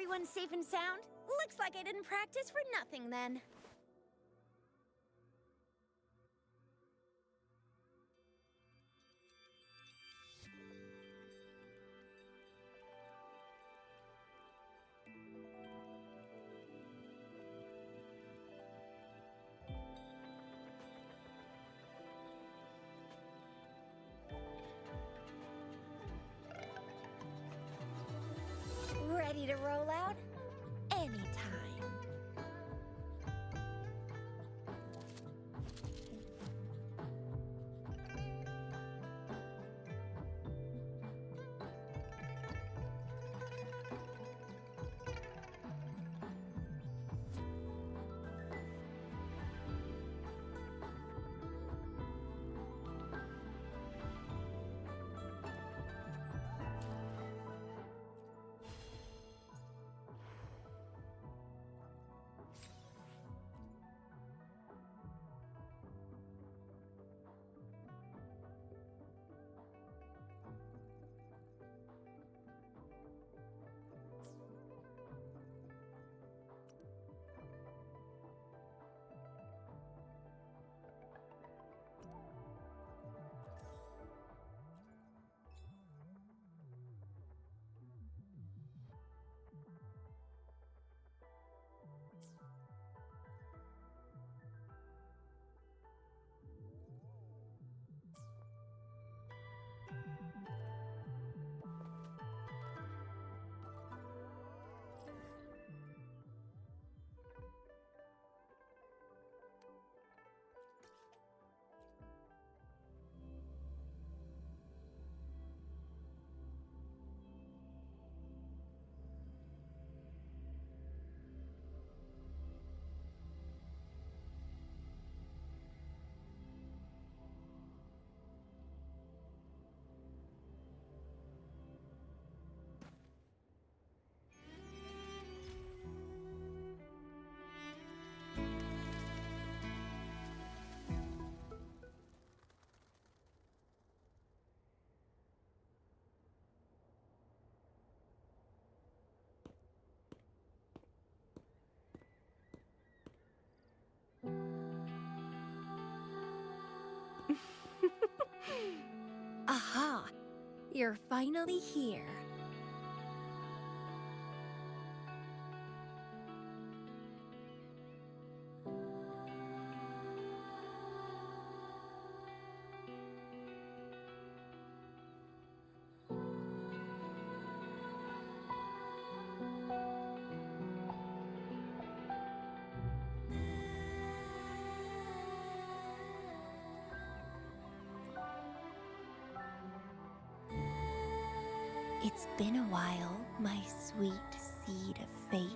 everyone's safe and sound? Looks like I didn't practice for nothing then. Ready to roll out? Anytime. Aha! You're finally here. It's been a while, my sweet seed of fate.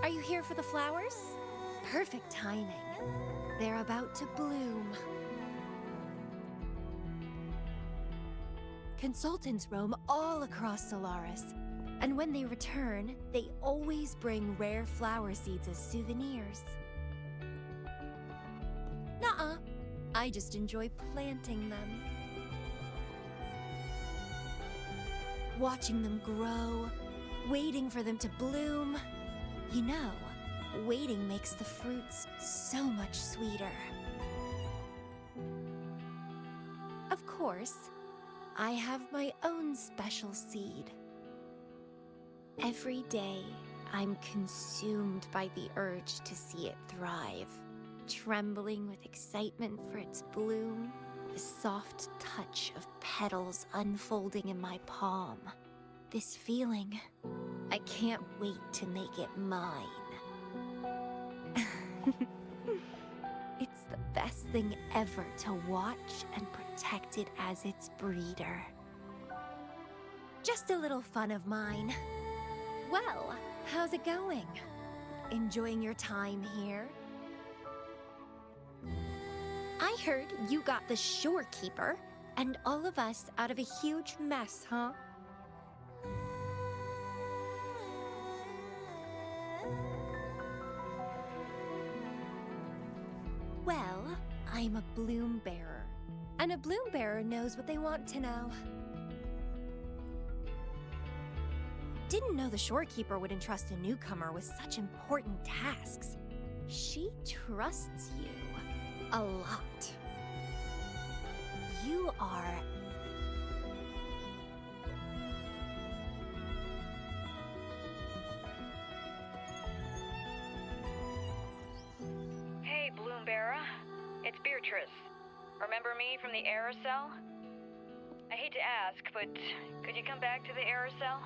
Are you here for the flowers? Perfect timing. They're about to bloom. Consultants roam all across Solaris, and when they return, they always bring rare flower seeds as souvenirs. Nuh-uh. I just enjoy planting them. Watching them grow, waiting for them to bloom. You know, waiting makes the fruits so much sweeter. Of course, I have my own special seed. Every day, I'm consumed by the urge to see it thrive, trembling with excitement for its bloom, the soft touch of petals unfolding in my palm. This feeling, I can't wait to make it mine. It's the best thing ever to watch and protect it as its breeder. Just a little fun of mine. Well, how's it going? Enjoying your time here? I heard you got the shorekeeper and all of us out of a huge mess, huh? Well, I'm a bloom bearer. And a bloom bearer knows what they want to know. Didn't know the shorekeeper would entrust a newcomer with such important tasks. She trusts you a lot. You are... Hey, Bloom Bearer. It's Beatrice. Remember me from the aerosol? I hate to ask, but could you come back to the aerosol?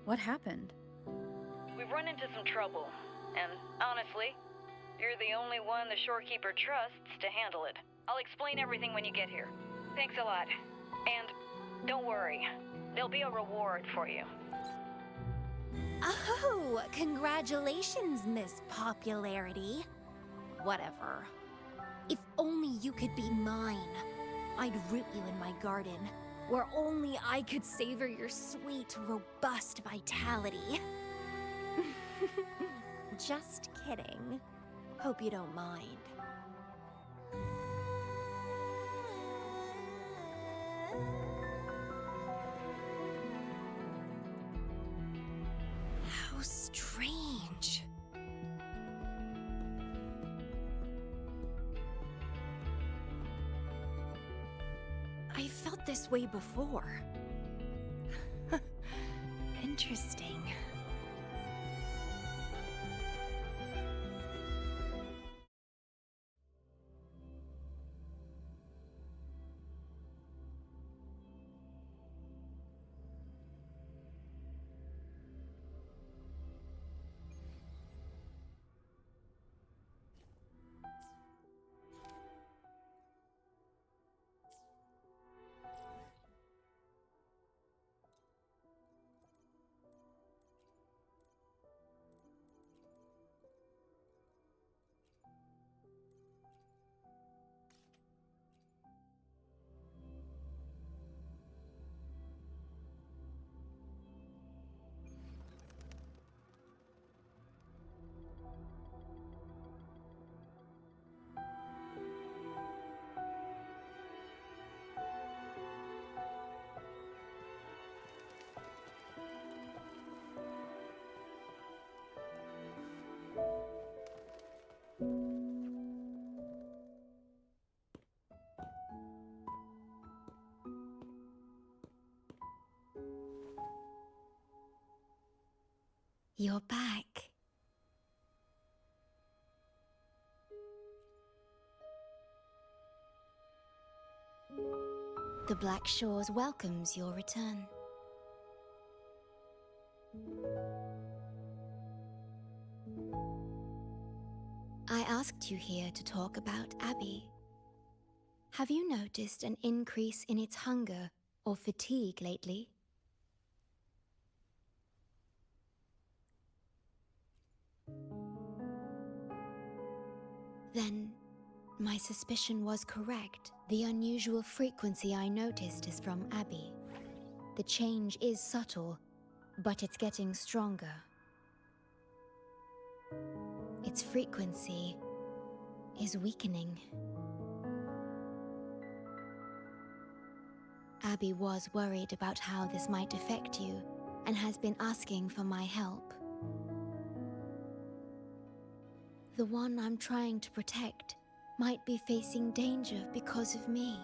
What happened? We've run into some trouble, and honestly, you're the only one the shorekeeper trusts to handle it. I'll explain everything when you get here. Thanks a lot. And don't worry, there'll be a reward for you. Oh, congratulations, Miss Popularity. Whatever. If only you could be mine. I'd root you in my garden, where only I could savor your sweet, robust vitality. Just kidding. Hope you don't mind. How strange. I felt this way before. Interesting. You're back. The Black Shores welcomes your return. I asked you here to talk about Abby. Have you noticed an increase in its hunger or fatigue lately? Then, my suspicion was correct. The unusual frequency I noticed is from Abby. The change is subtle, but it's getting stronger. Its frequency is weakening. Abby was worried about how this might affect you and has been asking for my help. The one I'm trying to protect might be facing danger because of me.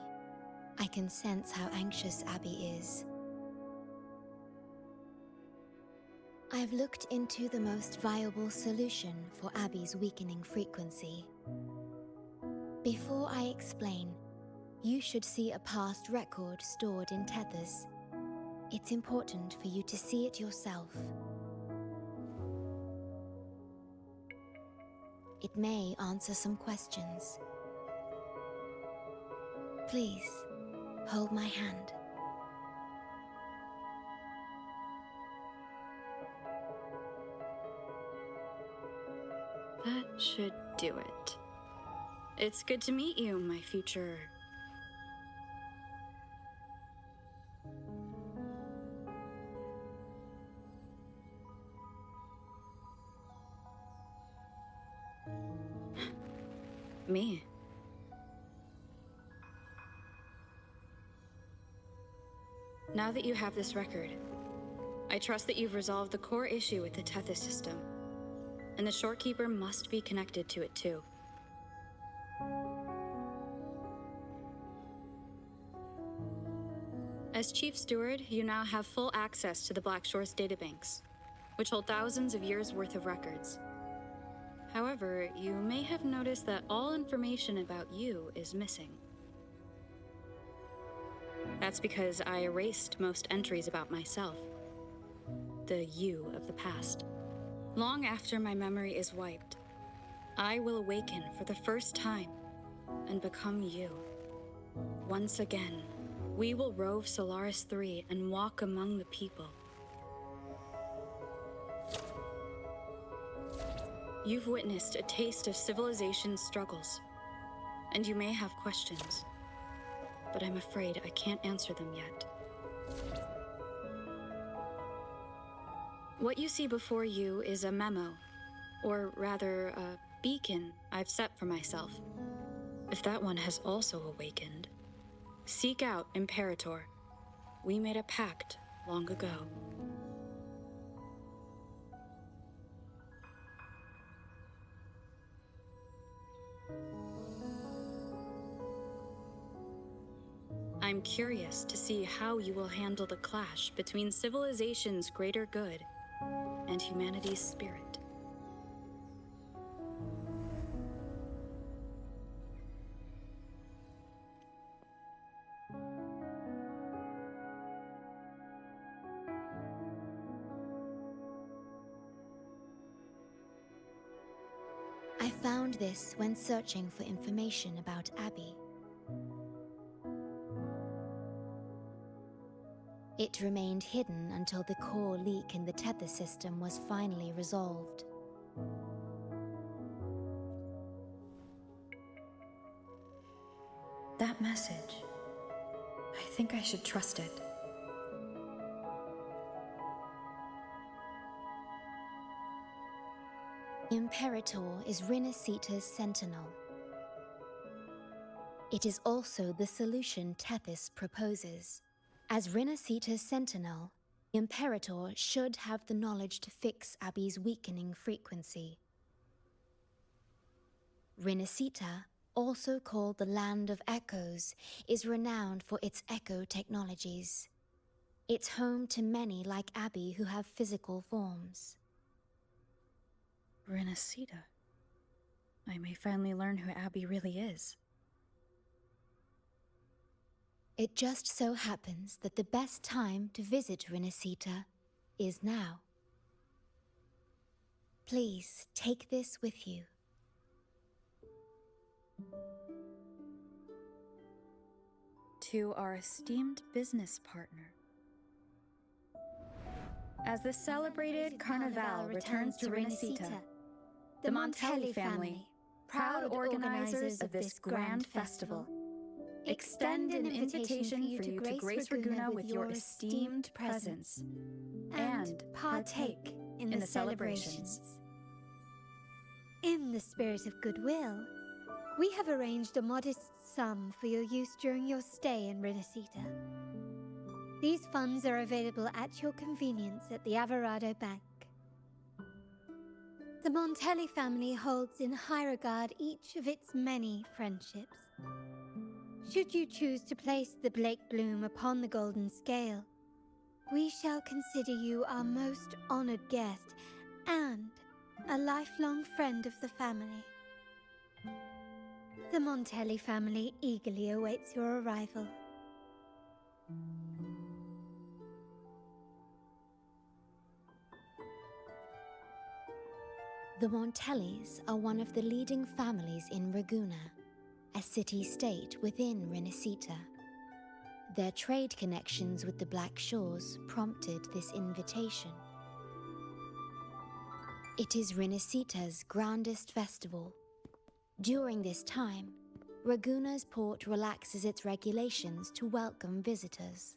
I can sense how anxious Abby is. I've looked into the most viable solution for Abby's weakening frequency. Before I explain, you should see a past record stored in tethers. It's important for you to see it yourself. It may answer some questions. Please, hold my hand. That should do it. It's good to meet you, my future... Me. Now that you have this record, I trust that you've resolved the core issue with the Tethys system, and the Shorekeeper must be connected to it too. As Chief Steward, you now have full access to the Black Shore's databanks, which hold thousands of years' worth of records. However, you may have noticed that all information about you is missing. That's because I erased most entries about myself, the you of the past. Long after my memory is wiped, I will awaken for the first time and become you. Once again, we will rove Solaris 3 and walk among the people. You've witnessed a taste of civilization's struggles, and you may have questions, but I'm afraid I can't answer them yet. What you see before you is a memo, or rather, a beacon I've set for myself. If that one has also awakened, seek out Imperator. We made a pact long ago. I'm curious to see how you will handle the clash between civilization's greater good and humanity's spirit. I found this when searching for information about Abby. It remained hidden until the core leak in the tether system was finally resolved. That message. I think I should trust it. Imperator is Rinascita's sentinel. It is also the solution Tethys proposes. As Rinascita's sentinel, Imperator should have the knowledge to fix Abby's weakening frequency. Rinascita, also called the Land of Echoes, is renowned for its echo technologies. It's home to many like Abby who have physical forms. Rinascita. I may finally learn who Abby really is. It just so happens that the best time to visit Rinascita is now. Please take this with you. To our esteemed business partner. As the celebrated Carnival returns to Rinascita, the Montelli family, proud organizers of this grand festival, extend an invitation for you to grace Ragunna with your esteemed presence and partake in the celebrations. In the spirit of goodwill, we have arranged a modest sum for your use during your stay in Rinascita. These funds are available at your convenience at the Averado Bank. The Montelli family holds in high regard each of its many friendships. Should you choose to place the Blake Bloom upon the golden scale, we shall consider you our most honored guest and a lifelong friend of the family. The Montelli family eagerly awaits your arrival. The Montellis are one of the leading families in Ragunna, a city-state within Rinascita. Their trade connections with the Black Shores prompted this invitation. It is Rinascita's grandest festival. During this time, Ragunna's port relaxes its regulations to welcome visitors.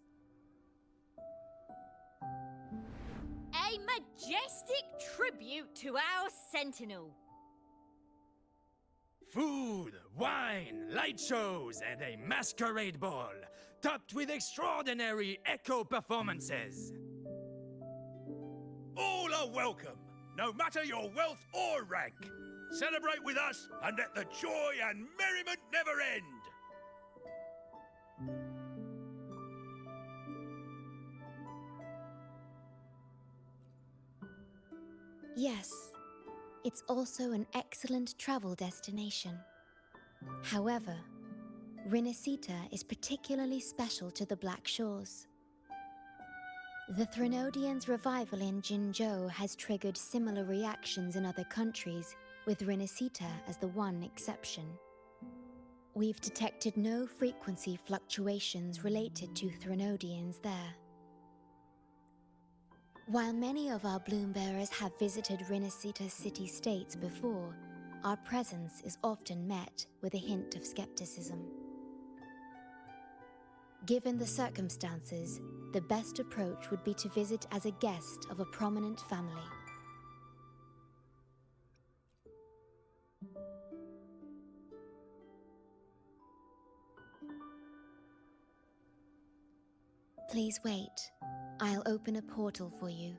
A majestic tribute to our sentinel. Food, wine, light shows, and a masquerade ball, topped with extraordinary echo performances. All are welcome, no matter your wealth or rank. Celebrate with us and let the joy and merriment never end. Yes, it's also an excellent travel destination. However, Rinascita is particularly special to the Black Shores. The Threnodians' revival in Jinzhou has triggered similar reactions in other countries, with Rinascita as the one exception. We've detected no frequency fluctuations related to Threnodians there. While many of our bloom-bearers have visited Rinascita city-states before, our presence is often met with a hint of skepticism. Given the circumstances, the best approach would be to visit as a guest of a prominent family. Please wait. I'll open a portal for you.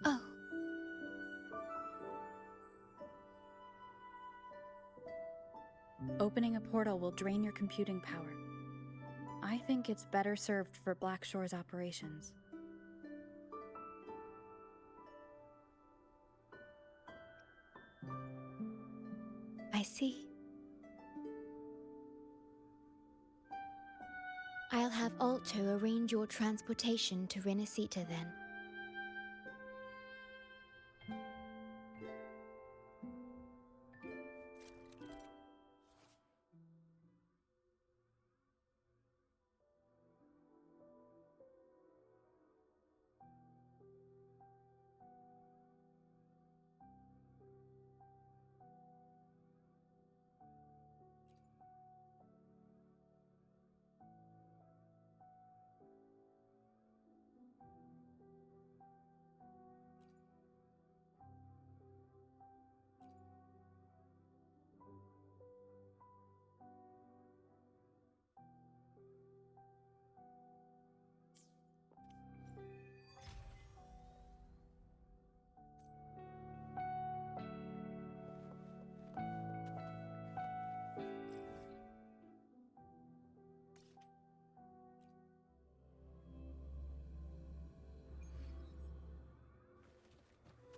Oh. Opening a portal will drain your computing power. I think it's better served for Black Shore's operations. I see. I'll have Alto arrange your transportation to Rinascita then.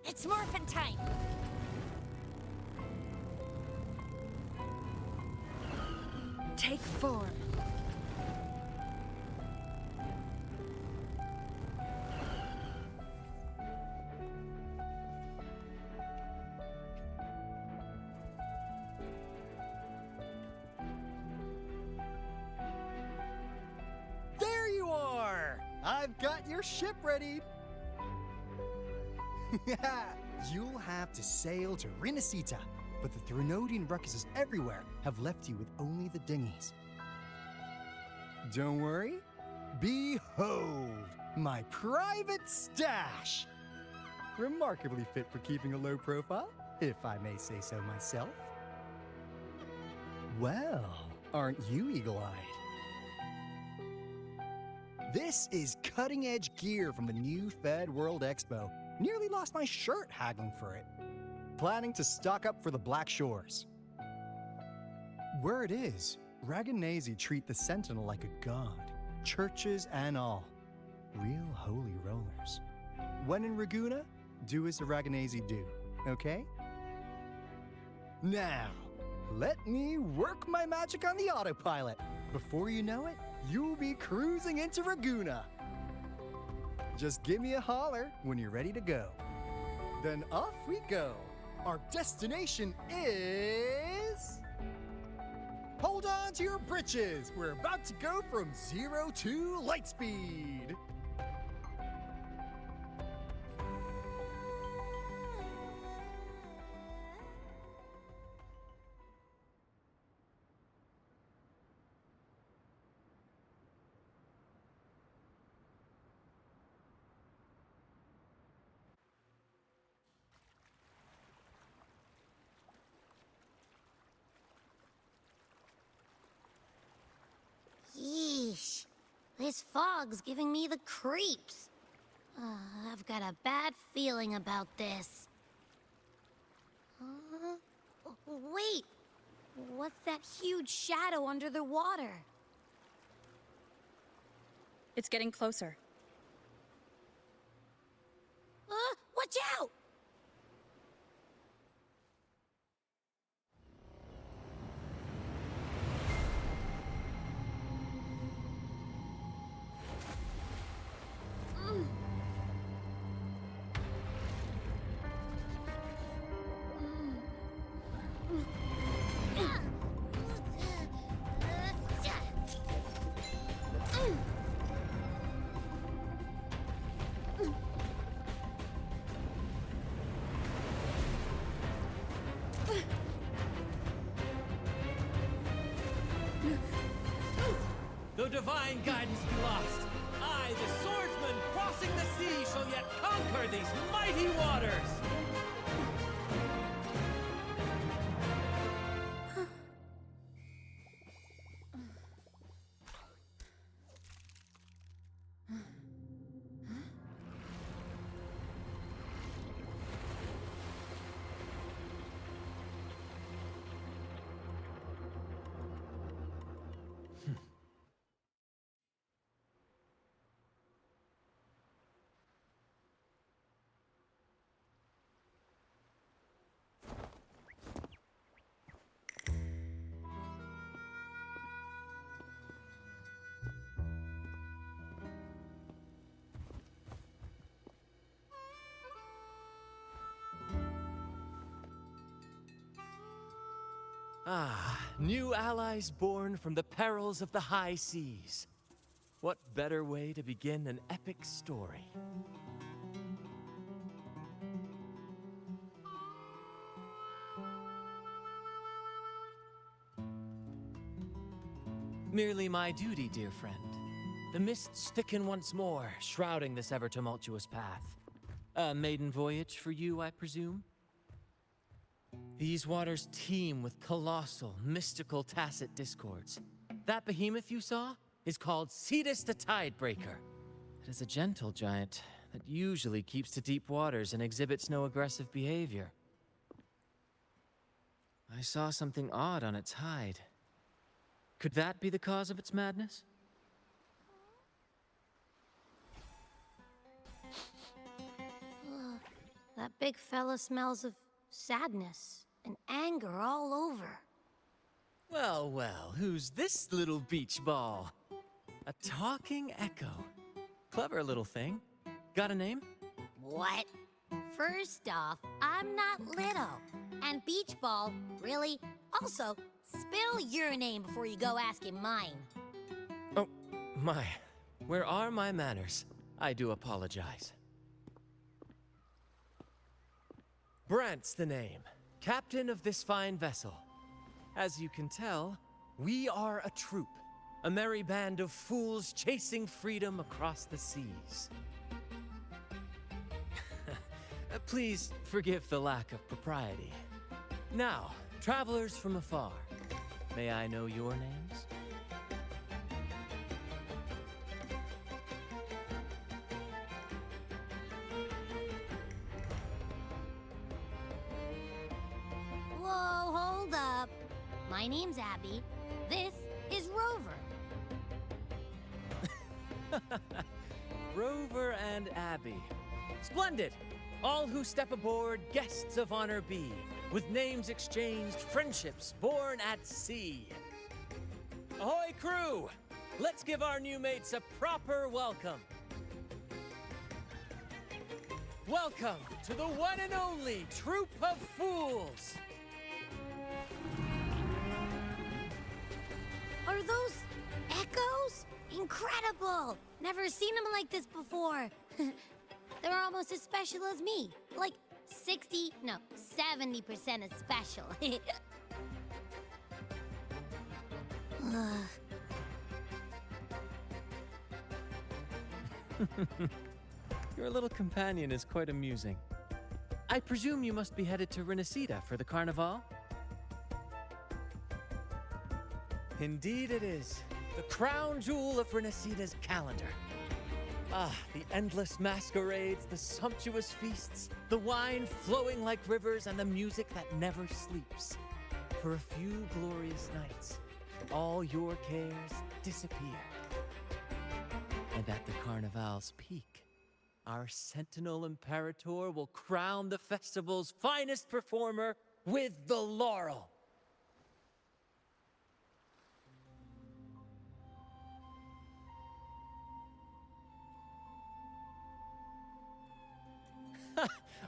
It's morphin' time! Take form. There you are! I've got your ship ready. You'll have to sail to Rinascita, but the Threnodian ruckuses everywhere have left you with only the dinghies. Don't worry. Behold, my private stash! Remarkably fit for keeping a low profile, if I may say so myself. Well, aren't you eagle-eyed? This is cutting-edge gear from the new Fed World Expo. Nearly lost my shirt haggling for it. Planning to stock up for the Black Shores. Word is, Raganese treat the Sentinel like a god. Churches and all. Real holy rollers. When in Raguna, do as the Raganese do, okay? Now, let me work my magic on the autopilot. Before you know it, you'll be cruising into Raguna. Just give me a holler when you're ready to go. Then off we go. Our destination is... Hold on to your britches. We're about to go from 0 to light speed. This fog's giving me the creeps. I've got a bad feeling about this. Wait! What's that huge shadow under the water? It's getting closer. Watch out! Though divine guidance be lost, I, the swordsman crossing the sea, shall yet conquer these mighty waters! Ah, new allies born from the perils of the high seas. What better way to begin an epic story? Merely my duty, dear friend. The mists thicken once more, shrouding this ever-tumultuous path. A maiden voyage for you, I presume? These waters teem with colossal, mystical, tacit discords. That behemoth you saw is called Cetus the Tidebreaker. It is a gentle giant that usually keeps to deep waters and exhibits no aggressive behavior. I saw something odd on its hide. Could that be the cause of its madness? That big fella smells of sadness and anger all over. Well, well, who's this little beach ball? A talking echo. Clever little thing. Got a name? What? First off, I'm not little. And Beach Ball, really? Also, spill your name before you go asking mine. Oh, my. Where are my manners? I do apologize. Brant's the name. Captain of this fine vessel. As you can tell, we are a troop. A merry band of fools chasing freedom across the seas. Please forgive the lack of propriety. Now, travelers from afar, may I know your names? Whoa, hold up. My name's Abby. This is Rover. Rover and Abby. Splendid! All who step aboard, guests of honor be. With names exchanged, friendships born at sea. Ahoy, crew! Let's give our new mates a proper welcome. Welcome to the one and only Troop of Fools! Are those echoes? Incredible! Never seen them like this before. They're almost as special as me. Like 70% as special. Your little companion is quite amusing. I presume you must be headed to Rinascita for the Carnival? Indeed it is. the crown jewel of Rinascita's calendar. Ah, the endless masquerades, the sumptuous feasts, the wine flowing like rivers, and the music that never sleeps. For a few glorious nights, all your cares disappear. And at the Carnival's peak, our Sentinel Imperator will crown the festival's finest performer with the laurel.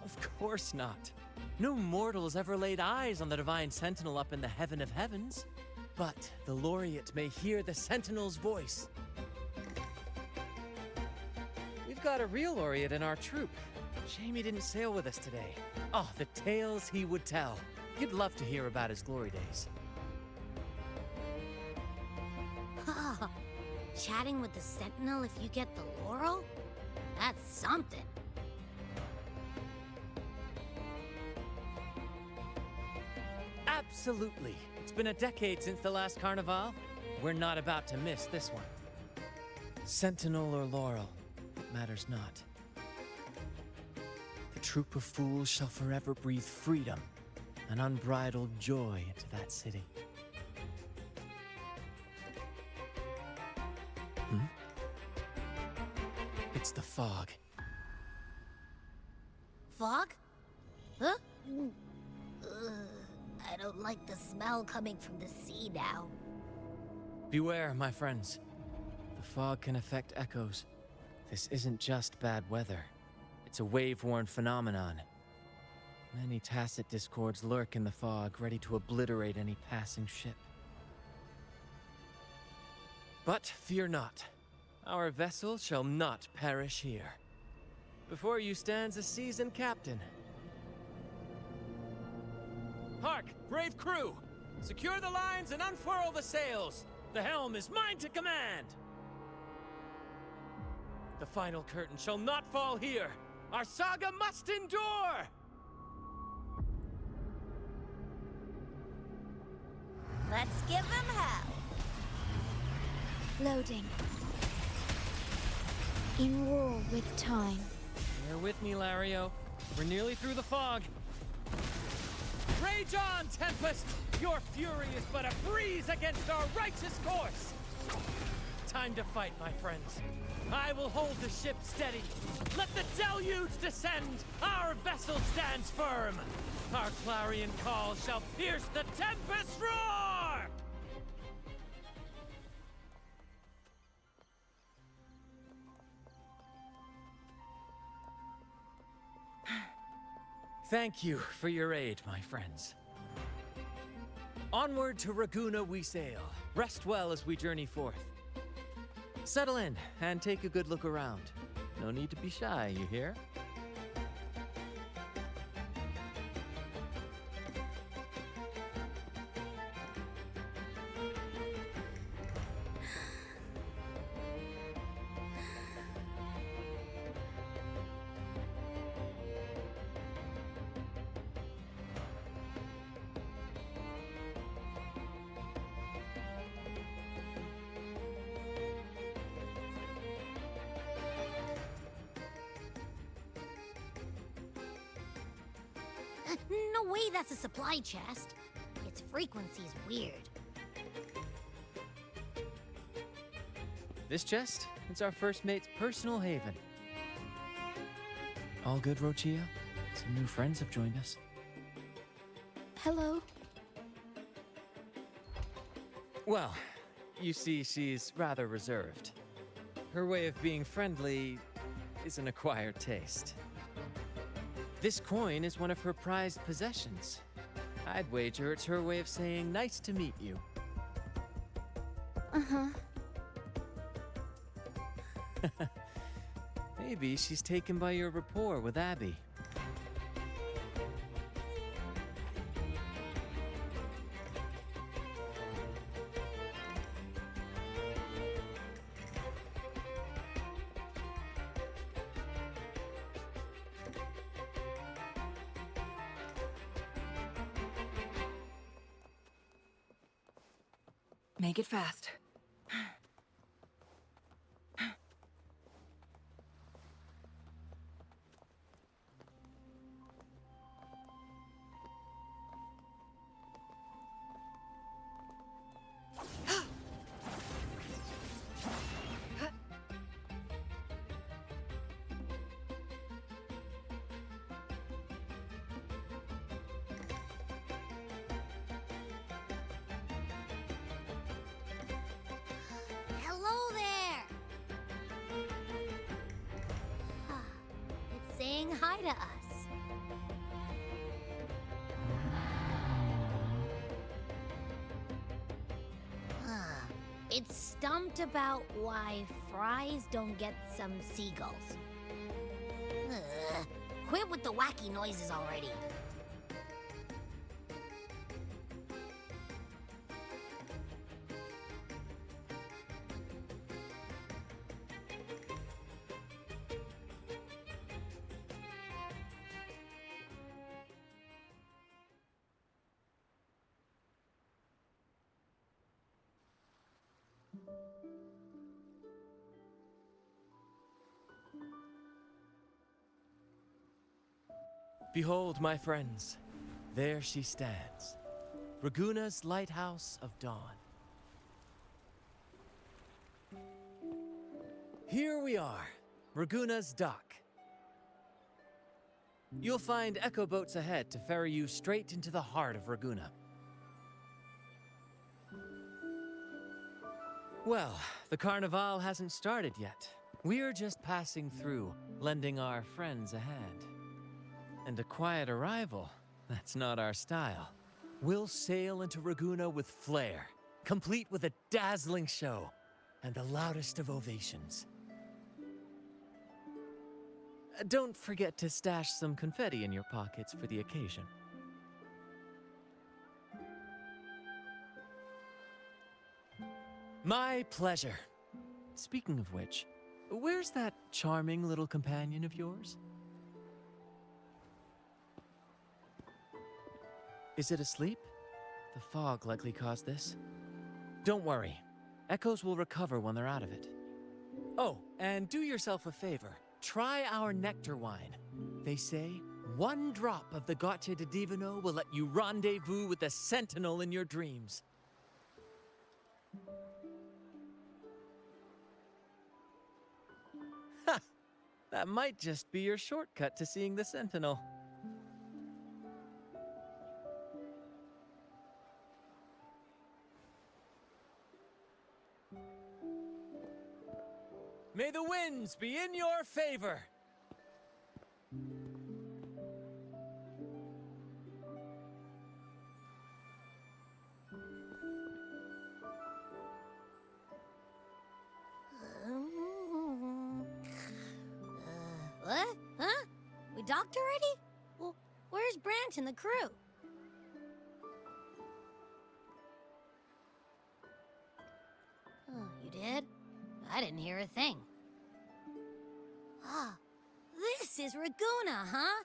Of course not. No mortal has ever laid eyes on the Divine Sentinel up in the heaven of heavens. But the laureate may hear the Sentinel's voice. We've got a real laureate in our troop. Shame he didn't sail with us today. Oh, the tales he would tell. You'd love to hear about his glory days. Chatting with the Sentinel if you get the laurel? That's something. Absolutely. It's been a decade since the last Carnival. We're not about to miss this one. Sentinel or laurel, it matters not. The troop of fools shall forever breathe freedom and unbridled joy into that city. It's the fog. Fog? Huh? I don't like the smell coming from the sea now. Beware, my friends. The fog can affect echoes. This isn't just bad weather. It's a wave-worn phenomenon. Many tacit discords lurk in the fog, ready to obliterate any passing ship. But fear not. Our vessel shall not perish here. Before you stands a seasoned captain. Hark, brave crew! Secure the lines and unfurl the sails! The helm is mine to command! The final curtain shall not fall here! Our saga must endure! Let's give them hell! Loading. In war with time. Bear with me, Lario. We're nearly through the fog. Rage on, Tempest! Your fury is but a breeze against our righteous course! Time to fight, my friends. I will hold the ship steady. Let the deluge descend! Our vessel stands firm! Our clarion call shall pierce the tempest roar! Thank you for your aid, my friends. Onward to Raguna we sail. Rest well as we journey forth. Settle in and take a good look around. No need to be shy, you hear? No way that's a supply chest. Its frequency's weird. This chest, it's our first mate's personal haven. All good, Rochia? Some new friends have joined us. Hello. Well, you see, she's rather reserved. Her way of being friendly is an acquired taste. This coin is one of her prized possessions. I'd wager it's her way of saying nice to meet you. Uh-huh. Maybe she's taken by your rapport with Abby. Make it fast. saying hi to us. It's stumped about why fries don't get some seagulls. Quit with the wacky noises already. Behold, my friends, there she stands, Raguna's lighthouse of dawn. Here we are, Raguna's dock. You'll find echo boats ahead to ferry you straight into the heart of Raguna. Well, the Carnival hasn't started yet. We're just passing through, lending our friends a hand. And a quiet arrival, that's not our style. We'll sail into Raguna with flair, complete with a dazzling show and the loudest of ovations. Don't forget to stash some confetti in your pockets for the occasion. My pleasure. Speaking of which, where's that charming little companion of yours? Is it asleep? The fog likely caused this. Don't worry. Echoes will recover when they're out of it. Oh, and do yourself a favor. Try our nectar wine. They say one drop of the Gocce di Divino will let you rendezvous with the Sentinel in your dreams. Ha! That might just be your shortcut to seeing the Sentinel. May the winds be in your favor! What? Huh? We docked already? Well, where's Brant and the crew? Oh, you did? I didn't hear a thing. Ah, this is Raguna, huh?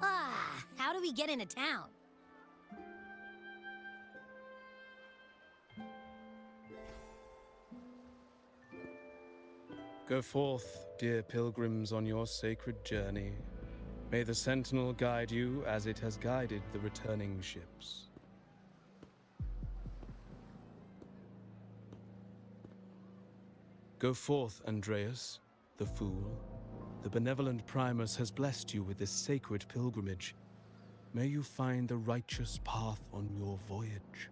Ah, how do we get into town? Go forth, dear pilgrims, on your sacred journey. May the Sentinel guide you as it has guided the returning ships. Go forth, Andreas, the fool. The benevolent Primus has blessed you with this sacred pilgrimage. May you find the righteous path on your voyage.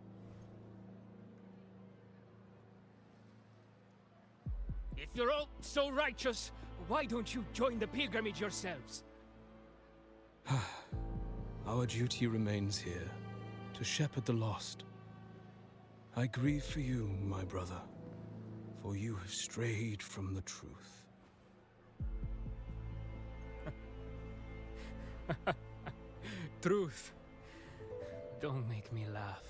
If you're all so righteous, why don't you join the pilgrimage yourselves? Our duty remains here, to shepherd the lost. I grieve for you, my brother, for you have strayed from the truth. Truth. Don't make me laugh.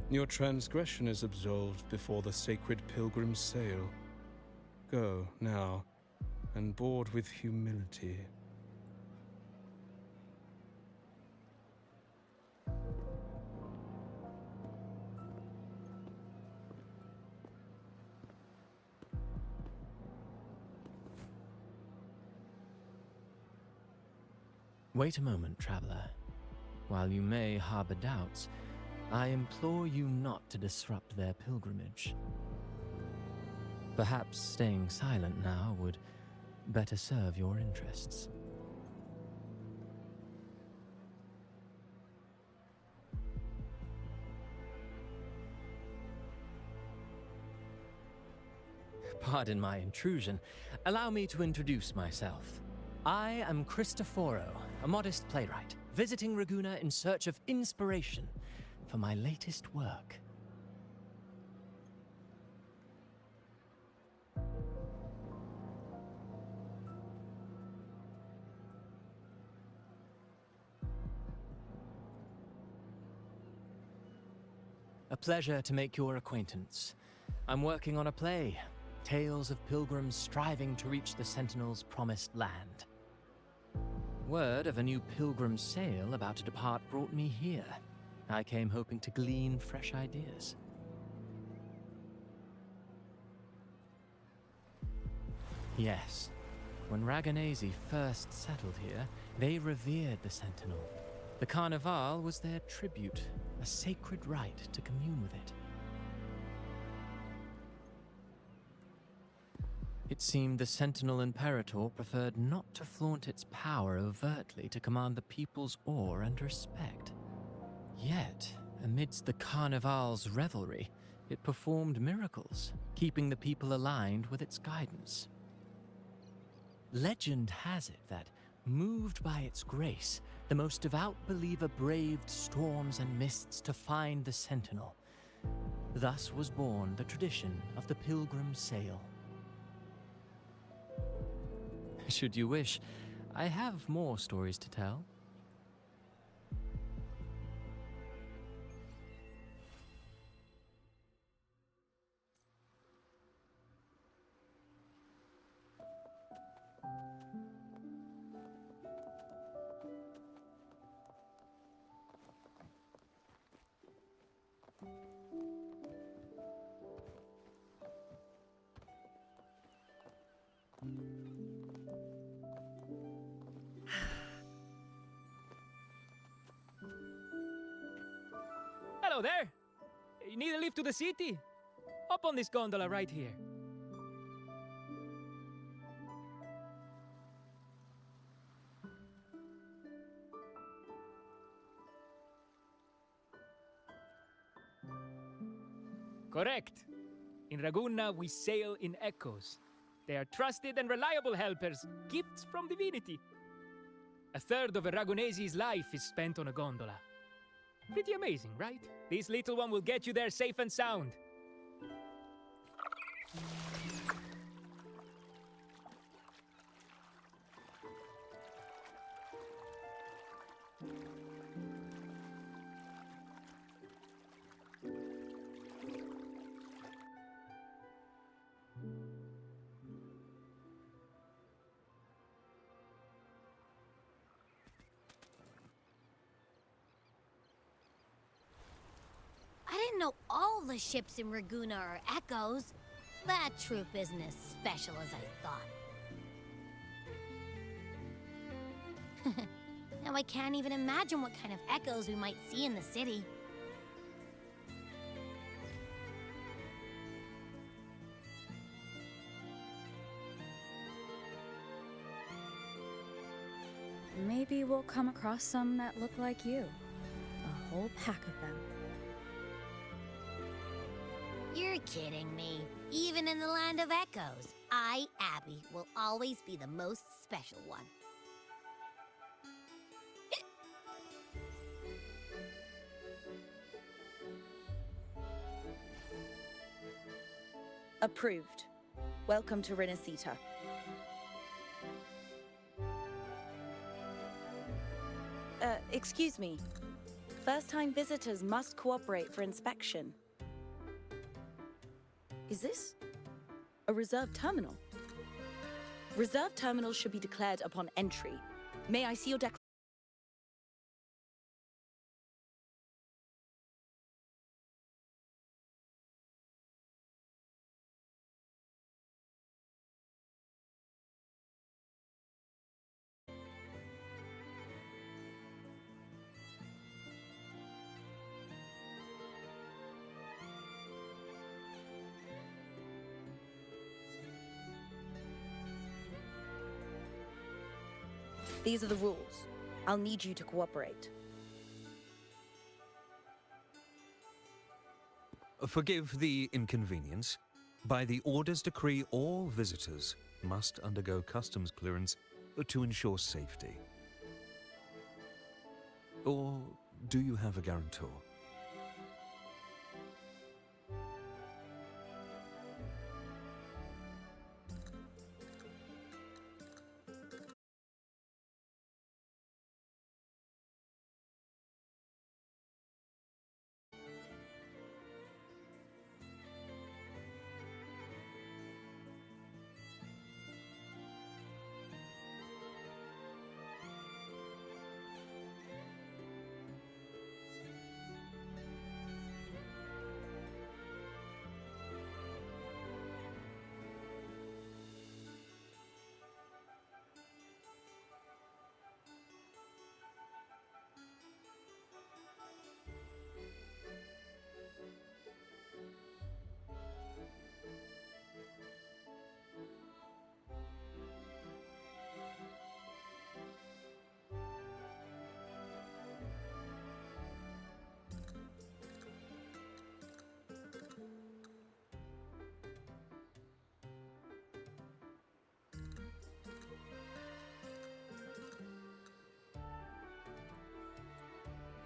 Your transgression is absolved before the sacred pilgrims sail. Go, now, and board with humility. Wait a moment, traveler. While you may harbor doubts, I implore you not to disrupt their pilgrimage. Perhaps staying silent now would better serve your interests. Pardon my intrusion. Allow me to introduce myself. I am Cristoforo, a modest playwright, visiting Raguna in search of inspiration for my latest work. A pleasure to make your acquaintance. I'm working on a play, tales of pilgrims striving to reach the Sentinel's promised land. Word of a new pilgrim sail about to depart brought me here. I came hoping to glean fresh ideas. Yes, when Raganesi first settled here, they revered the Sentinel. The Carnival was their tribute, a sacred right to commune with it. It seemed the Sentinel Imperator preferred not to flaunt its power overtly to command the people's awe and respect. Yet, amidst the Carnival's revelry, it performed miracles, keeping the people aligned with its guidance. Legend has it that, moved by its grace, the most devout believer braved storms and mists to find the Sentinel. Thus was born the tradition of the pilgrim sail. Should you wish, I have more stories to tell. Hello there! You need a lift to the city? Hop on this gondola right here. Correct. In Raguna, we sail in echoes. They are trusted and reliable helpers, gifts from divinity. A third of a Ragunesi's life is spent on a gondola. Pretty amazing, right? This little one will get you there safe and sound. I didn't know all the ships in Raguna are echoes. That troop isn't as special as I thought. Now I can't even imagine what kind of echoes we might see in the city. Maybe we'll come across some that look like you. A whole pack of them. You're kidding me. Even in the land of echoes, I, Abby, will always be the most special one. Approved. Welcome to Rinascita. Excuse me. First-time visitors must cooperate for inspection. Is this a reserved terminal? Reserved terminals should be declared upon entry. May I see your declaration? These are the rules. I'll need you to cooperate. Forgive the inconvenience. By the Order's decree, all visitors must undergo customs clearance to ensure safety? Or do you have a guarantor?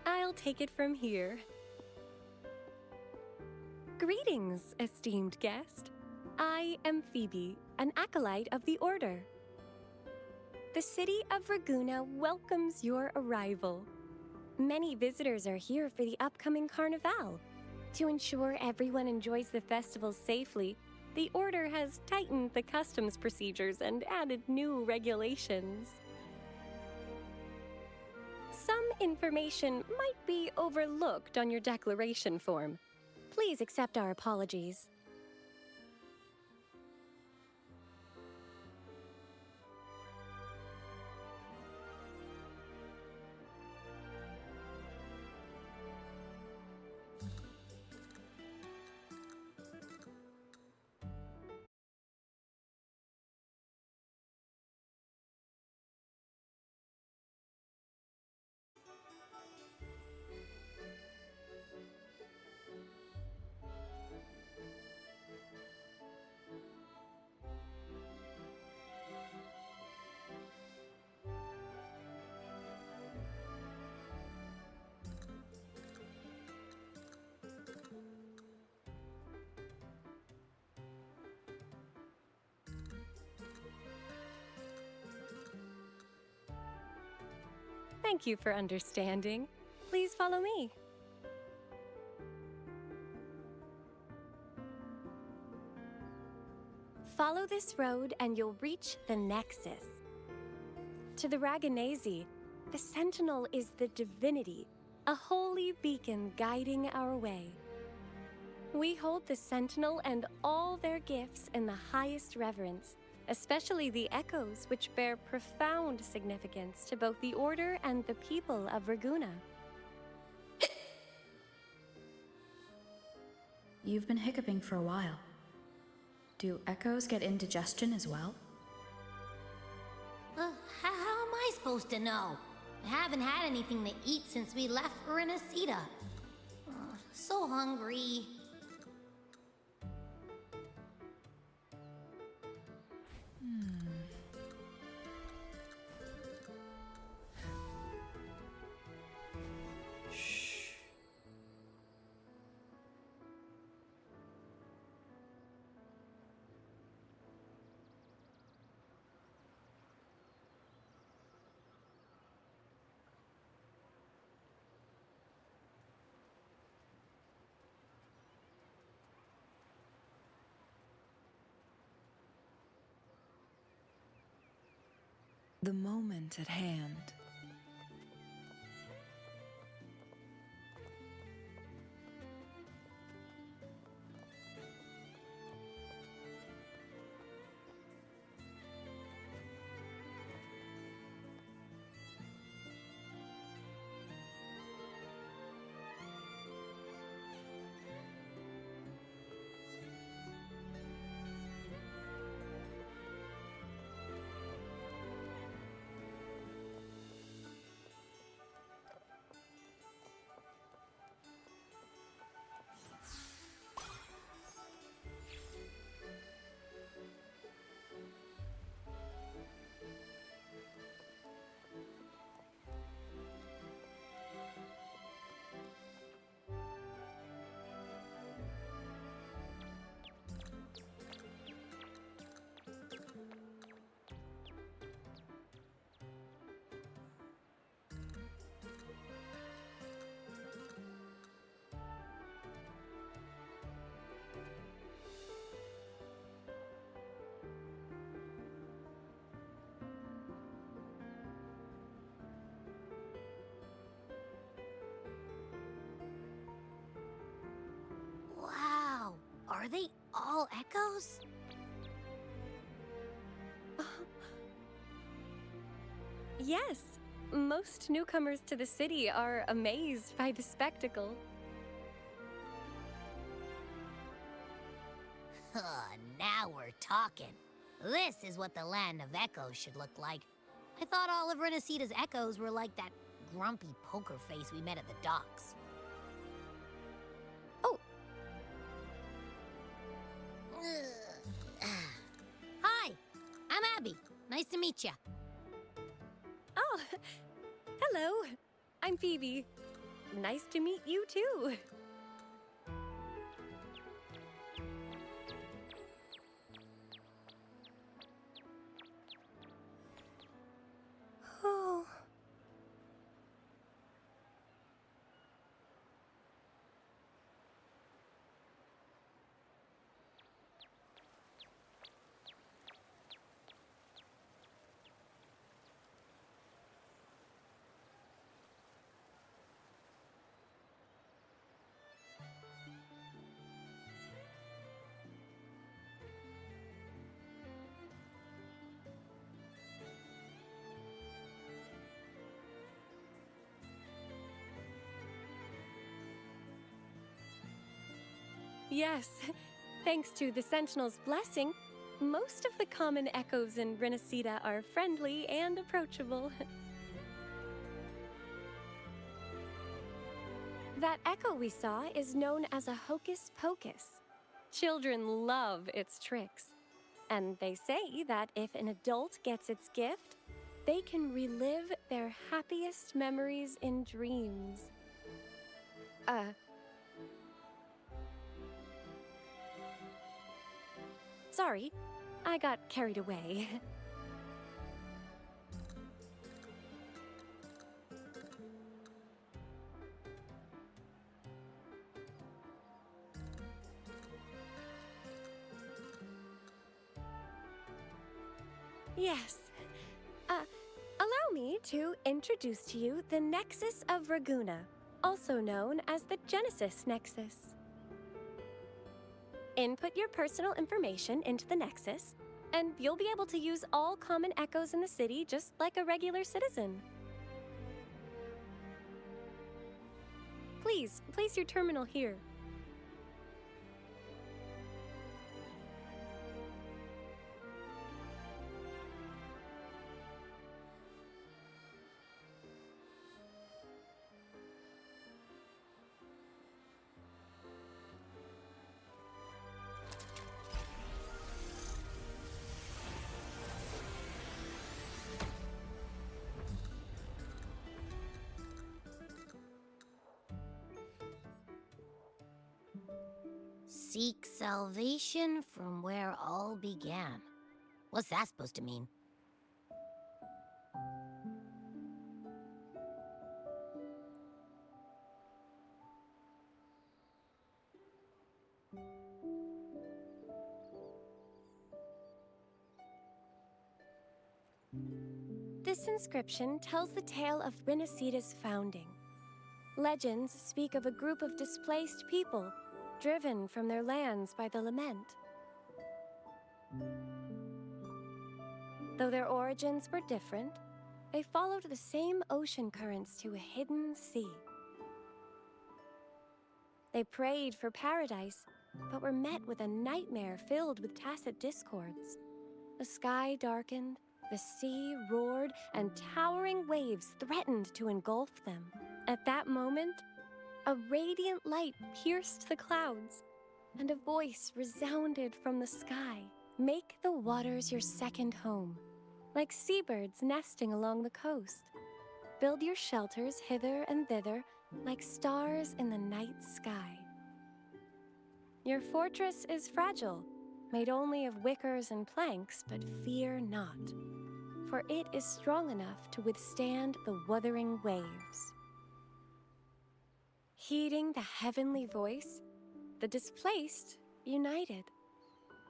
I'll take it from here. Greetings, esteemed guest. I am Phoebe, an acolyte of the Order. The city of Raguna welcomes your arrival. Many visitors are here for the upcoming Carnival. To ensure everyone enjoys the festival safely, the Order has tightened the customs procedures and added new regulations. Some information might be overlooked on your declaration form. Please accept our apologies. Thank you for understanding. Please follow me. Follow this road and you'll reach the Nexus. To the Raganesi, the Sentinel is the divinity, a holy beacon guiding our way. We hold the Sentinel and all their gifts in the highest reverence, especially the echoes, which bear profound significance to both the Order and the people of Raguna. You've been hiccuping for a while. Do echoes get indigestion as well? How am I supposed to know? I haven't had anything to eat since we left for Rinascita. So hungry. The moment at hand. all echoes? Yes, most newcomers to the city are amazed by the spectacle. Now we're talking. This is what the land of echoes should look like. I thought all of Rinascita's echoes were like that grumpy poker face we met at the docks. Oh. Hi, I'm Abby. Nice to meet you. Oh, hello. I'm Phoebe. Nice to meet you too. Oh. Yes, thanks to the Sentinel's blessing, most of the common echoes in Rinascita are friendly and approachable. That echo we saw is known as a hocus pocus. Children love its tricks. And they say that if an adult gets its gift, they can relive their happiest memories in dreams. Sorry, I got carried away. Yes. Allow me to introduce to you the Nexus of Raguna, also known as the Genesis Nexus. Input your personal information into the Nexus, and you'll be able to use all common echoes in the city just like a regular citizen. Please, place your terminal here. Seek salvation from where all began. What's that supposed to mean? This inscription tells the tale of Rinascita's founding. Legends speak of a group of displaced people, driven from their lands by the lament. Though their origins were different, they followed the same ocean currents to a hidden sea. They prayed for paradise, but were met with a nightmare filled with tacit discords. The sky darkened, the sea roared, and towering waves threatened to engulf them. At that moment, a radiant light pierced the clouds, and a voice resounded from the sky. Make the waters your second home, like seabirds nesting along the coast. Build your shelters hither and thither, like stars in the night sky. Your fortress is fragile, made only of wickers and planks, but fear not, for it is strong enough to withstand the wuthering waves. Heeding the heavenly voice, the displaced united.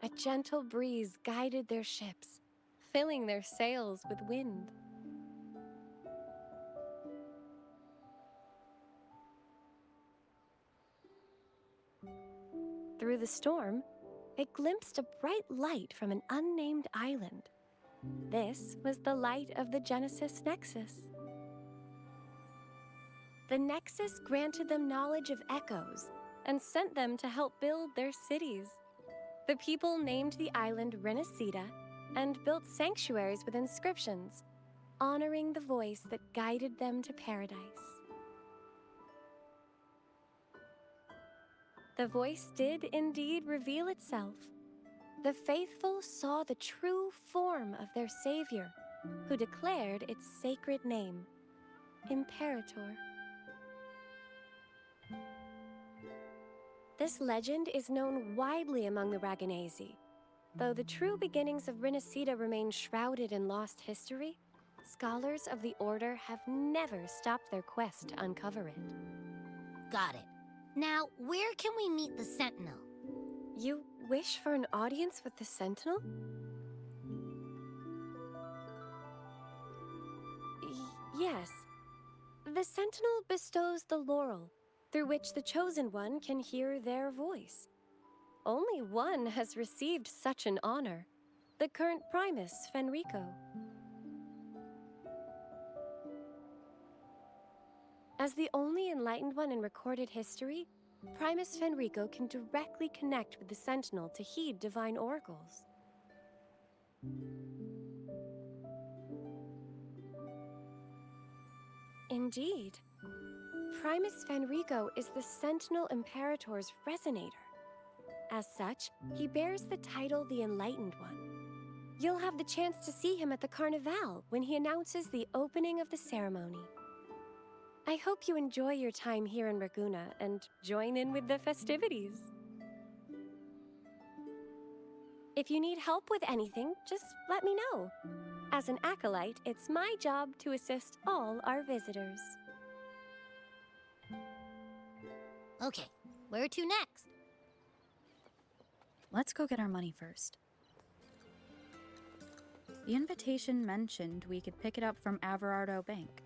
A gentle breeze guided their ships, filling their sails with wind. Through the storm, it glimpsed a bright light from an unnamed island. This was the light of the Genesis Nexus. The Nexus granted them knowledge of echoes and sent them to help build their cities. The people named the island Rinascita and built sanctuaries with inscriptions, honoring the voice that guided them to paradise. The voice did indeed reveal itself. The faithful saw the true form of their savior, who declared its sacred name, Imperator. This legend is known widely among the Raganesi. Though the true beginnings of Rinascita remain shrouded in lost history, scholars of the Order have never stopped their quest to uncover it. Got it. Now, where can we meet the Sentinel? You wish for an audience with the Sentinel? Yes. The Sentinel bestows the laurel, through which the Chosen One can hear their voice. Only one has received such an honor, the current Primus, Fenrico. As the only enlightened one in recorded history, Primus Fenrico can directly connect with the Sentinel to heed divine oracles. Indeed. Primus Fenrico is the Sentinel Imperator's resonator. As such, he bears the title the Enlightened One. You'll have the chance to see him at the Carnival when he announces the opening of the ceremony. I hope you enjoy your time here in Raguna and join in with the festivities. If you need help with anything, just let me know. As an acolyte, it's my job to assist all our visitors. Okay, where to next? Let's go get our money first. The invitation mentioned we could pick it up from Averardo Bank.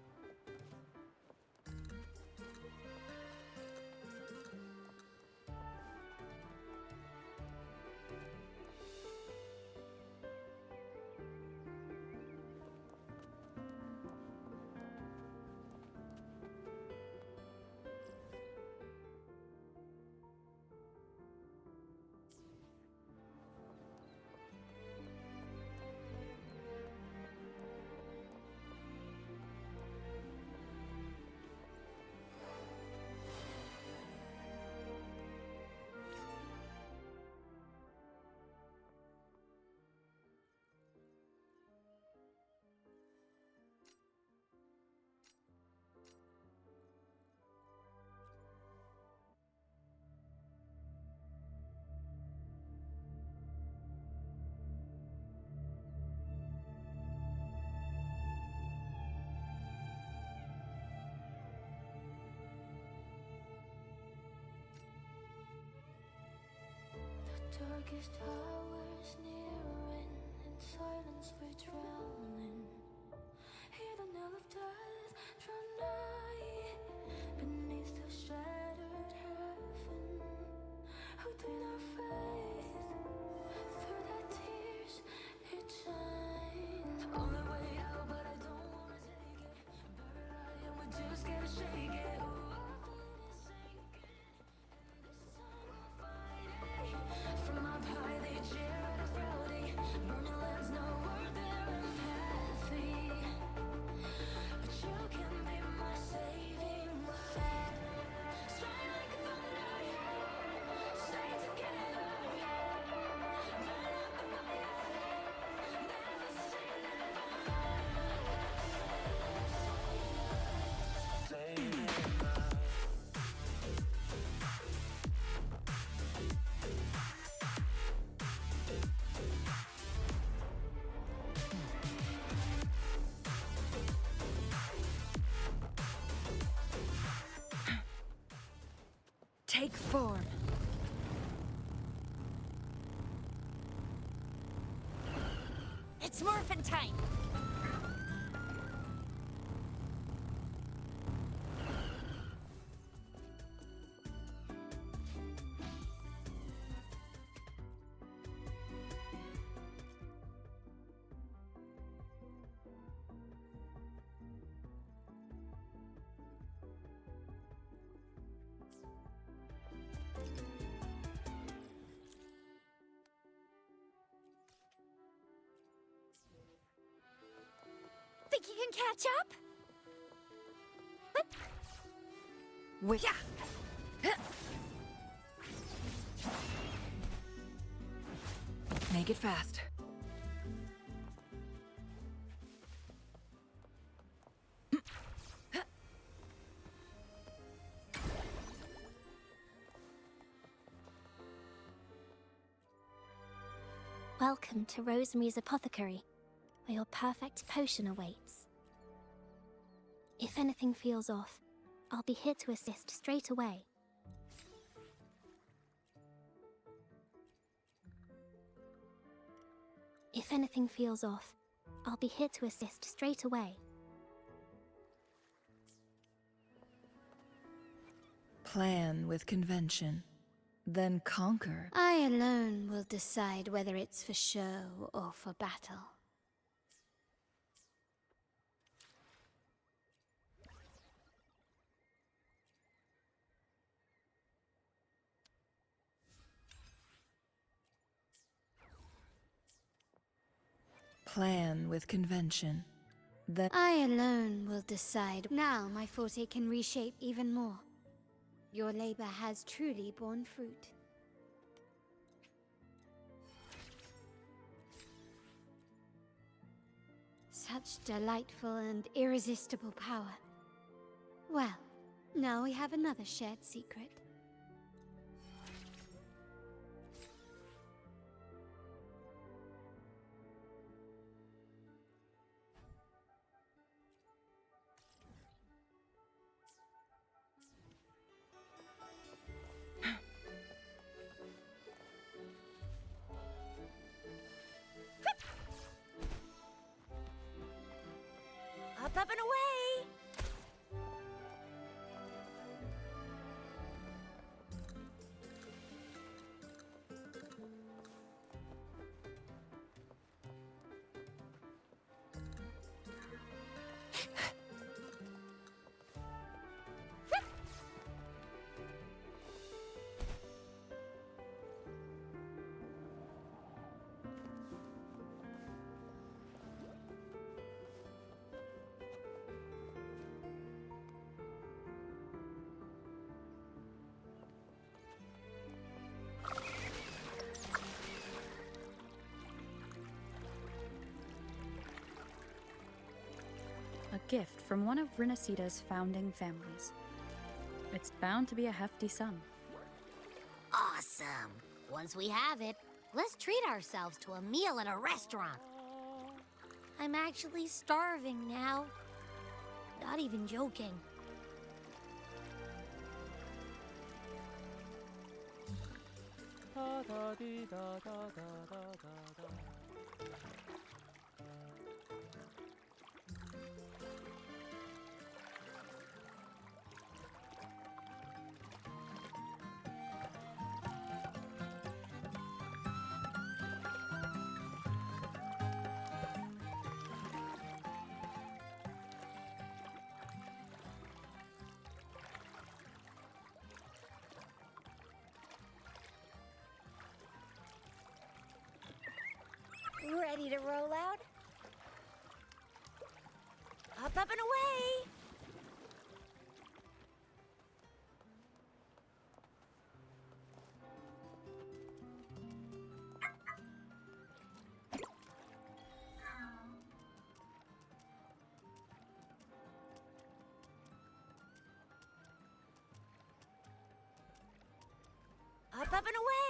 Darkest hours nearing, in silence we're drowning. Hear the knell of death draw nigh, beneath the shattered heaven. Within our faith, through the tears it shines. On the way out, but I don't wanna take it. Buried alive, and we just gotta shake it. From up high they jeer at us proudly. Burning lands know we're their empathy. But you can be my saving light. Shine like thunder, stay together. Burn up the fire, never say never. Say never. Take form. It's morphin' time! think you can catch up? Make it fast. Welcome to Rosemary's Apothecary, where your perfect potion awaits. If anything feels off, I'll be here to assist straight away. If anything feels off, I'll be here to assist straight away. Plan with convention, then conquer. I alone will decide whether it's for show or for battle. Plan with convention, then... I alone will decide. Now my forte can reshape even more. Your labor has truly borne fruit. Such delightful and irresistible power. Well, now we have another shared secret. Up and away! A gift from one of Rinascita's founding families. It's bound to be a hefty sum. Awesome! Once we have it, let's treat ourselves to a meal at a restaurant. I'm actually starving now. Not even joking. Ready to roll out? Up and away! Up and away!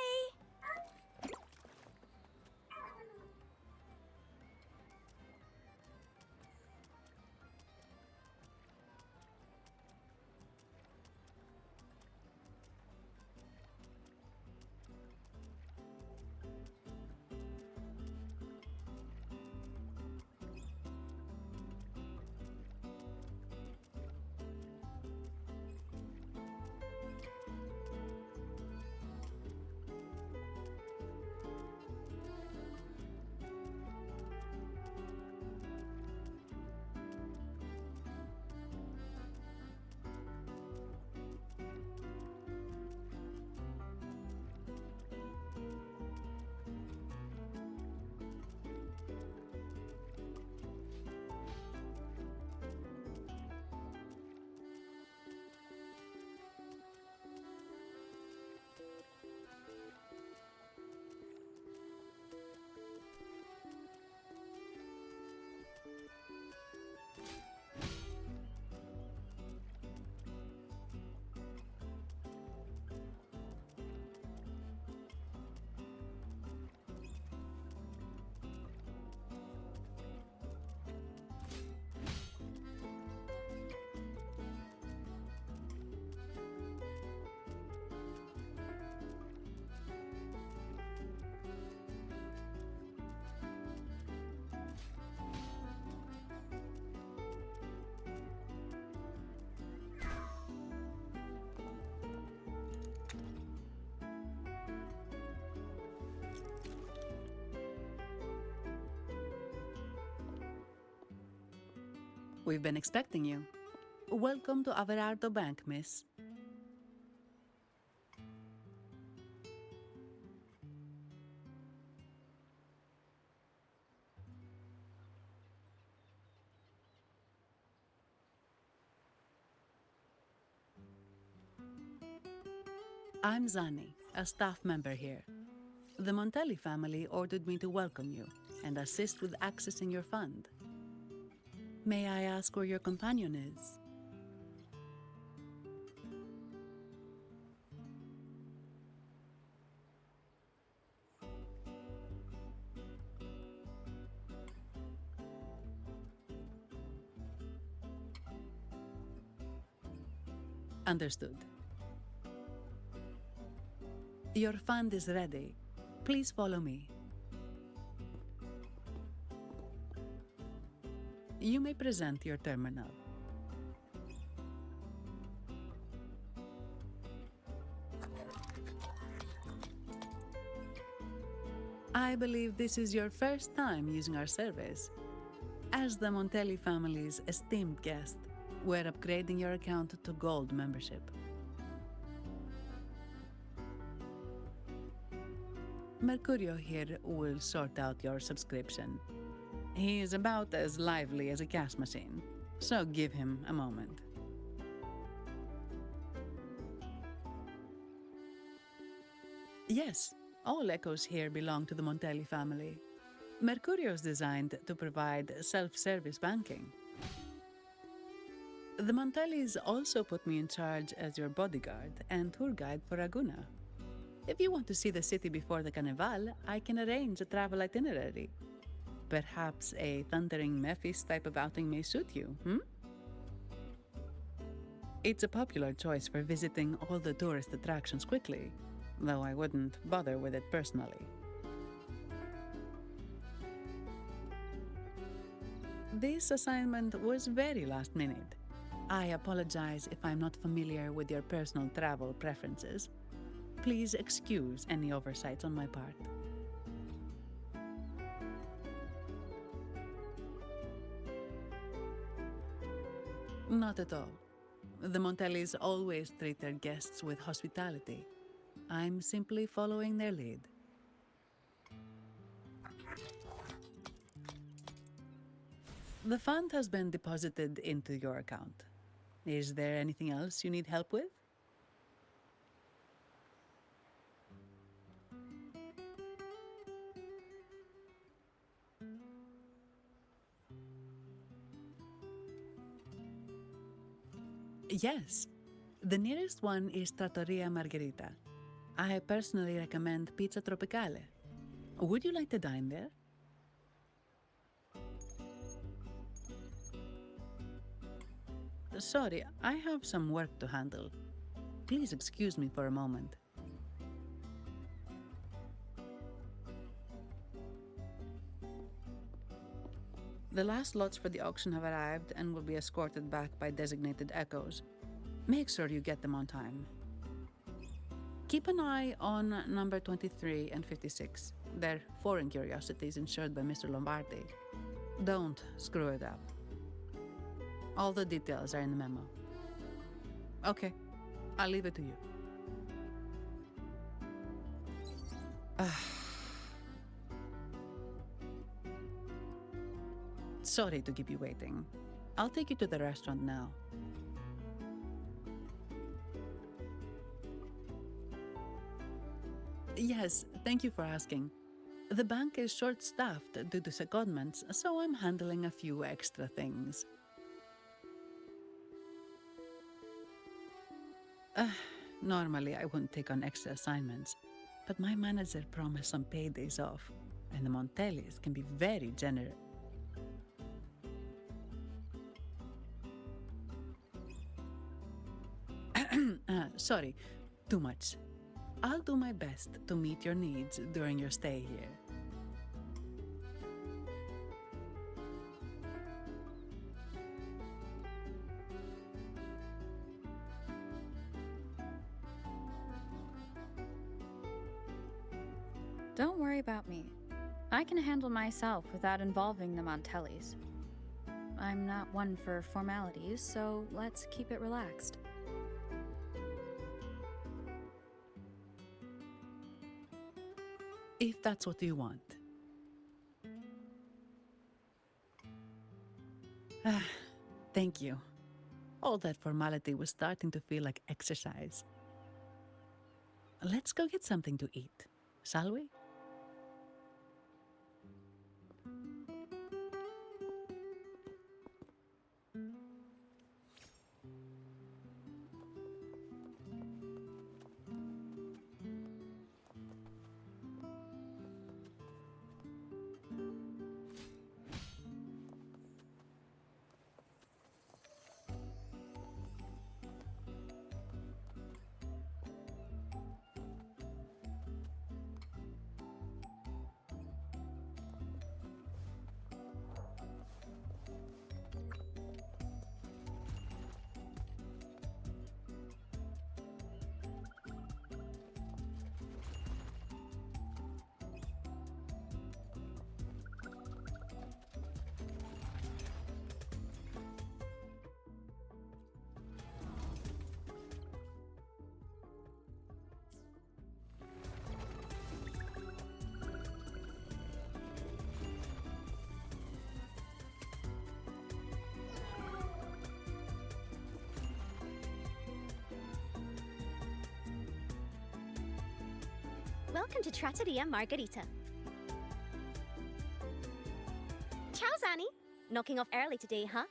We've been expecting you. Welcome to Averardo Bank, miss. I'm Zani, a staff member here. The Montelli family ordered me to welcome you and assist with accessing your fund. May I ask where your companion is? Understood. Your fund is ready. Please follow me. You may present your terminal. I believe this is your first time using our service. As the Montelli family's esteemed guest, we're upgrading your account to Gold membership. Mercurio here will sort out your subscription. He is about as lively as a cash machine, so give him a moment. Yes, all echoes here belong to the Montelli family. Mercurio is designed to provide self-service banking. The Montellis also put me in charge as your bodyguard and tour guide for Raguna. If you want to see the city before the Carnival, I can arrange a travel itinerary. Perhaps a thundering Memphis type of outing may suit you, It's a popular choice for visiting all the tourist attractions quickly, though I wouldn't bother with it personally. This assignment was very last minute. I apologize if I'm not familiar with your personal travel preferences. Please excuse any oversights on my part. Not at all. The Montellis always treat their guests with hospitality. I'm simply following their lead. The fund has been deposited into your account. Is there anything else you need help with? Yes. The nearest one is Trattoria Margherita. I personally recommend Pizza Tropicale. Would you like to dine there? Sorry, I have some work to handle. Please excuse me for a moment. The last lots for the auction have arrived and will be escorted back by designated echoes. Make sure you get them on time. Keep an eye on number 23 and 56. They're foreign curiosities insured by Mr. Lombardi. Don't screw it up. All the details are in the memo. Okay, I'll leave it to you. Sorry to keep you waiting. I'll take you to the restaurant now. Yes, thank you for asking. The bank is short-staffed due to secondments, so I'm handling a few extra things. Normally, I wouldn't take on extra assignments, but my manager promised some paydays off, and the Montellis can be very generous. Sorry, too much. I'll do my best to meet your needs during your stay here. Don't worry about me. I can handle myself without involving the Montellis. I'm not one for formalities, so let's keep it relaxed. If that's what you want. Thank you. All that formality was starting to feel like exercise. Let's go get something to eat, shall we? Welcome to Trattoria Margherita. Ciao, Zani. Knocking off early today, huh?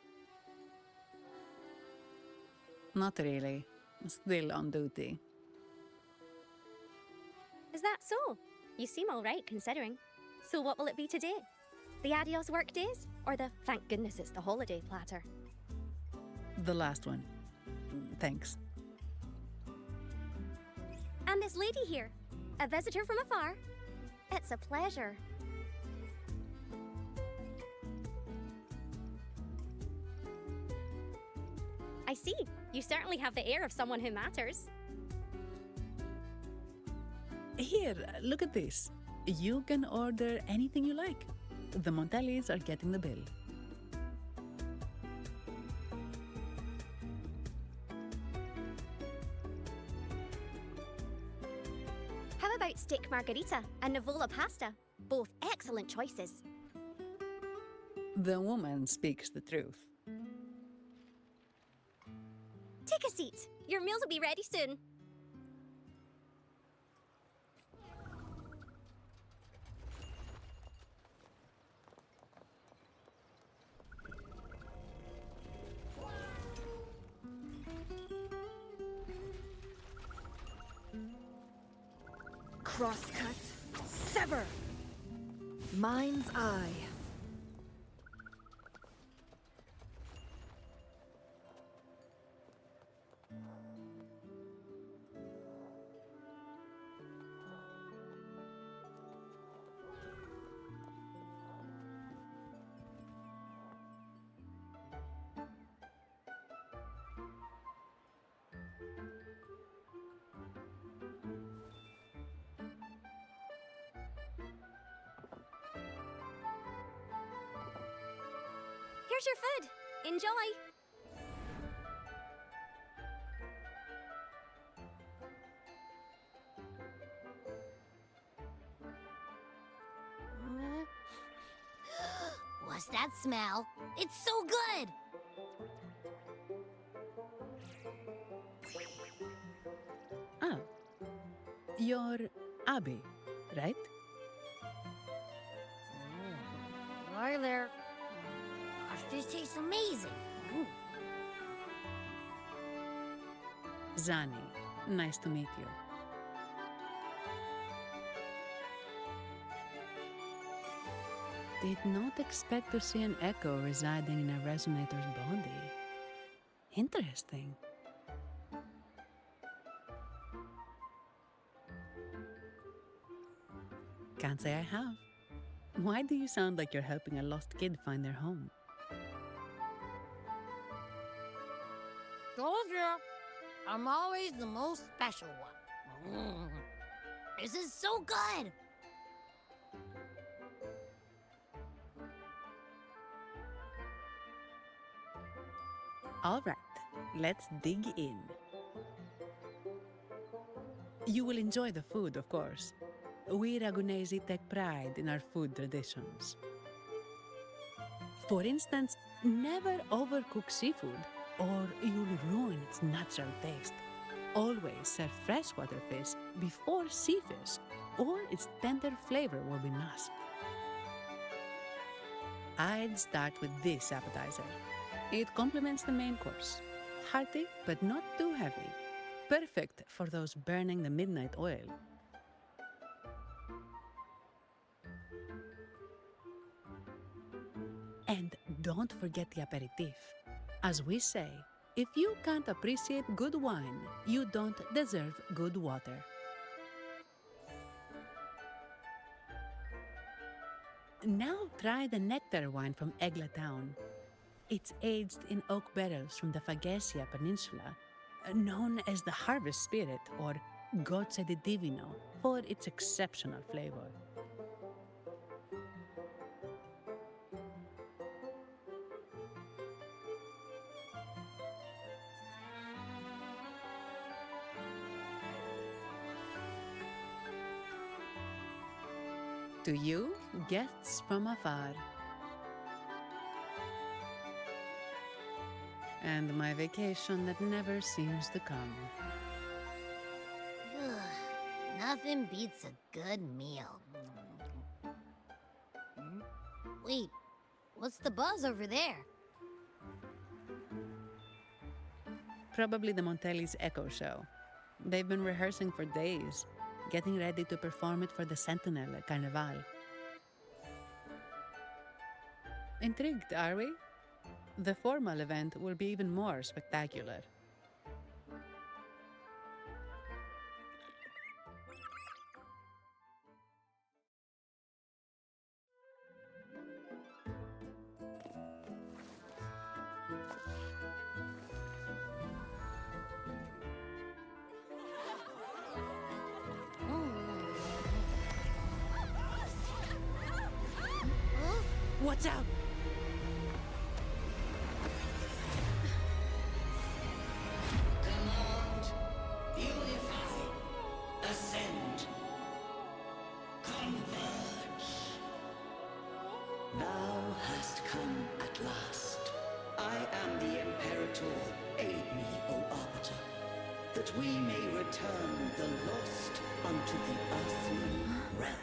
Not really. Still on duty. Is that so? You seem all right, considering. So what will it be today? The adios work days? Or the thank goodness it's the holiday platter? The last one. Thanks. And this lady here. A visitor from afar. It's a pleasure. I see. You certainly have the air of someone who matters. Here, look at this. You can order anything you like. The Montellis are getting the bill. How about steak margarita and Nivola pasta? Both excellent choices. The woman speaks the truth. Take a seat. Your meals will be ready soon. Crosscut. Sever. Mind's eye. Here's your food. Enjoy. What's that smell? It's so good! Ah, you're Abby, right? Hi there. Gosh, this tastes amazing. Zani, nice to meet you. Did not expect to see an echo residing in a resonator's body. Interesting. Can't say I have. Why do you sound like you're helping a lost kid find their home? Told you. I'm always the most special one. This is so good! All right, let's dig in. You will enjoy the food, of course. We Ragunesi take pride in our food traditions. For instance, never overcook seafood, or you'll ruin its natural taste. Always serve freshwater fish before sea fish, or its tender flavor will be masked. I'd start with this appetizer. It complements the main course. Hearty, but not too heavy. Perfect for those burning the midnight oil. And don't forget the aperitif. As we say, if you can't appreciate good wine, you don't deserve good water. Now try the nectar wine from Egla Town. It's aged in oak barrels from the Fagesia Peninsula, known as the Harvest Spirit or Gocce di Divino for its exceptional flavor. To you, guests from afar. And my vacation that never seems to come. Nothing beats a good meal. Wait, what's the buzz over there? Probably the Montelli's Echo Show. They've been rehearsing for days, getting ready to perform it for the Sentinel at Carnival. Intrigued, are we? The formal event will be even more spectacular. Watch out! Command, unify, ascend, converge. Thou hast come at last. I am the Imperator. Aid me, O Arbiter, that we may return the lost unto the earthly realm.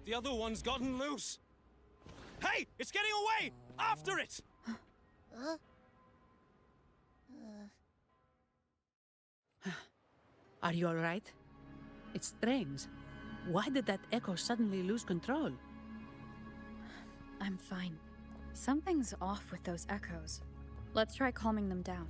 The other one's gotten loose! Hey! It's getting away! After it! Are you all right? It's strange. Why did that echo suddenly lose control? I'm fine. Something's off with those echoes. Let's try calming them down.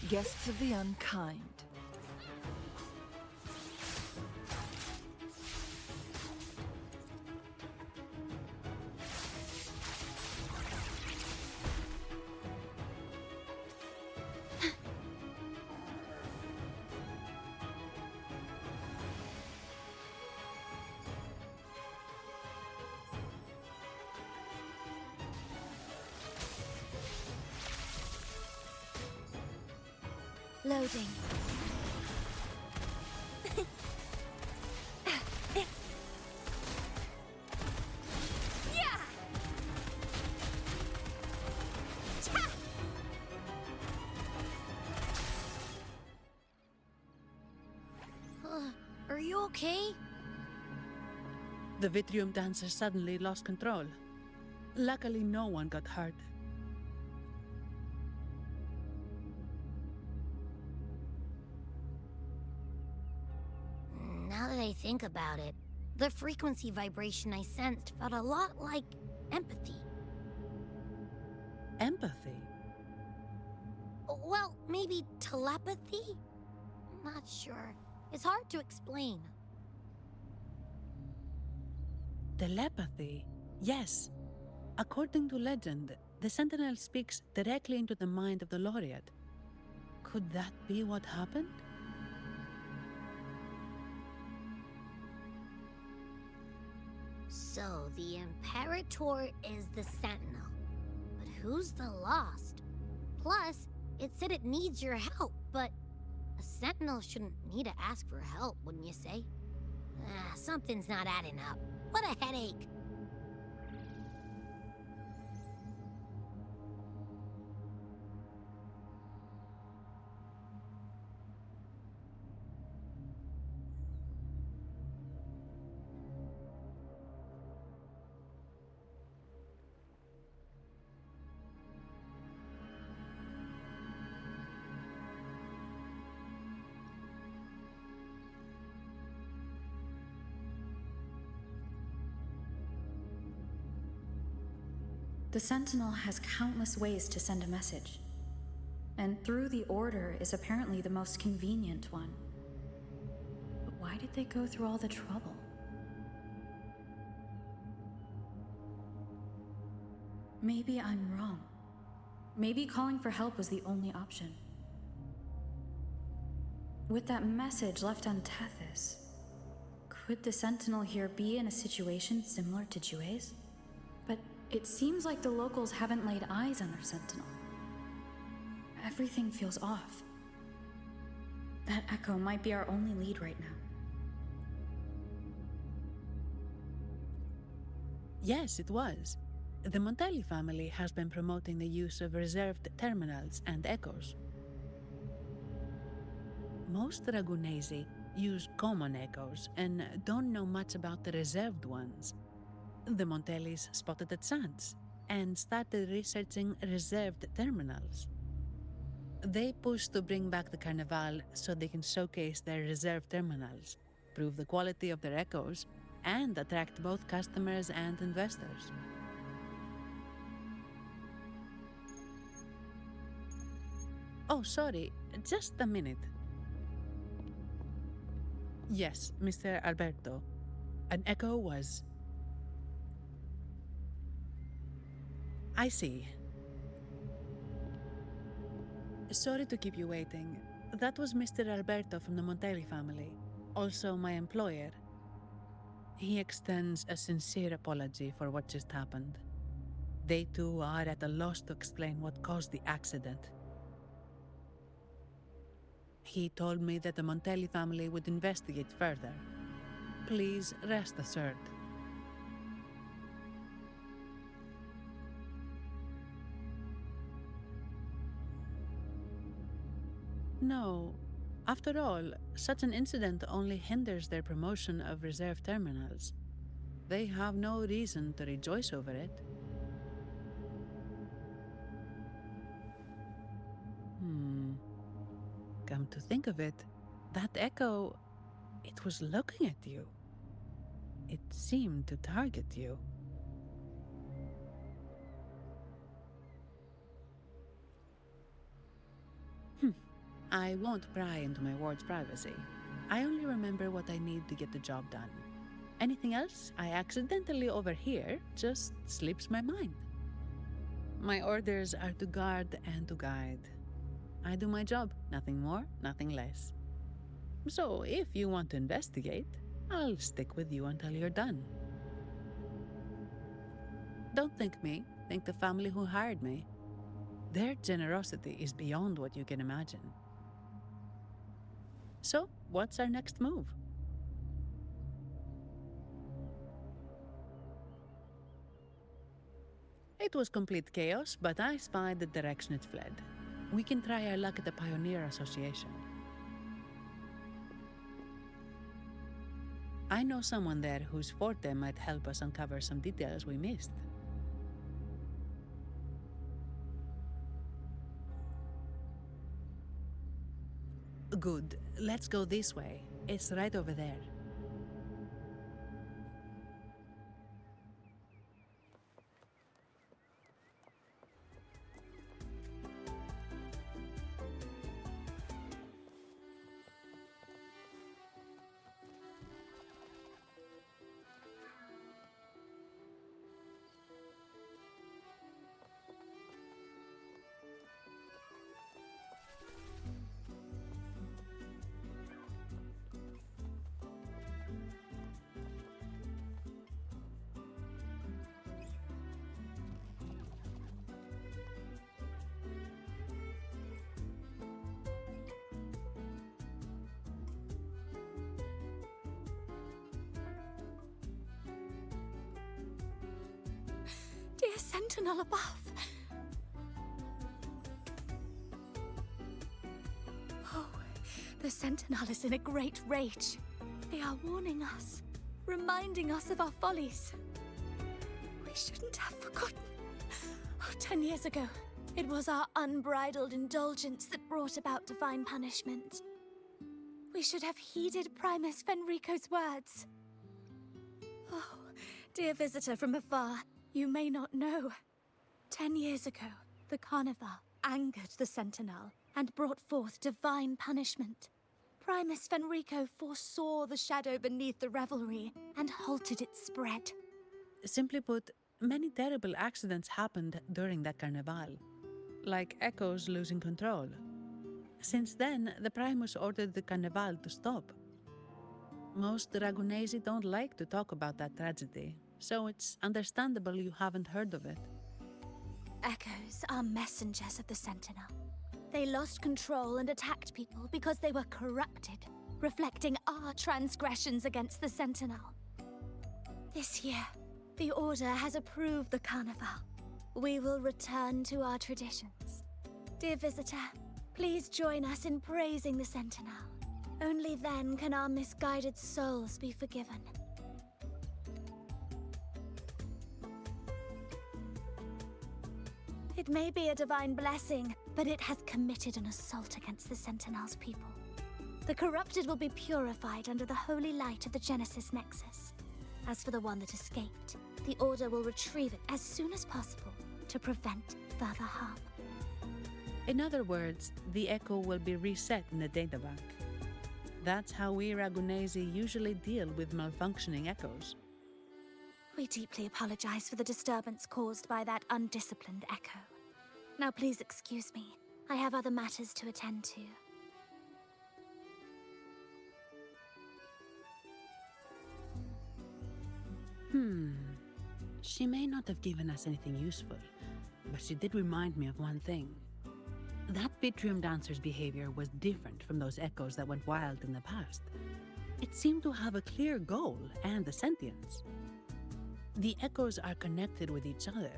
Guests of the unkind. Loading. Are you okay? The Vitrium dancer suddenly lost control. Luckily, no one got hurt. Now that I think about it, the frequency vibration I sensed felt a lot like empathy. Empathy? Well, maybe telepathy? Not sure. It's hard to explain. Telepathy? Yes. According to legend, the Sentinel speaks directly into the mind of the laureate. Could that be what happened? So, the Imperator is the Sentinel. But who's the Lost? Plus, it said it needs your help, but a Sentinel shouldn't need to ask for help, wouldn't you say? Something's not adding up. What a headache! The Sentinel has countless ways to send a message, and through the Order is apparently the most convenient one. But why did they go through all the trouble? Maybe I'm wrong. Maybe calling for help was the only option. With that message left on Tethys, could the Sentinel here be in a situation similar to Jue's? But it seems like the locals haven't laid eyes on their Sentinel. Everything feels off. That echo might be our only lead right now. Yes, it was. The Montelli family has been promoting the use of reserved terminals and echoes. Most Ragunesi use common echoes and don't know much about the reserved ones. The Montellis spotted a chance and started researching reserved terminals. They pushed to bring back the Carnival so they can showcase their reserved terminals, prove the quality of their echoes, and attract both customers and investors. Oh, sorry, just a minute. Yes, Mr. Alberto. An echo was... I see. Sorry to keep you waiting. That was Mr. Alberto from the Montelli family, also my employer. He extends a sincere apology for what just happened. They too are at a loss to explain what caused the accident. He told me that the Montelli family would investigate further. Please rest assured. No. After all, such an incident only hinders their promotion of reserve terminals. They have no reason to rejoice over it. Come to think of it, that echo, it was looking at you. It seemed to target you. I won't pry into my ward's privacy. I only remember what I need to get the job done. Anything else I accidentally overhear just slips my mind. My orders are to guard and to guide. I do my job, nothing more, nothing less. So if you want to investigate, I'll stick with you until you're done. Don't think me, think the family who hired me. Their generosity is beyond what you can imagine. So, what's our next move? It was complete chaos, but I spied the direction it fled. We can try our luck at the Pioneer Association. I know someone there whose forte might help us uncover some details we missed. Good. Let's go this way. It's right over there. Dear Sentinel above. Oh, the Sentinel is in a great rage. They are warning us, reminding us of our follies. We shouldn't have forgotten. 10 years ago, it was our unbridled indulgence that brought about divine punishment. We should have heeded Primus Fenrico's words. Oh, dear visitor from afar, you may not know. 10 years ago, the Carnival angered the Sentinel and brought forth divine punishment. Primus Fenrico foresaw the shadow beneath the revelry and halted its spread. Simply put, many terrible accidents happened during that Carnival, like Echoes losing control. Since then, the Primus ordered the Carnival to stop. Most Dragonesi don't like to talk about that tragedy, so it's understandable you haven't heard of it. Echoes are messengers of the Sentinel. They lost control and attacked people because they were corrupted, reflecting our transgressions against the Sentinel. This year, the Order has approved the Carnival. We will return to our traditions. Dear visitor, please join us in praising the Sentinel. Only then can our misguided souls be forgiven. It may be a divine blessing, but it has committed an assault against the Sentinel's people. The corrupted will be purified under the holy light of the Genesis Nexus. As for the one that escaped, the Order will retrieve it as soon as possible to prevent further harm. In other words, the Echo will be reset in the databank. That's how we Ragunesi usually deal with malfunctioning Echoes. We deeply apologize for the disturbance caused by that undisciplined Echo. Now please excuse me. I have other matters to attend to. She may not have given us anything useful, but she did remind me of one thing. That Vitrium dancer's behavior was different from those Echoes that went wild in the past. It seemed to have a clear goal and a sentience. The Echoes are connected with each other,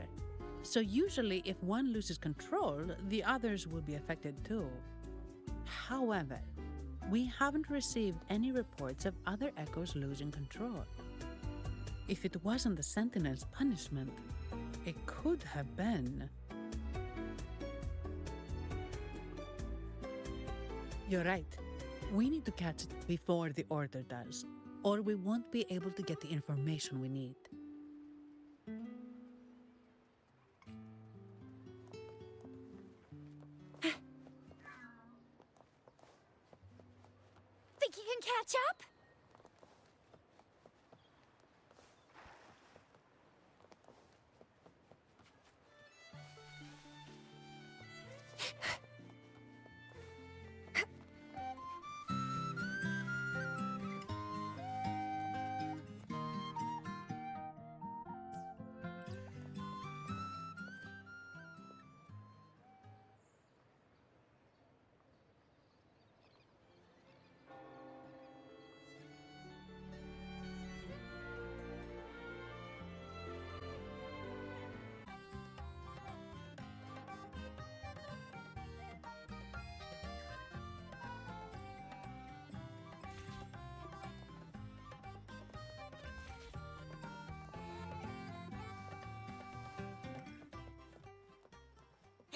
so usually if one loses control, the others will be affected too. However, we haven't received any reports of other Echoes losing control. If it wasn't the Sentinel's punishment, it could have been... You're right. We need to catch it before the Order does, or we won't be able to get the information we need. Think you can catch up?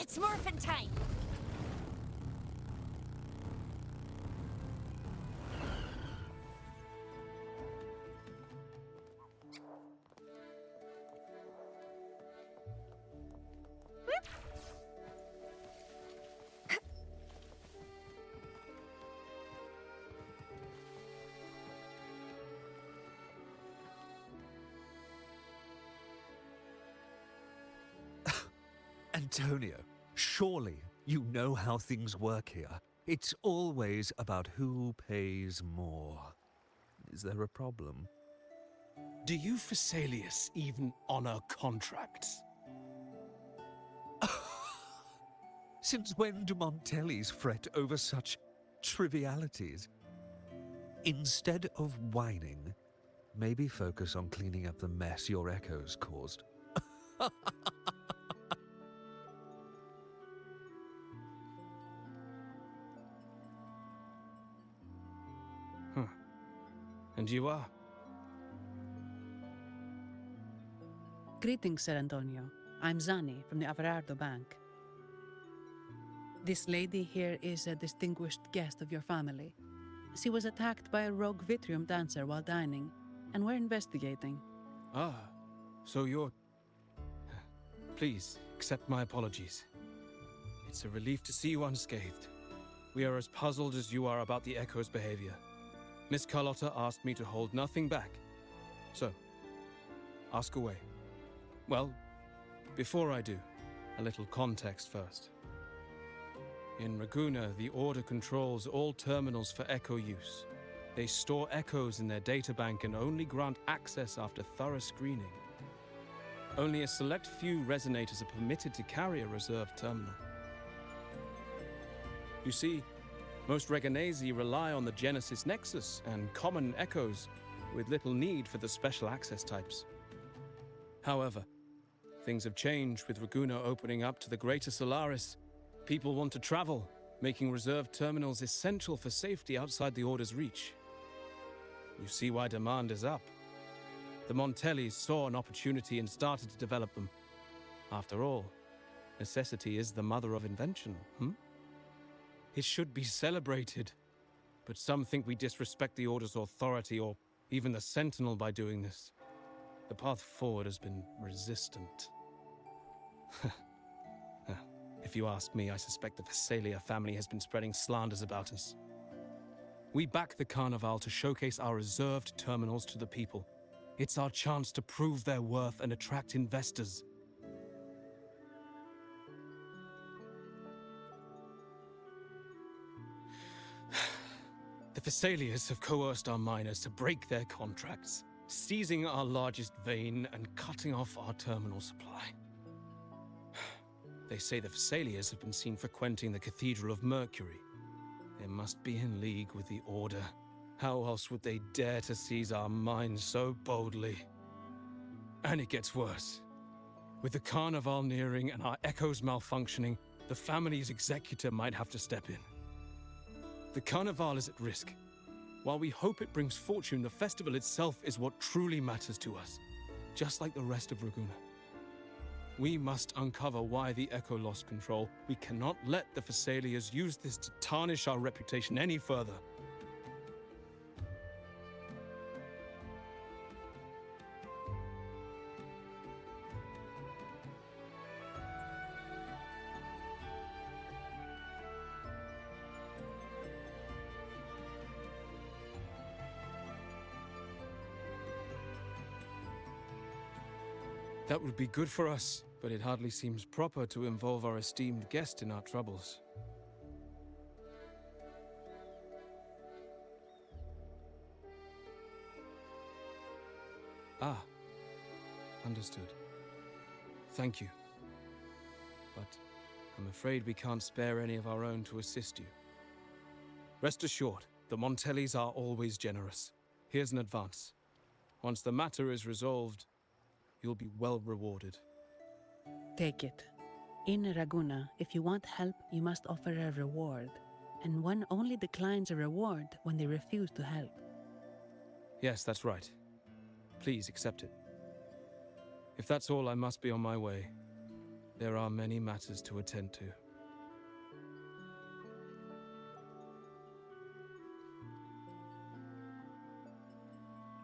It's morphin' time! Antonio, surely you know how things work here. It's always about who pays more. Is there a problem? Do you Phasaelius even honor contracts? Since when do Montellis fret over such trivialities? Instead of whining, maybe focus on cleaning up the mess your echoes caused. And you are? Greetings, Sir Antonio. I'm Zani from the Averardo Bank. This lady here is a distinguished guest of your family. She was attacked by a rogue Vitrium dancer while dining, and we're investigating. Ah, so you're... Please, accept my apologies. It's a relief to see you unscathed. We are as puzzled as you are about the Echo's behavior. Miss Carlotta asked me to hold nothing back. So, ask away. Well, before I do, a little context first. In Raguna, the Order controls all terminals for Echo use. They store echoes in their databank and only grant access after thorough screening. Only a select few resonators are permitted to carry a reserved terminal. You see, most Reganesi rely on the Genesis Nexus and common echoes, with little need for the special access types. However, things have changed with Raguna opening up to the greater Solaris. People want to travel, making reserved terminals essential for safety outside the Order's reach. You see why demand is up. The Montellis saw an opportunity and started to develop them. After all, necessity is the mother of invention, It should be celebrated. But some think we disrespect the Order's authority or even the Sentinel by doing this. The path forward has been resistant. If you ask me, I suspect the Phasalia family has been spreading slanders about us. We back the Carnival to showcase our reserved terminals to the people. It's our chance to prove their worth and attract investors. The Phasaelias have coerced our miners to break their contracts, seizing our largest vein and cutting off our terminal supply. They say the Phasaelias have been seen frequenting the Cathedral of Mercury. They must be in league with the Order. How else would they dare to seize our mines so boldly? And it gets worse. With the Carnival nearing and our echoes malfunctioning, the family's executor might have to step in. The Carnival is at risk. While we hope it brings fortune, the festival itself is what truly matters to us, just like the rest of Raguna. We must uncover why the Echo lost control. We cannot let the Phasaelias use this to tarnish our reputation any further. That would be good for us, but it hardly seems proper to involve our esteemed guest in our troubles. Ah, understood. Thank you. But I'm afraid we can't spare any of our own to assist you. Rest assured, the Montellis are always generous. Here's an advance. Once the matter is resolved, you'll be well rewarded. Take it. In Raguna, if you want help, you must offer a reward. And one only declines a reward when they refuse to help. Yes, that's right. Please accept it. If that's all, I must be on my way. There are many matters to attend to.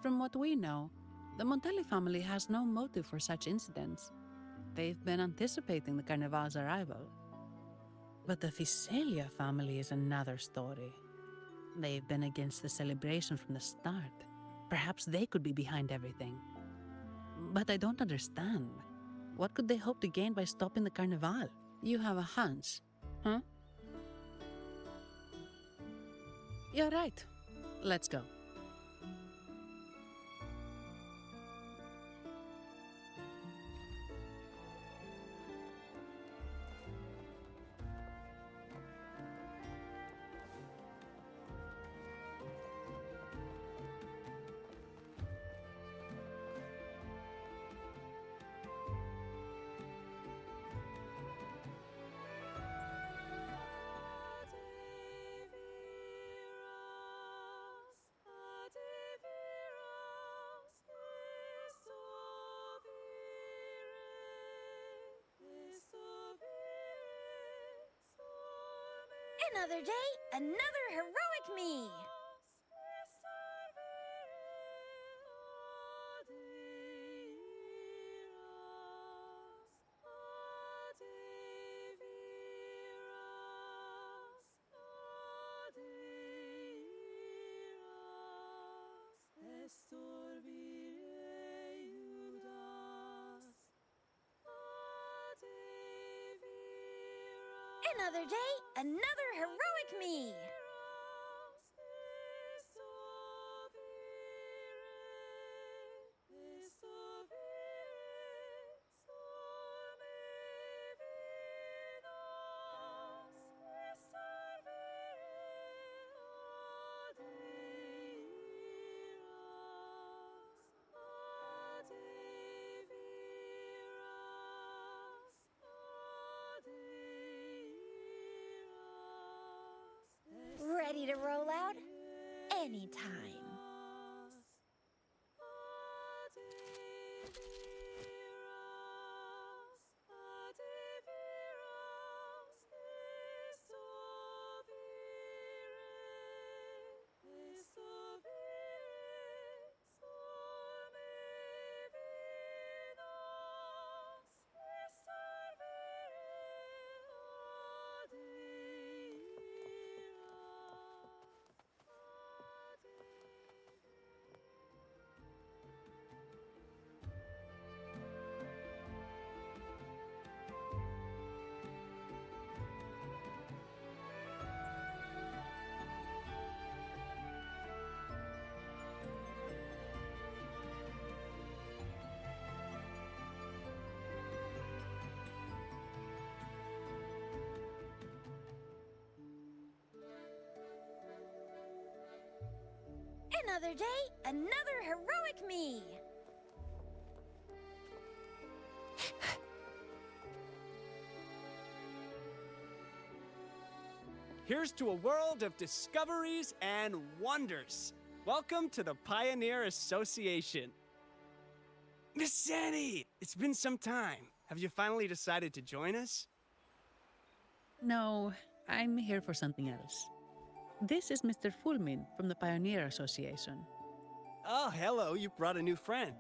From what we know, the Montelli family has no motive for such incidents. They've been anticipating the Carnival's arrival. But the Visalia family is another story. They've been against the celebration from the start. Perhaps they could be behind everything. But I don't understand. What could they hope to gain by stopping the Carnival? You have a hunch, huh? You're right. Let's go. Another day, another heroic me! Another day, another heroic me! Ready to roll out? Anytime. Another day, another heroic me! Here's to a world of discoveries and wonders. Welcome to the Pioneer Association. Miss Zani, it's been some time. Have you finally decided to join us? No, I'm here for something else. This is Mr. Fulmin from the Pioneer Association. Oh, hello, you brought a new friend.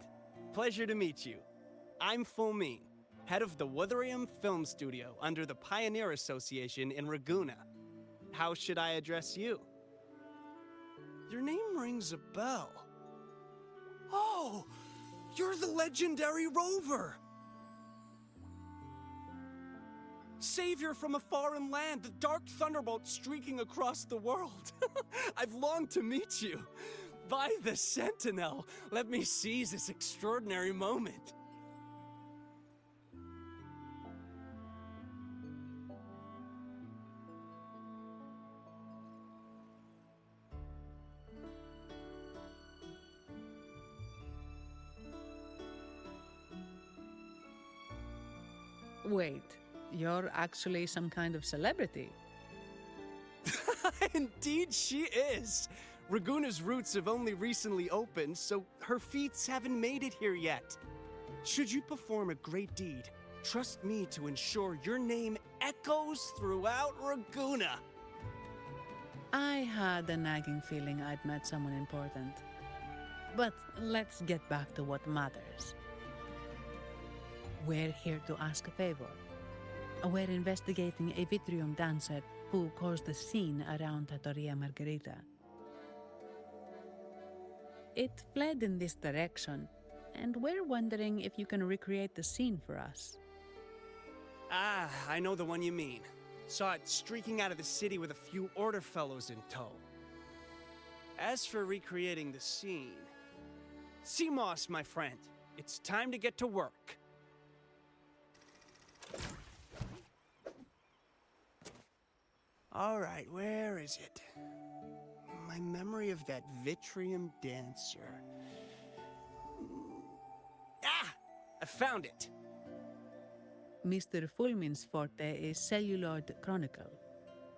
Pleasure to meet you. I'm Fulmin, head of the Wuthering Film Studio under the Pioneer Association in Raguna. How should I address you? Your name rings a bell. Oh, you're the legendary Rover! Savior from a foreign land, the dark thunderbolt streaking across the world. I've longed to meet you. By the Sentinel, let me seize this extraordinary moment. Wait, you're actually some kind of celebrity. Indeed she is. Raguna's roots have only recently opened, so her feats haven't made it here yet. Should you perform a great deed, Trust me to ensure your name echoes throughout Raguna. I had a nagging feeling I'd met someone important. But let's get back to what matters. We're here to ask a favor. We're investigating a Vitrium dancer who caused a scene around Trattoria Margherita. It fled in this direction, and we're wondering if you can recreate the scene for us. Ah, I know the one you mean. Saw it streaking out of the city with a few order fellows in tow. As for recreating the scene... Seamoss, my friend, it's time to get to work. All right, where is it? My memory of that Vitrium dancer. Ah! I found it! Mr. Fulmin's forte is celluloid chronicle.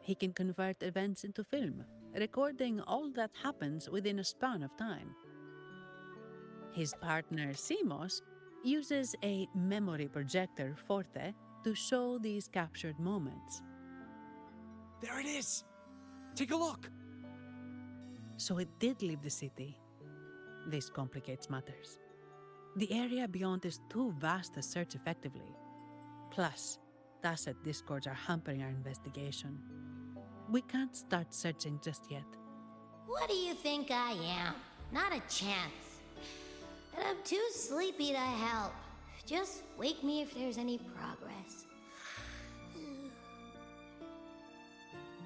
He can convert events into film, recording all that happens within a span of time. His partner, Seamoss, uses a memory projector forte to show these captured moments. There it is! Take a look! So it did leave the city. This complicates matters. The area beyond is too vast to search effectively. Plus, tacet discords are hampering our investigation. We can't start searching just yet. What do you think I am? Not a chance. And I'm too sleepy to help. Just wake me if there's any progress.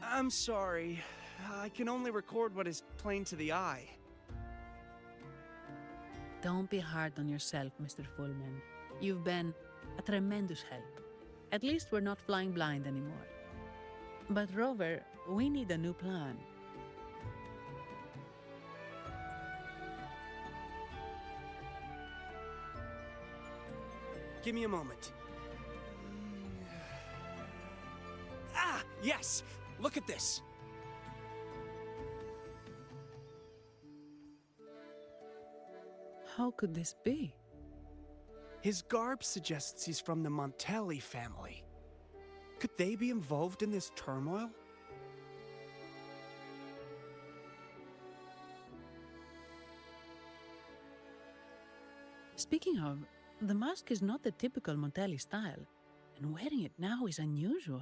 I'm sorry. I can only record what is plain to the eye. Don't be hard on yourself, Mr. Fullman. You've been a tremendous help. At least we're not flying blind anymore. But Rover, we need a new plan. Give me a moment. Ah, yes! Look at this! How could this be? His garb suggests he's from the Montelli family. Could they be involved in this turmoil? Speaking of, the mask is not the typical Montelli style, and wearing it now is unusual.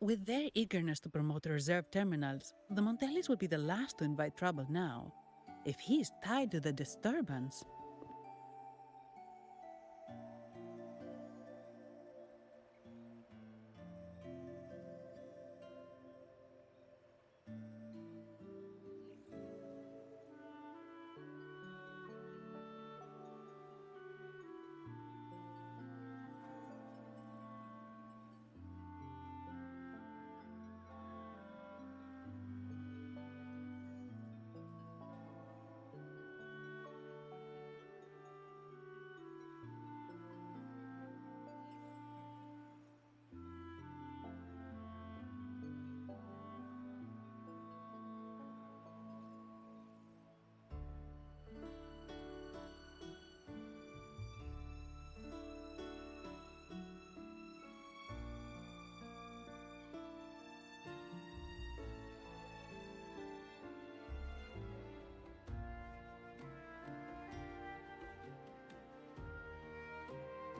With their eagerness to promote reserve terminals, the Montellis would be the last to invite trouble now. If he's tied to the disturbance...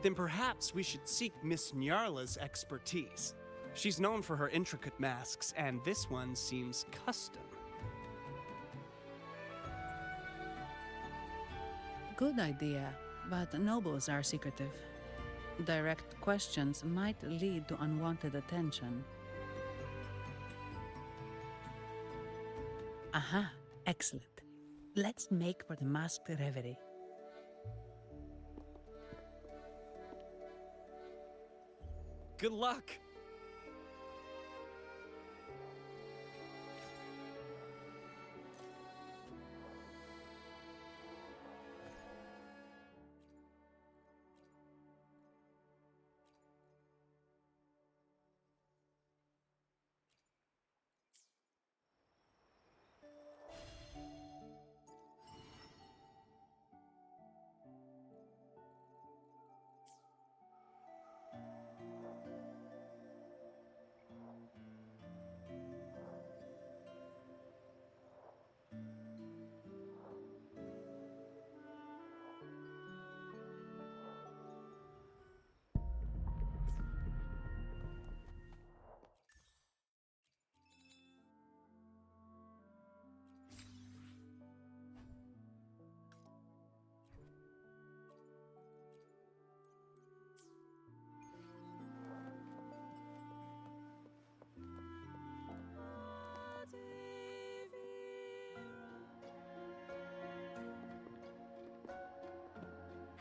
Then perhaps we should seek Miss Nyarla's expertise. She's known for her intricate masks, and this one seems custom. Good idea, but nobles are secretive. Direct questions might lead to unwanted attention. Aha, excellent. Let's make for the masked reverie. Good luck!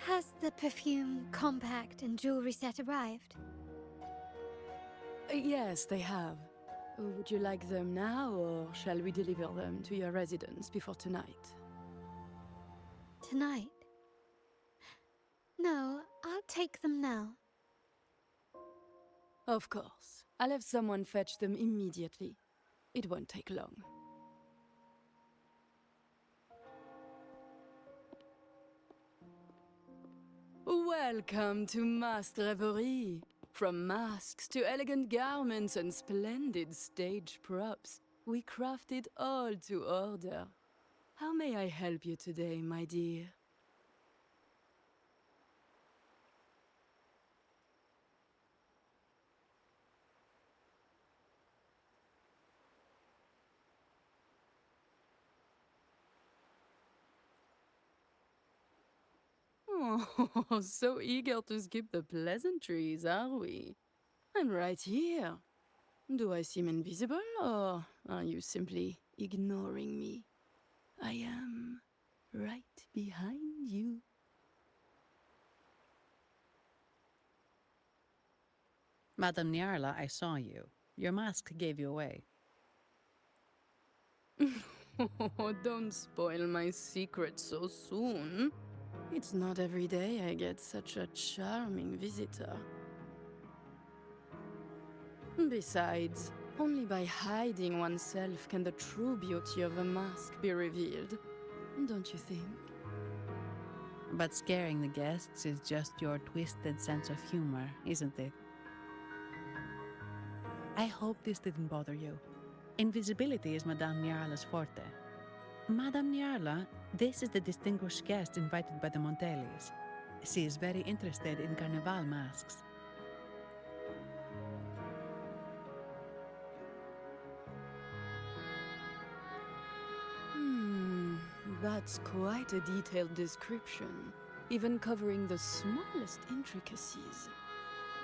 Has the perfume, compact, and jewelry set arrived? Yes, they have. Would you like them now, or shall we deliver them to your residence before tonight? Tonight? No, I'll take them now. Of course. I'll have someone fetch them immediately. It won't take long. Welcome to Masked Revelry. From masks to elegant garments and splendid stage props, we crafted all to order. How may I help you today, my dear? Oh, so eager to skip the pleasantries, are we? I'm right here. Do I seem invisible, or are you simply ignoring me? I am right behind you. Madame Nyarla, I saw you. Your mask gave you away. Oh, don't spoil my secret so soon. It's not every day I get such a charming visitor. Besides, only by hiding oneself can the true beauty of a mask be revealed. Don't you think? But scaring the guests is just your twisted sense of humor, isn't it? I hope this didn't bother you. Invisibility is Madame Nyarla's forte. Madame Nyarla, this is the distinguished guest invited by the Montelis. She is very interested in Carnival masks. That's quite a detailed description, even covering the smallest intricacies.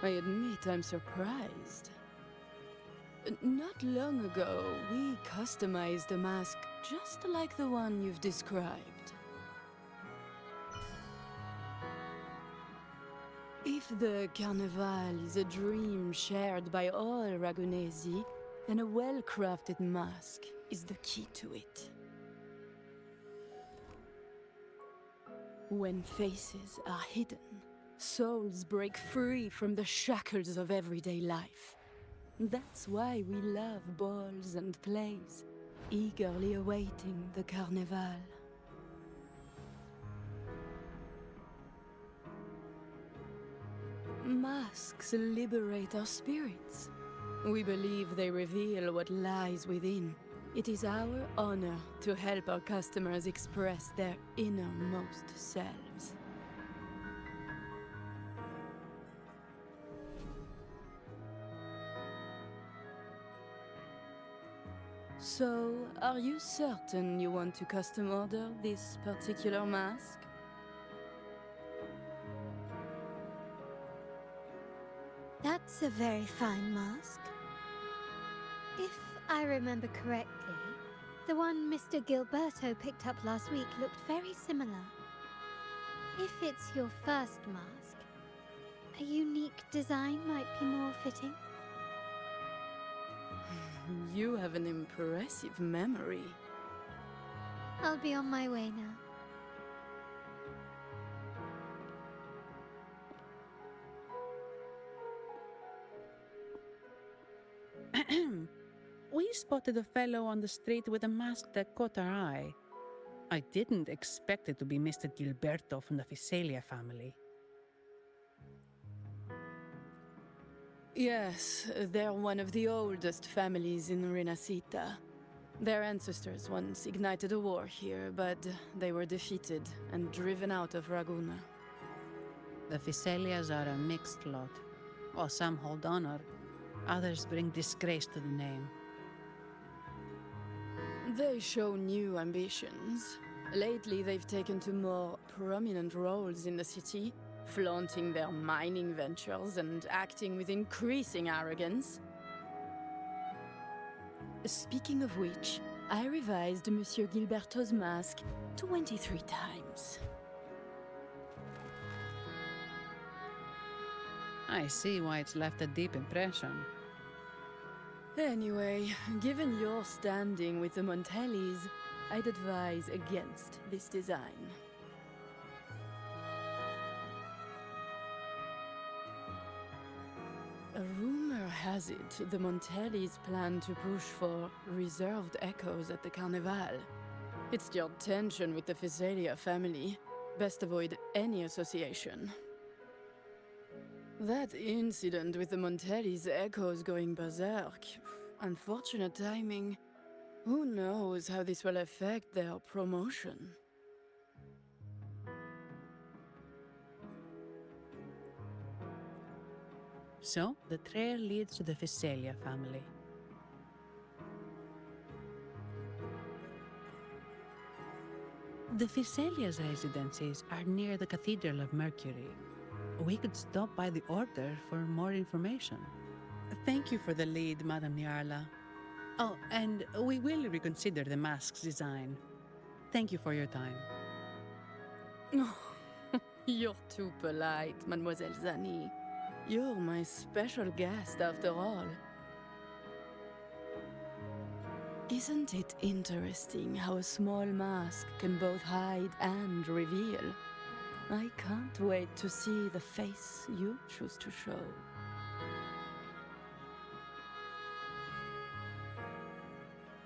I admit I'm surprised. Not long ago, we customized a mask just like the one you've described. If the Carnival is a dream shared by all Ragunesi, then a well-crafted mask is the key to it. When faces are hidden, souls break free from the shackles of everyday life. That's why we love balls and plays, eagerly awaiting the Carnival. Masks liberate our spirits. We believe they reveal what lies within. It is our honor to help our customers express their innermost selves. So, are you certain you want to custom order this particular mask? That's a very fine mask. If I remember correctly, the one Mr. Gilberto picked up last week looked very similar. If it's your first mask, a unique design might be more fitting. You have an impressive memory. I'll be on my way now. We spotted a fellow on the street with a mask that caught our eye. I didn't expect it to be Mr. Gilberto from the Fisalia family. Yes, they're one of the oldest families in Rinascita. Their ancestors once ignited a war here, but they were defeated and driven out of Raguna. The Fisalias are a mixed lot. While some hold honor, others bring disgrace to the name. They show new ambitions. Lately, they've taken to more prominent roles in the city, flaunting their mining ventures and acting with increasing arrogance. Speaking of which, I revised Monsieur Gilberto's mask 23 times. I see why it's left a deep impression. Anyway, given your standing with the Montellis, I'd advise against this design. A rumor has it the Montellis plan to push for reserved echoes at the Carnival. It's still tension with the Physalia family. Best avoid any association. That incident with the Montellis' echoes going berserk. Unfortunate timing. Who knows how this will affect their promotion? So, the trail leads to the Physalia family. The Physalia's residences are near the Cathedral of Mercury. We could stop by the Order for more information. Thank you for the lead, Madame Niarla. Oh, and we will reconsider the mask's design. Thank you for your time. You're too polite, Mademoiselle Zani. You're my special guest, after all. Isn't it interesting how a small mask can both hide and reveal? I can't wait to see the face you choose to show.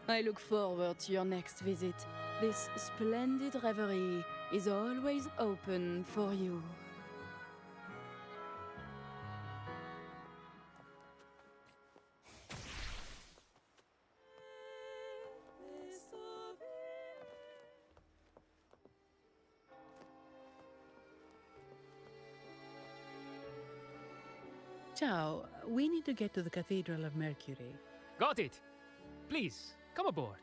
I look forward to your next visit. This splendid reverie is always open for you. Ciao, we need to get to the Cathedral of Mercury. Got it. Please, come aboard.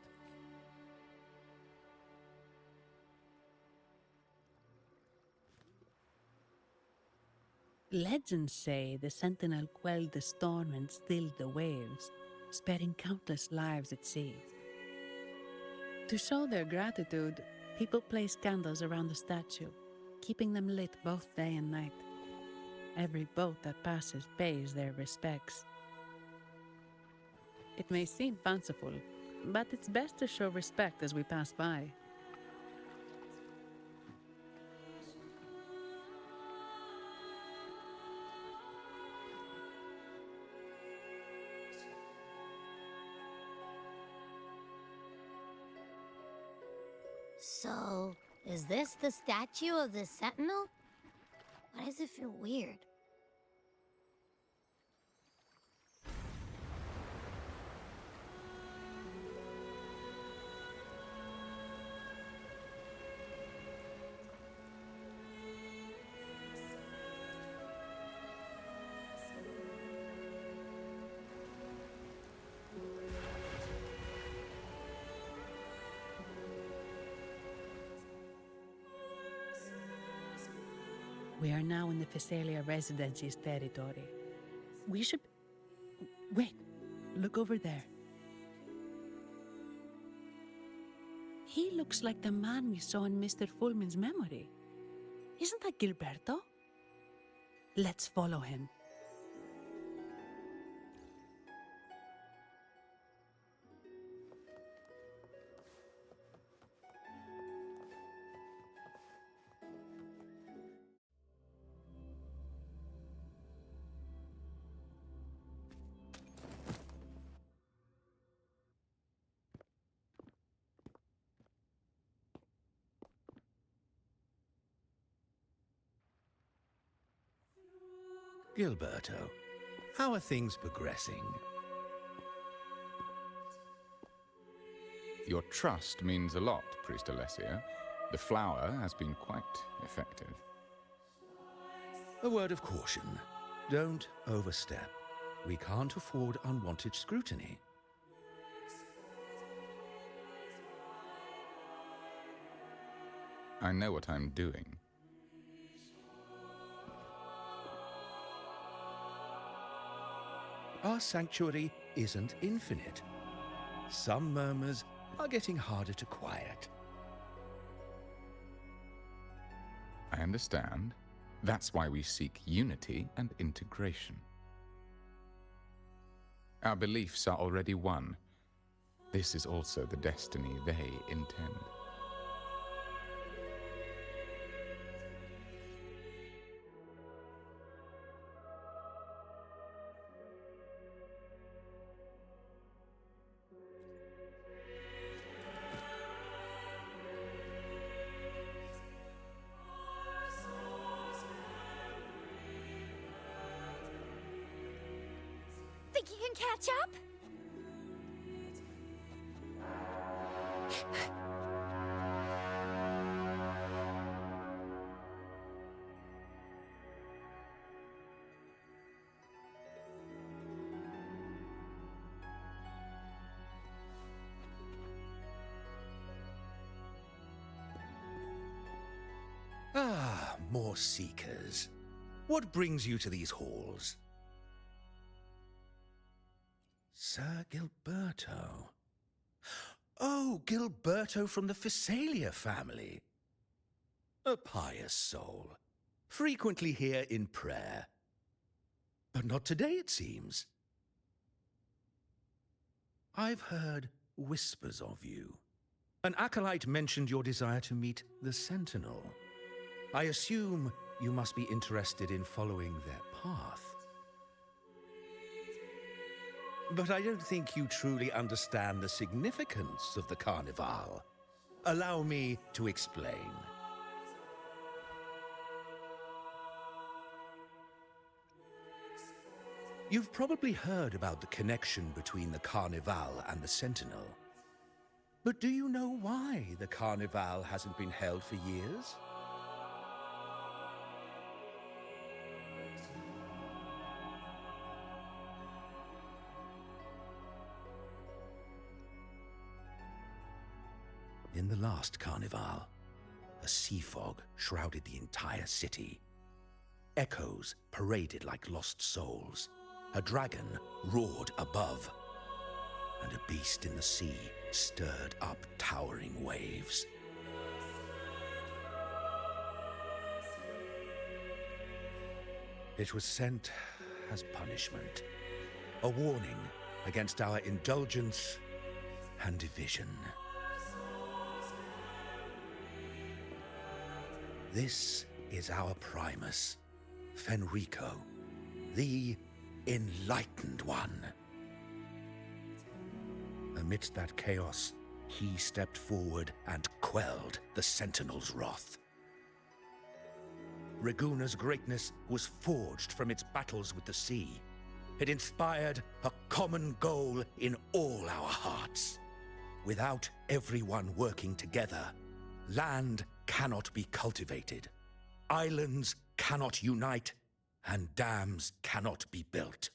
Legends say the Sentinel quelled the storm and stilled the waves, sparing countless lives at sea. To show their gratitude, people place candles around the statue, keeping them lit both day and night. Every boat that passes pays their respects. It may seem fanciful, but it's best to show respect as we pass by. So, is this the statue of the Sentinel? Why does it feel weird? We are now in the Physalia Residency's territory. We should... Wait, look over there. He looks like the man we saw in Mr. Fulmin's memory. Isn't that Gilberto? Let's follow him. Gilberto, how are things progressing? Your trust means a lot, Priest Alessio. The flower has been quite effective. A word of caution. Don't overstep. We can't afford unwanted scrutiny. I know what I'm doing. Our sanctuary isn't infinite. Some murmurs are getting harder to quiet. I understand. That's why we seek unity and integration. Our beliefs are already one. This is also the destiny they intend. Think you can catch up? Ah, more seekers. What brings you to these halls? Sir Gilberto. Oh, Gilberto from the Physalia family. A pious soul. Frequently here in prayer. But not today, it seems. I've heard whispers of you. An acolyte mentioned your desire to meet the Sentinel. I assume you must be interested in following their path. But I don't think you truly understand the significance of the Carnival. Allow me to explain. You've probably heard about the connection between the Carnival and the Sentinel. But do you know why the Carnival hasn't been held for years? In the last Carnival, a sea fog shrouded the entire city. Echoes paraded like lost souls. A dragon roared above, and a beast in the sea stirred up towering waves. It was sent as punishment, a warning against our indulgence and division. This is our Primus, Fenrico, the Enlightened One. Amidst that chaos, he stepped forward and quelled the Sentinel's wrath. Raguna's greatness was forged from its battles with the sea. It inspired a common goal in all our hearts. Without everyone working together, land cannot be cultivated, islands cannot unite, and dams cannot be built.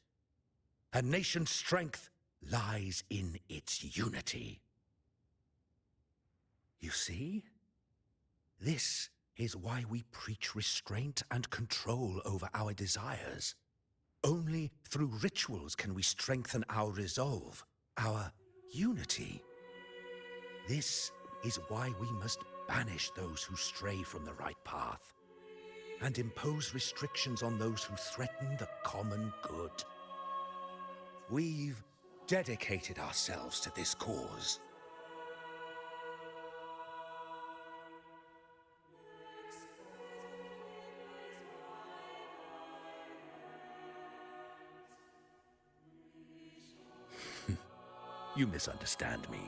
A nation's strength lies in its unity. You see? This is why we preach restraint and control over our desires. Only through rituals can we strengthen our resolve, our unity. This is why we must banish those who stray from the right path, and impose restrictions on those who threaten the common good. We've dedicated ourselves to this cause. You misunderstand me.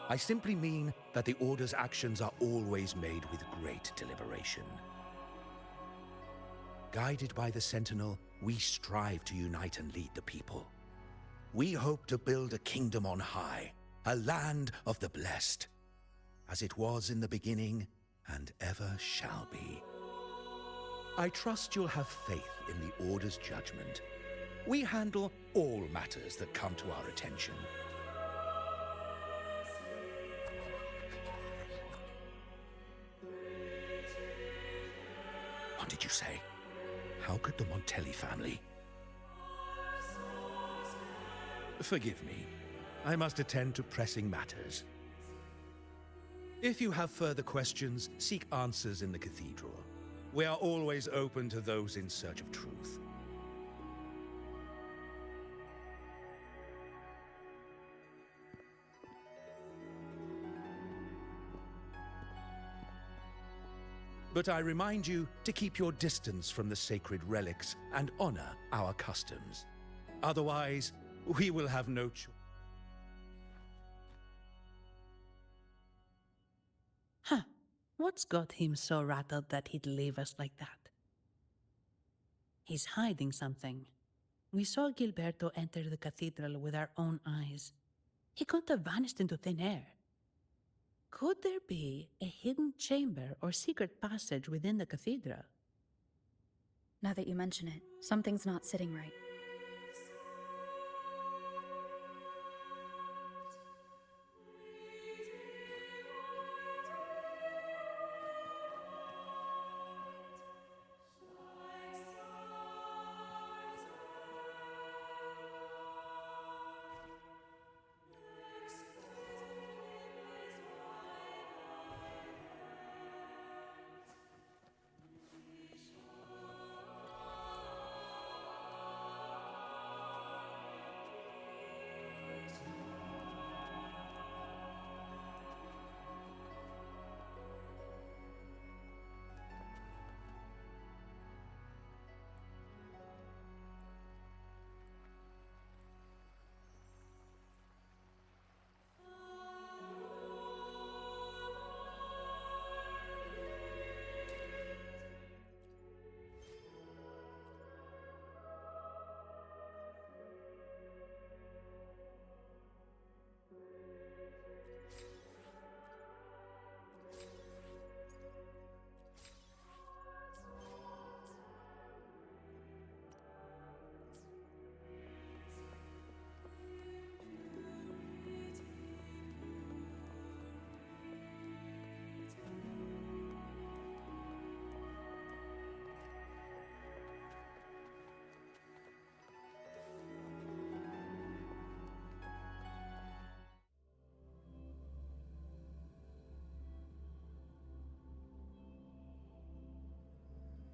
I simply mean that the Order's actions are always made with great deliberation. Guided by the Sentinel, we strive to unite and lead the people. We hope to build a kingdom on high, a land of the blessed, as it was in the beginning and ever shall be. I trust you'll have faith in the Order's judgment. We handle all matters that come to our attention. What did you say? How could the Montelli family? Forgive me. I must attend to pressing matters. If you have further questions, seek answers in the cathedral. We are always open to those in search of truth. But I remind you to keep your distance from the sacred relics and honor our customs. Otherwise, we will have no choice. Huh. What's got him so rattled that he'd leave us like that? He's hiding something. We saw Gilberto enter the cathedral with our own eyes. He couldn't have vanished into thin air. Could there be a hidden chamber or secret passage within the cathedral? Now that you mention it, something's not sitting right.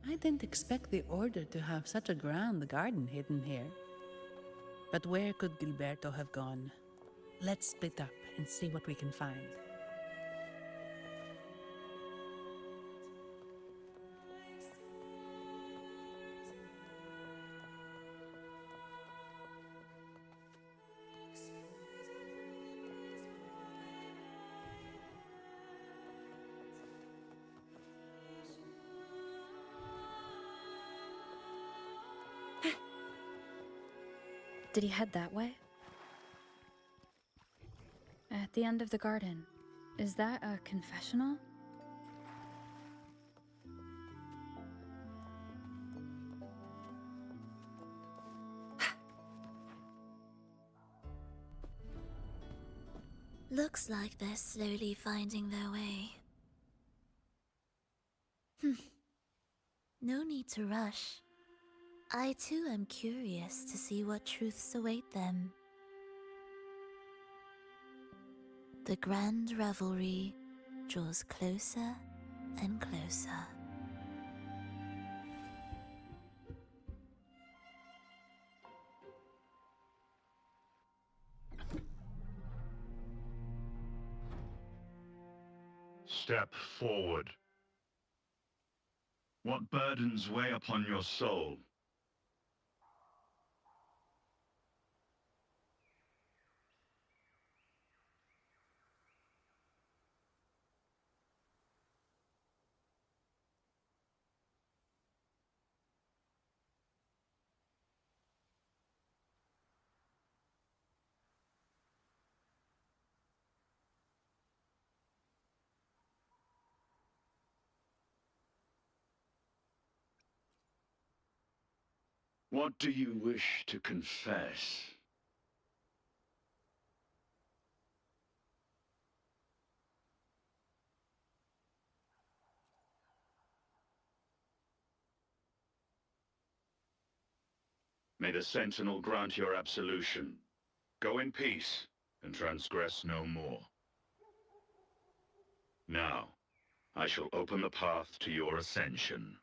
I didn't expect the Order to have such a grand garden hidden here. But where could Gilberto have gone? Let's split up and see what we can find. Did he head that way? At the end of the garden. Is that a confessional? Looks like they're slowly finding their way. No need to rush. I too am curious to see what truths await them. The grand revelry draws closer and closer. Step forward. What burdens weigh upon your soul? What do you wish to confess? May the Sentinel grant your absolution. Go in peace, and transgress no more. Now, I shall open the path to your ascension.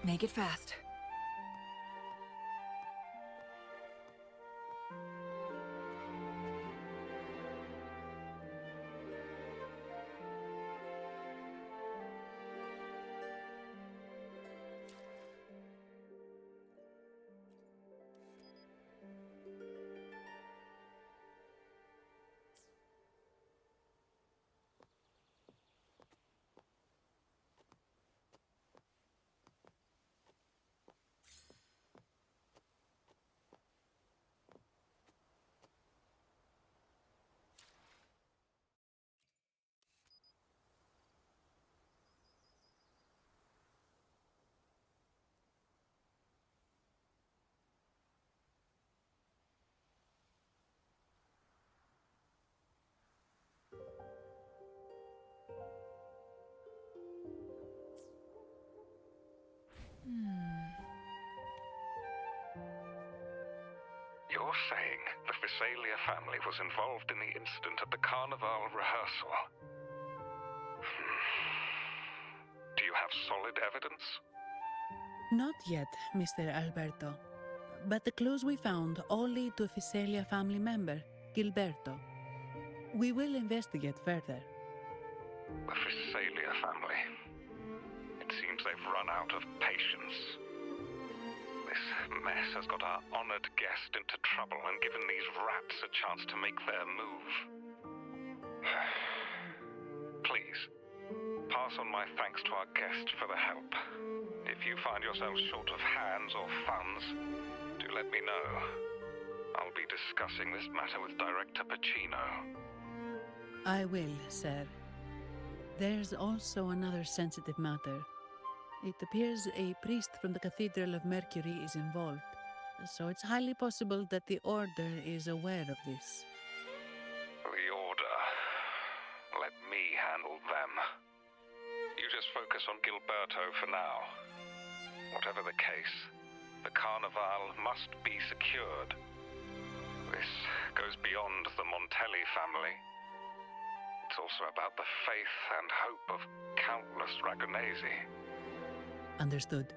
Make it fast. You're saying the Visalia family was involved in the incident at the Carnival rehearsal? Do you have solid evidence? Not yet, Mr. Alberto. But the clues we found all lead to a Visalia family member, Gilberto. We will investigate further. The Visalia family. It seems they've run out of patience. This mess has got our honored guest into trouble and given these rats a chance to make their move. Please, pass on my thanks to our guest for the help. If you find yourselves short of hands or funds, do let me know. I'll be discussing this matter with Director Pacino. I will, sir. There's also another sensitive matter. It appears a priest from the Cathedral of Mercury is involved, so it's highly possible that the Order is aware of this. The Order. Let me handle them. You just focus on Gilberto for now. Whatever the case, the Carnival must be secured. This goes beyond the Montelli family. It's also about the faith and hope of countless Ragonesi. Understood.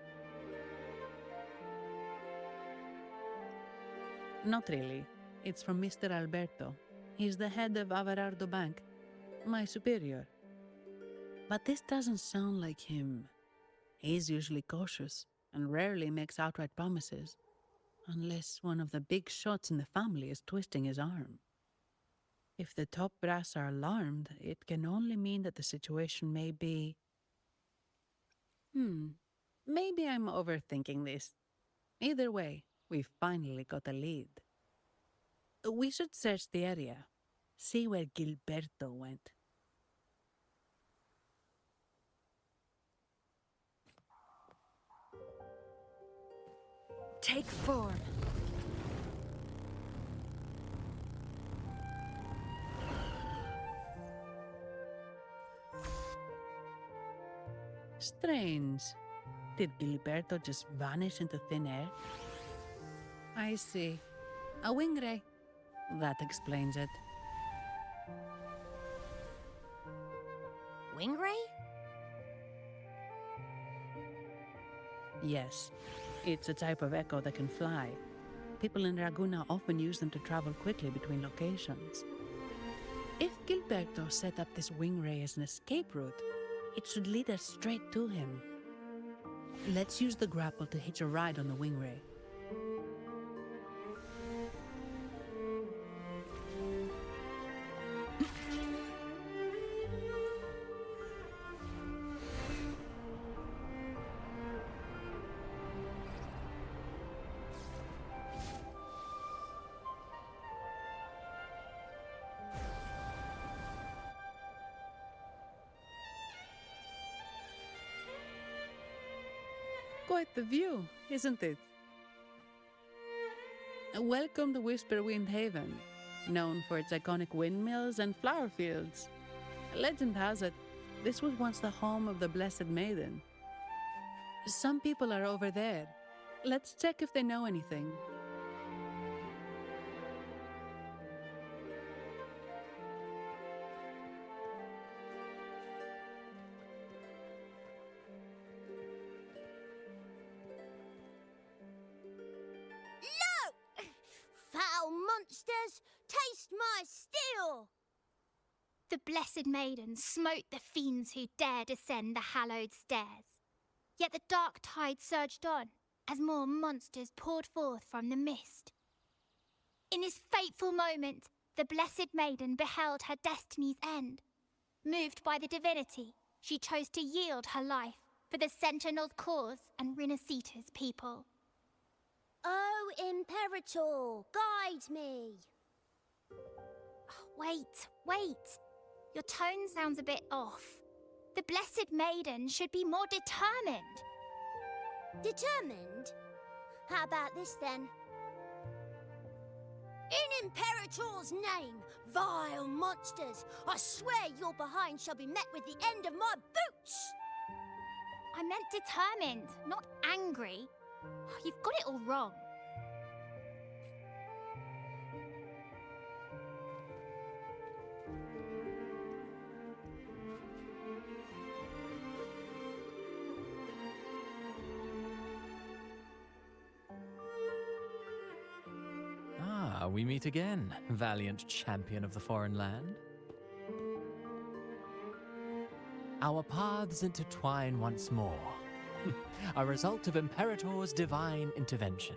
Not really. It's from Mr. Alberto. He's the head of Averardo Bank, my superior. But this doesn't sound like him. He's usually cautious and rarely makes outright promises, unless one of the big shots in the family is twisting his arm. If the top brass are alarmed, it can only mean that the situation may be... Maybe I'm overthinking this. Either way, we've finally got a lead. We should search the area, see where Gilberto went. Take form. Strange. Did Gilberto just vanish into thin air? I see. A wing ray. That explains it. Wing ray? Yes. It's a type of echo that can fly. People in Raguna often use them to travel quickly between locations. If Gilberto set up this wing ray as an escape route, it should lead us straight to him. Let's use the grapple to hitch a ride on the wing ray. Quite the view, isn't it? Welcome to Whisperwind Haven, known for its iconic windmills and flower fields. Legend has it, this was once the home of the Blessed Maiden. Some people are over there. Let's check if they know anything. Foul monsters, taste my steel! The Blessed Maiden smote the fiends who dare descend the hallowed stairs. Yet the dark tide surged on as more monsters poured forth from the mist. In this fateful moment, the Blessed Maiden beheld her destiny's end. Moved by the divinity, she chose to yield her life for the Sentinel's cause and Rinascita's people. Oh, Imperator, guide me! Wait. Your tone sounds a bit off. The Blessed Maiden should be more determined. Determined? How about this then? In Imperator's name, vile monsters, I swear your behind shall be met with the end of my boots! I meant determined, not angry. You've got it all wrong. Ah, we meet again, valiant champion of the foreign land. Our paths intertwine once more. A result of Imperator's divine intervention.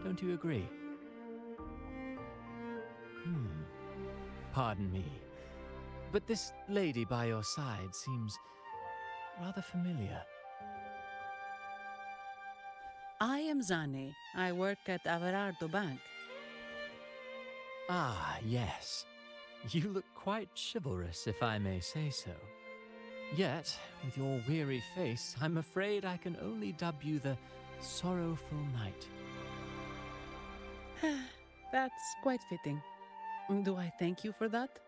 Don't you agree? Pardon me, but this lady by your side seems rather familiar. I am Zani. I work at Averardo Bank. Ah, yes. You look quite chivalrous, if I may say so. Yet, with your weary face, I'm afraid I can only dub you the Sorrowful Knight. That's quite fitting. Do I thank you for that?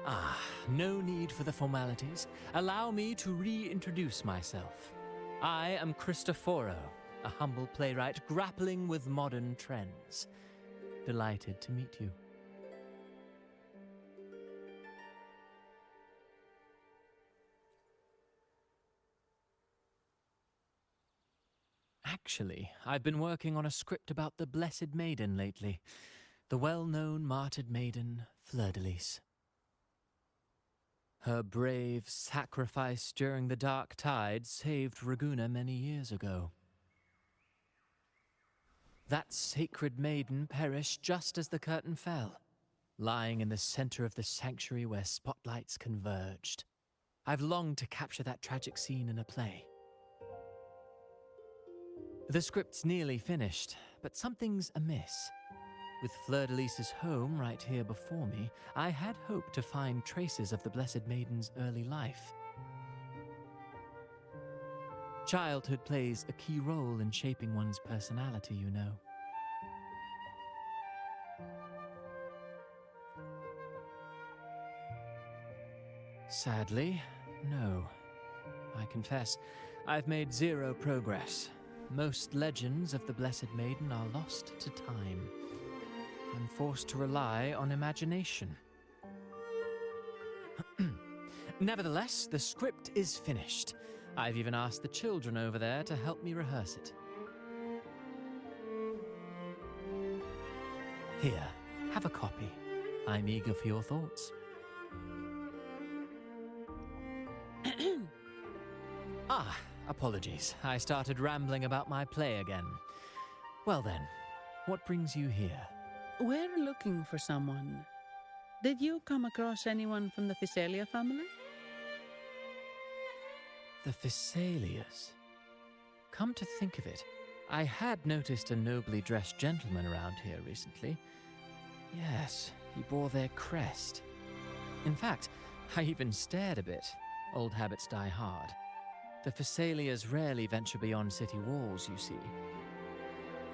Ah, no need for the formalities. Allow me to reintroduce myself. I am Cristoforo, a humble playwright grappling with modern trends. Delighted to meet you. Actually, I've been working on a script about the Blessed Maiden lately. The well-known martyred maiden, Fleur-de-Lis. Her brave sacrifice during the Dark Tide saved Raguna many years ago. That sacred maiden perished just as the curtain fell, lying in the center of the sanctuary where spotlights converged. I've longed to capture that tragic scene in a play. The script's nearly finished, but something's amiss. With Fleur-de-Lis's home right here before me, I had hoped to find traces of the Blessed Maiden's early life. Childhood plays a key role in shaping one's personality, you know. Sadly, no. I confess, I've made zero progress. Most legends of the Blessed Maiden are lost to time. I'm forced to rely on imagination. Nevertheless, the script is finished. I've even asked the children over there to help me rehearse it. Here, have a copy. I'm eager for your thoughts. Apologies. I started rambling about my play again. Well then, what brings you here? We're looking for someone. Did you come across anyone from the Physalia family? The Physalias. Come to think of it, I had noticed a nobly dressed gentleman around here recently. Yes, he bore their crest. In fact, I even stared a bit. Old habits die hard. The Physalias rarely venture beyond city walls, you see.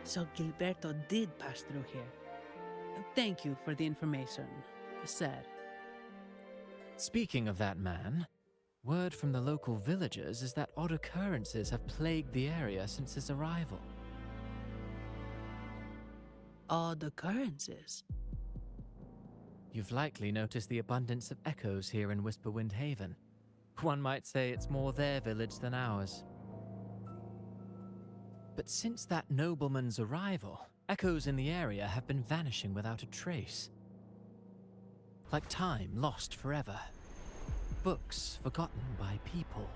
So Gilberto did pass through here. Thank you for the information, sir. Speaking of that man, word from the local villagers is that odd occurrences have plagued the area since his arrival. Odd occurrences? You've likely noticed the abundance of echoes here in Whisperwind Haven. One might say it's more their village than ours. But since that nobleman's arrival, echoes in the area have been vanishing without a trace. Like time lost forever. Books forgotten by people.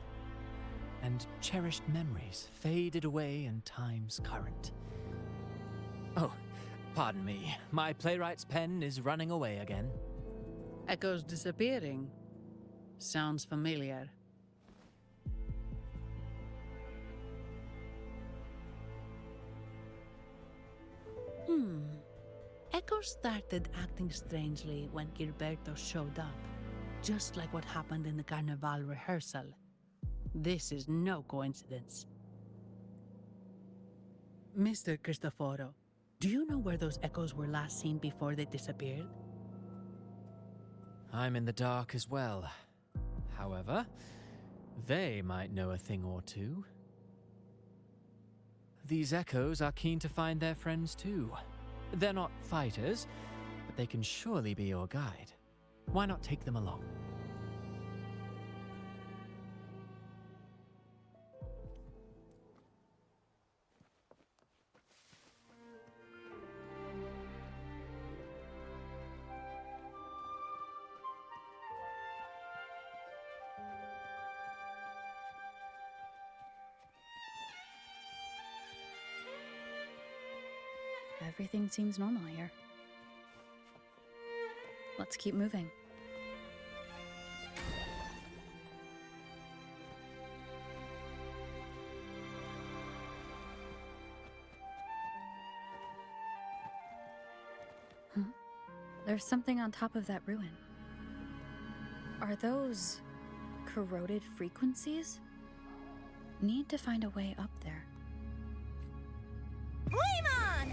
And cherished memories faded away in time's current. Oh, pardon me. My playwright's pen is running away again. Echoes disappearing. Sounds familiar. Echoes started acting strangely when Gilberto showed up, just like what happened in the Carnival rehearsal. This is no coincidence. Mr. Cristoforo, do you know where those echoes were last seen before they disappeared? I'm in the dark as well. However, they might know a thing or two. These echoes are keen to find their friends too. They're not fighters, but they can surely be your guide. Why not take them along? Everything seems normal here. Let's keep moving. There's something on top of that ruin. Are those corroded frequencies? Need to find a way up there. Flame on!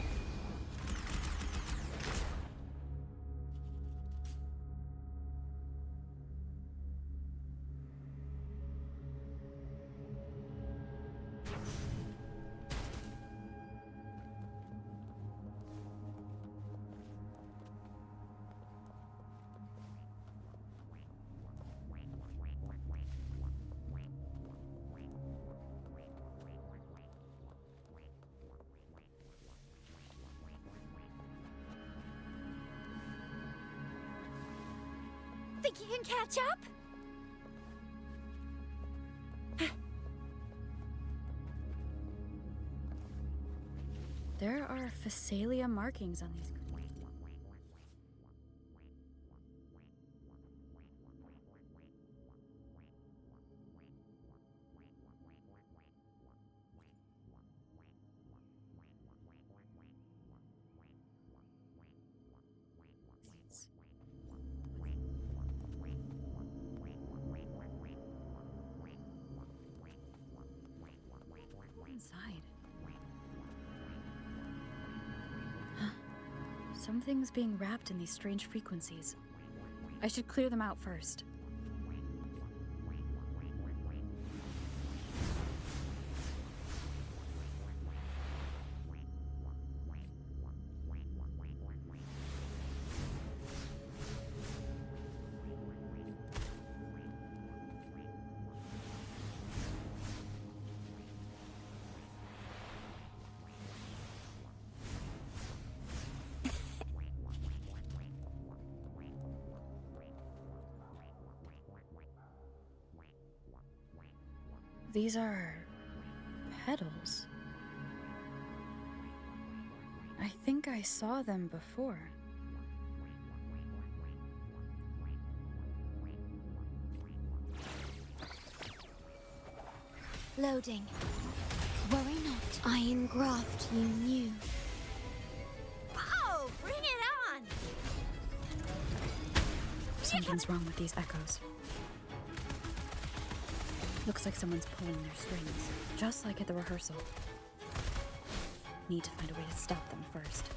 Think you can catch up? There are Phasalia markings on these. Inside. Something's being wrapped in these strange frequencies. I should clear them out first. These are petals. I think I saw them before. Loading. Worry not. Iron graft you knew. Oh, bring it on! Something's wrong with these echoes. Looks like someone's pulling their strings, just like at the rehearsal. Need to find a way to stop them first.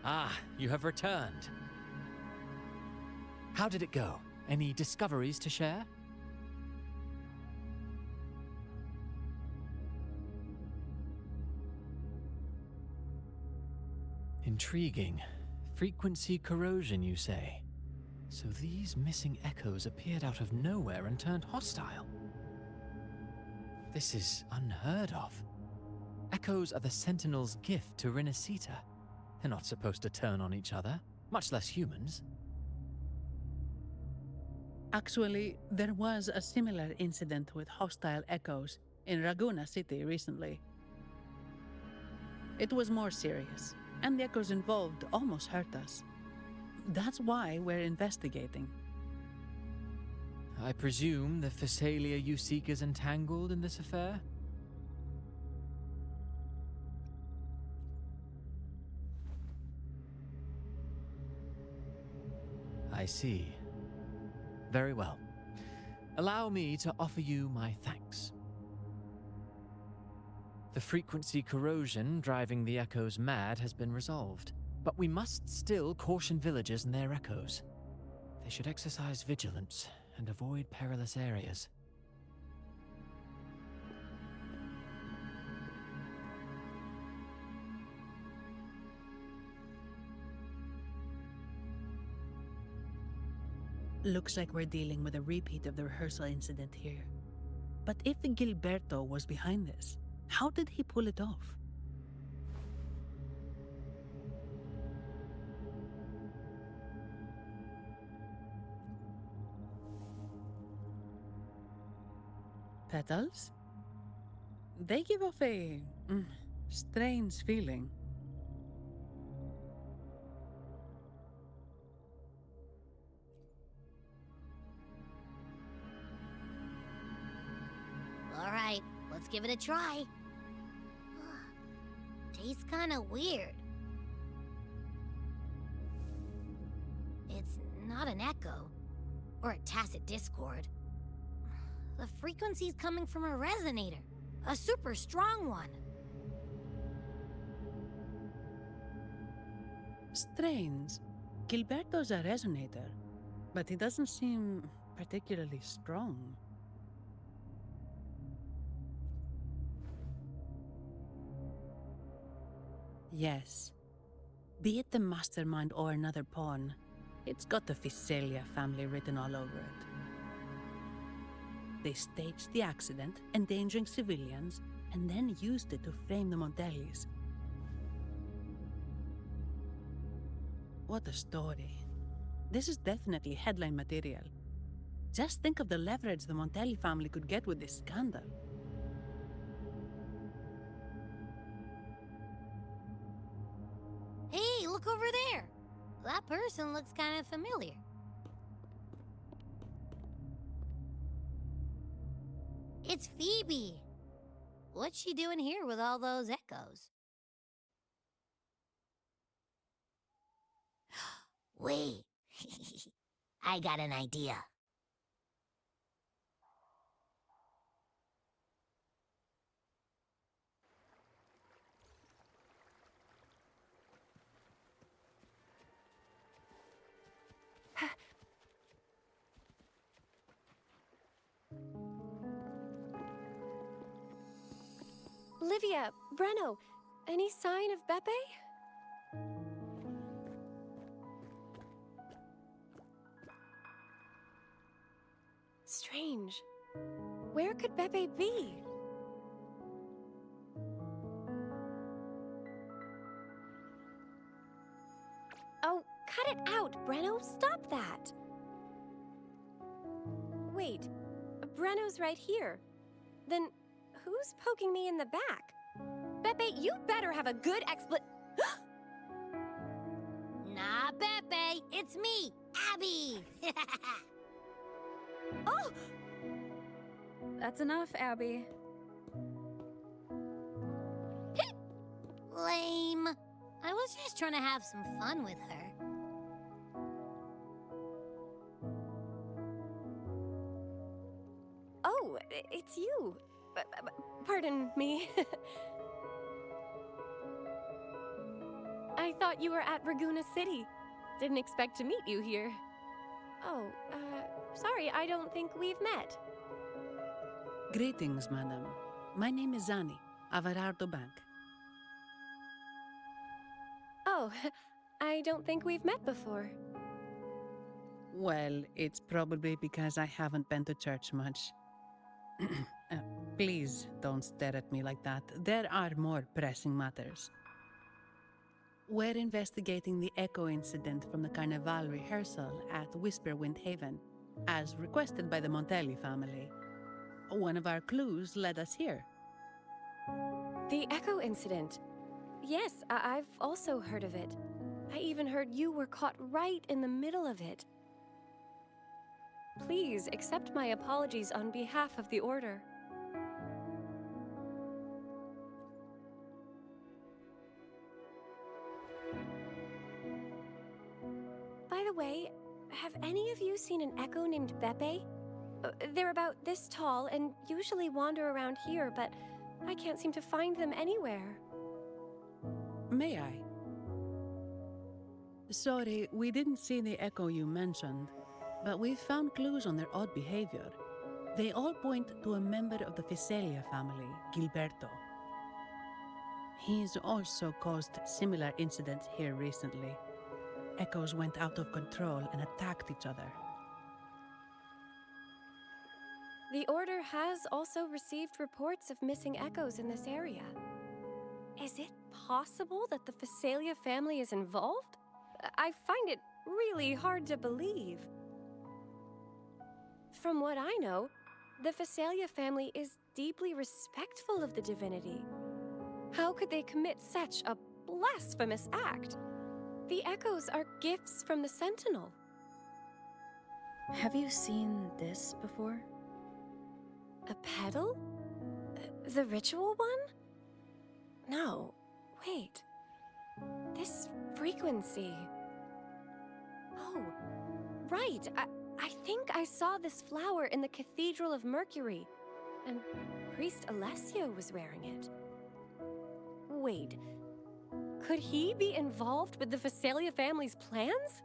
Ah, you have returned. How did it go? Any discoveries to share? Intriguing. Frequency corrosion, you say? So these missing echoes appeared out of nowhere and turned hostile. This is unheard of. Echoes are the Sentinel's gift to Rinascita. They're not supposed to turn on each other, much less humans. Actually, there was a similar incident with hostile echoes in Raguna City recently. It was more serious, and the echoes involved almost hurt us. That's why we're investigating. I presume the Physalia you seek is entangled in this affair? I see. Very well. Allow me to offer you my thanks. The frequency corrosion driving the echoes mad has been resolved, but we must still caution villagers and their echoes. They should exercise vigilance and avoid perilous areas. Looks like we're dealing with a repeat of the rehearsal incident here. But if Gilberto was behind this, how did he pull it off? Petals? They give off a strange feeling. All right, let's give it a try. Tastes kind of weird. It's not an echo, or a tacit discord. The frequency's coming from a resonator, a super strong one. Strange. Gilberto's a resonator, but he doesn't seem particularly strong. Yes. Be it the mastermind or another pawn, it's got the Physalia family written all over it. They staged the accident, endangering civilians, and then used it to frame the Montellis. What a story. This is definitely headline material. Just think of the leverage the Montelli family could get with this scandal. Hey, look over there! That person looks kind of familiar. It's Phoebe! What's she doing here with all those echoes? Wait, I got an idea. Livia, Breno, any sign of Beppe? Strange. Where could Beppe be? Oh, cut it out, Breno. Stop that. Wait, Breno's right here. Then who's poking me in the back? Beppe, you better have a good Nah, Beppe, it's me, Abby! Oh! That's enough, Abby. Lame. I was just trying to have some fun with her. Oh, it's you. Pardon me. I thought you were at Raguna City. Didn't expect to meet you here. Oh, sorry, I don't think we've met. Greetings, madam. My name is Zani, of Arardo Bank. Oh, I don't think we've met before. Well, it's probably because I haven't been to church much. Please don't stare at me like that. There are more pressing matters. We're investigating the echo incident from the Carnival rehearsal at Whisperwind Haven, as requested by the Montelli family. One of our clues led us here. The echo incident. Yes, I've also heard of it. I even heard you were caught right in the middle of it. Please accept my apologies on behalf of the Order. By the way, have any of you seen an echo named Beppe? They're about this tall and usually wander around here, but I can't seem to find them anywhere. May I? Sorry, we didn't see the echo you mentioned, but we've found clues on their odd behavior. They all point to a member of the Physalia family, Gilberto. He's also caused similar incidents here recently. Echoes went out of control and attacked each other. The Order has also received reports of missing echoes in this area. Is it possible that the Physalia family is involved? I find it really hard to believe. From what I know, the Physalia family is deeply respectful of the divinity. How could they commit such a blasphemous act? The echoes are gifts from the Sentinel. Have you seen this before? A pedal? The ritual one? No, wait. This frequency. Oh, right. I think I saw this flower in the Cathedral of Mercury, and Priest Alessio was wearing it. Wait, could he be involved with the Physalia family's plans?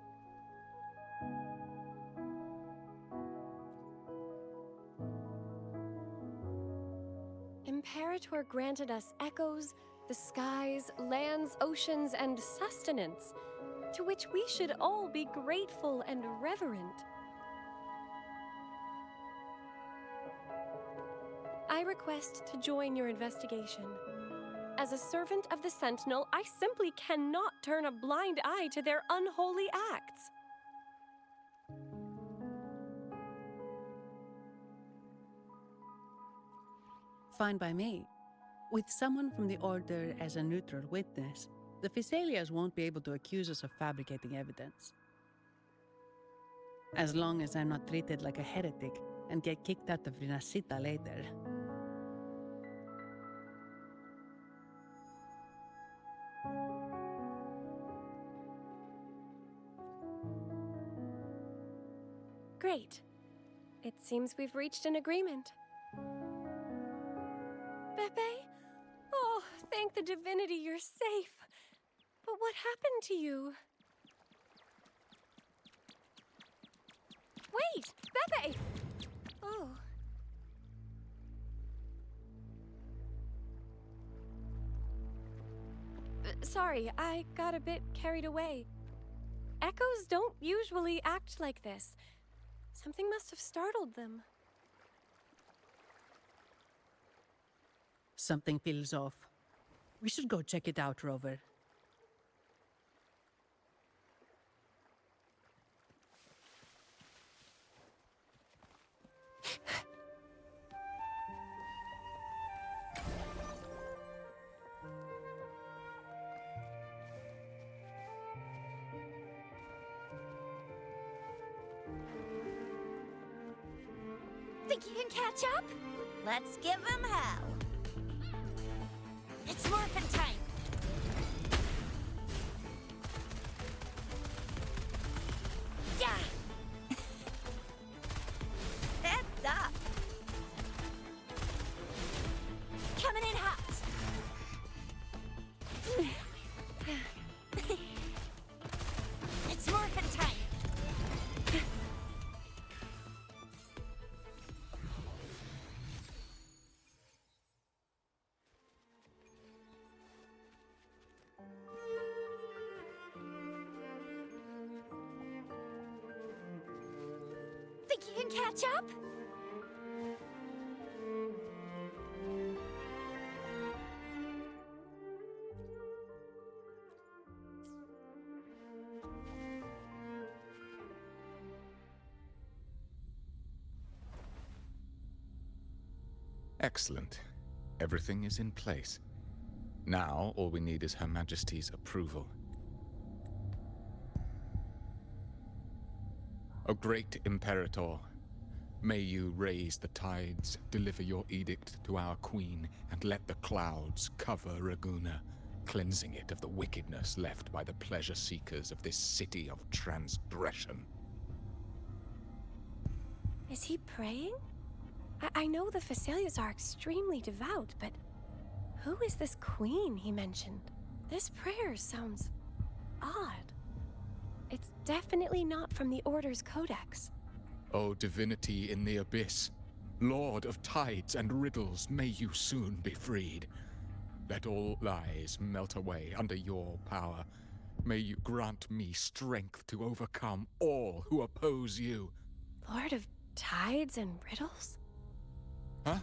Imperator granted us echoes, the skies, lands, oceans, and sustenance, to which we should all be grateful and reverent. I request to join your investigation. As a servant of the Sentinel, I simply cannot turn a blind eye to their unholy acts. Fine by me. With someone from the Order as a neutral witness, the Physalias won't be able to accuse us of fabricating evidence. As long as I'm not treated like a heretic and get kicked out of Rinascita later. Great. It seems we've reached an agreement. Beppe? Oh, thank the divinity you're safe. But what happened to you? Wait! Beppe! Oh. Sorry, I got a bit carried away. Echoes don't usually act like this. Something must have startled them. Something feels off. We should go check it out, Rover. Think you can catch up? Let's give him hell. It's morphin' time. Yeah! Heads up! Coming in hot! think you can catch up? Excellent. Everything is in place. Now, all we need is Her Majesty's approval. O great Imperator, may you raise the tides, deliver your edict to our queen, and let the clouds cover Raguna, cleansing it of the wickedness left by the pleasure seekers of this city of transgression. Is he praying? I know the Phasalias are extremely devout, but who is this queen he mentioned? This prayer sounds odd. It's definitely not from the Order's codex. O divinity in the abyss, Lord of tides and riddles, may you soon be freed. Let all lies melt away under your power. May you grant me strength to overcome all who oppose you. Lord of tides and riddles? Huh?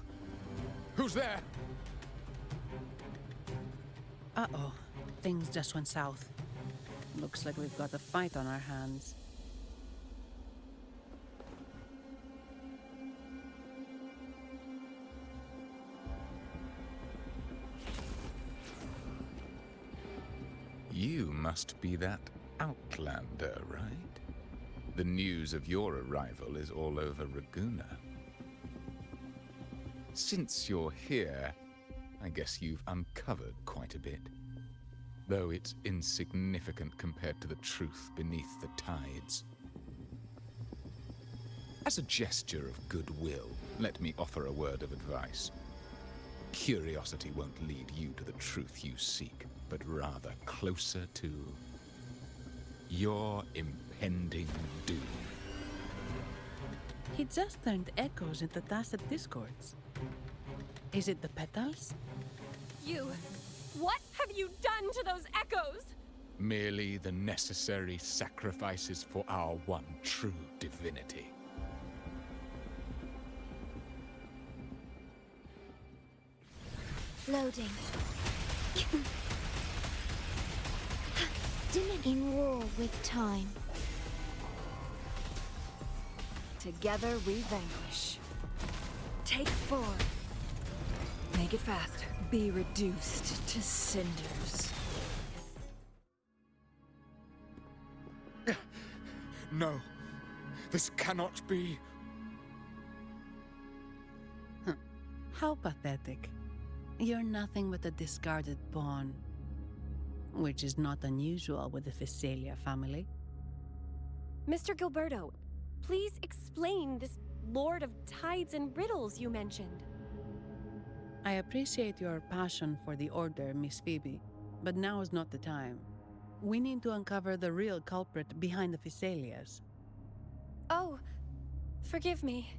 Who's there? Uh-oh. Things just went south. Looks like we've got a fight on our hands. You must be that outlander, right? The news of your arrival is all over Raguna. Since you're here, I guess you've uncovered quite a bit. Though it's insignificant compared to the truth beneath the tides. As a gesture of goodwill, let me offer a word of advice. Curiosity won't lead you to the truth you seek, but rather closer to your impending doom. He just turned echoes into tacit discords. Is it the petals? What have you done to those echoes? Merely the necessary sacrifices for our one true divinity. Loading. In war with time. Together we vanquish. Take 4. Make it fast. Be reduced to cinders. No, this cannot be. How pathetic. You're nothing but a discarded pawn. Which is not unusual with the Phasalia family. Mr. Gilberto, please explain this Lord of Tides and Riddles you mentioned. I appreciate your passion for the Order, Miss Phoebe, but now is not the time. We need to uncover the real culprit behind the Phasalias. Oh, forgive me.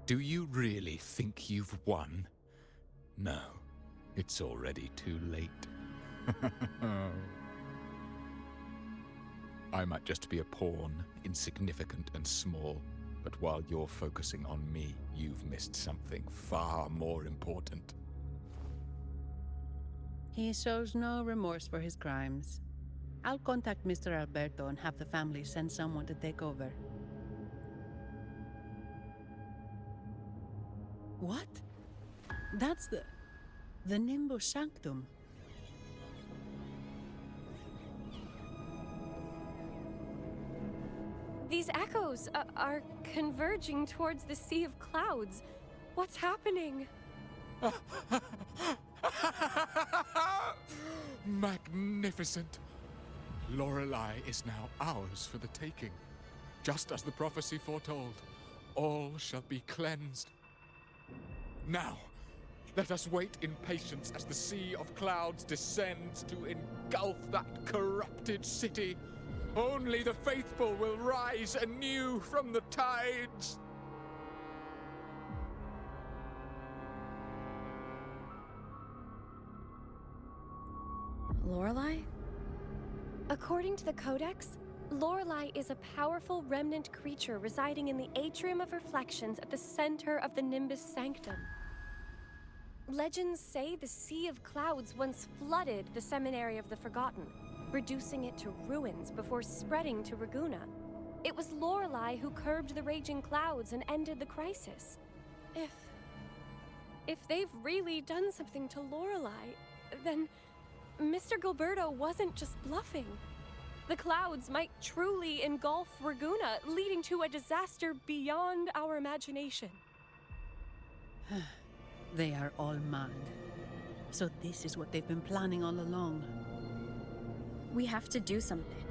Do you really think you've won? No, it's already too late. I might just be a pawn, insignificant and small, but while you're focusing on me, you've missed something far more important. He shows no remorse for his crimes. I'll contact Mr. Alberto and have the family send someone to take over. What? That's the Nimbus Sanctum. These echoes are converging towards the Sea of Clouds. What's happening? Magnificent! Lorelei is now ours for the taking. Just as the prophecy foretold, all shall be cleansed. Now, let us wait in patience as the Sea of Clouds descends to engulf that corrupted city. Only the faithful will rise anew from the tides. Lorelei? According to the Codex, Lorelei is a powerful remnant creature residing in the atrium of reflections at the center of the Nimbus Sanctum. Legends say the Sea of Clouds once flooded the Seminary of the Forgotten, reducing it to ruins before spreading to Raguna. It was Lorelei who curbed the raging clouds and ended the crisis. If they've really done something to Lorelei, then Mr. Gilberto wasn't just bluffing. The clouds might truly engulf Raguna, leading to a disaster beyond our imagination. They are all mad. So this is what they've been planning all along. We have to do something.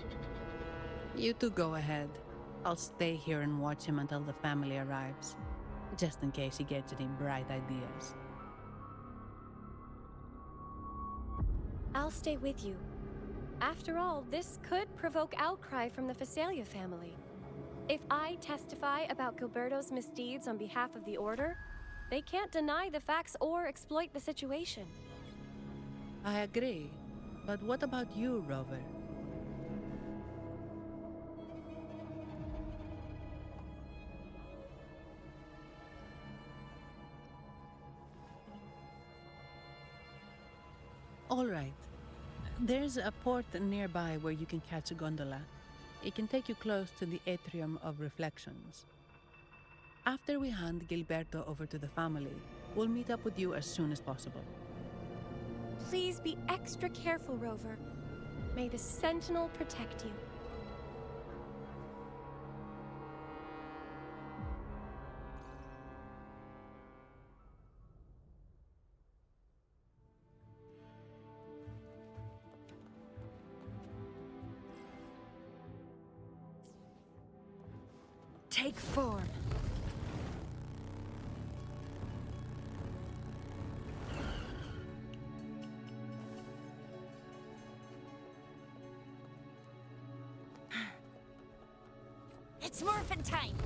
You two go ahead. I'll stay here and watch him until the family arrives, just in case he gets any bright ideas. I'll stay with you. After all, this could provoke outcry from the Phasalia family. If I testify about Gilberto's misdeeds on behalf of the Order, they can't deny the facts or exploit the situation. I agree. But what about you, Rover? All right. There's a port nearby where you can catch a gondola. It can take you close to the Atrium of Reflections. After we hand Gilberto over to the family, we'll meet up with you as soon as possible. Please be extra careful, Rover. May the Sentinel protect you. Take form. It's morphin' time!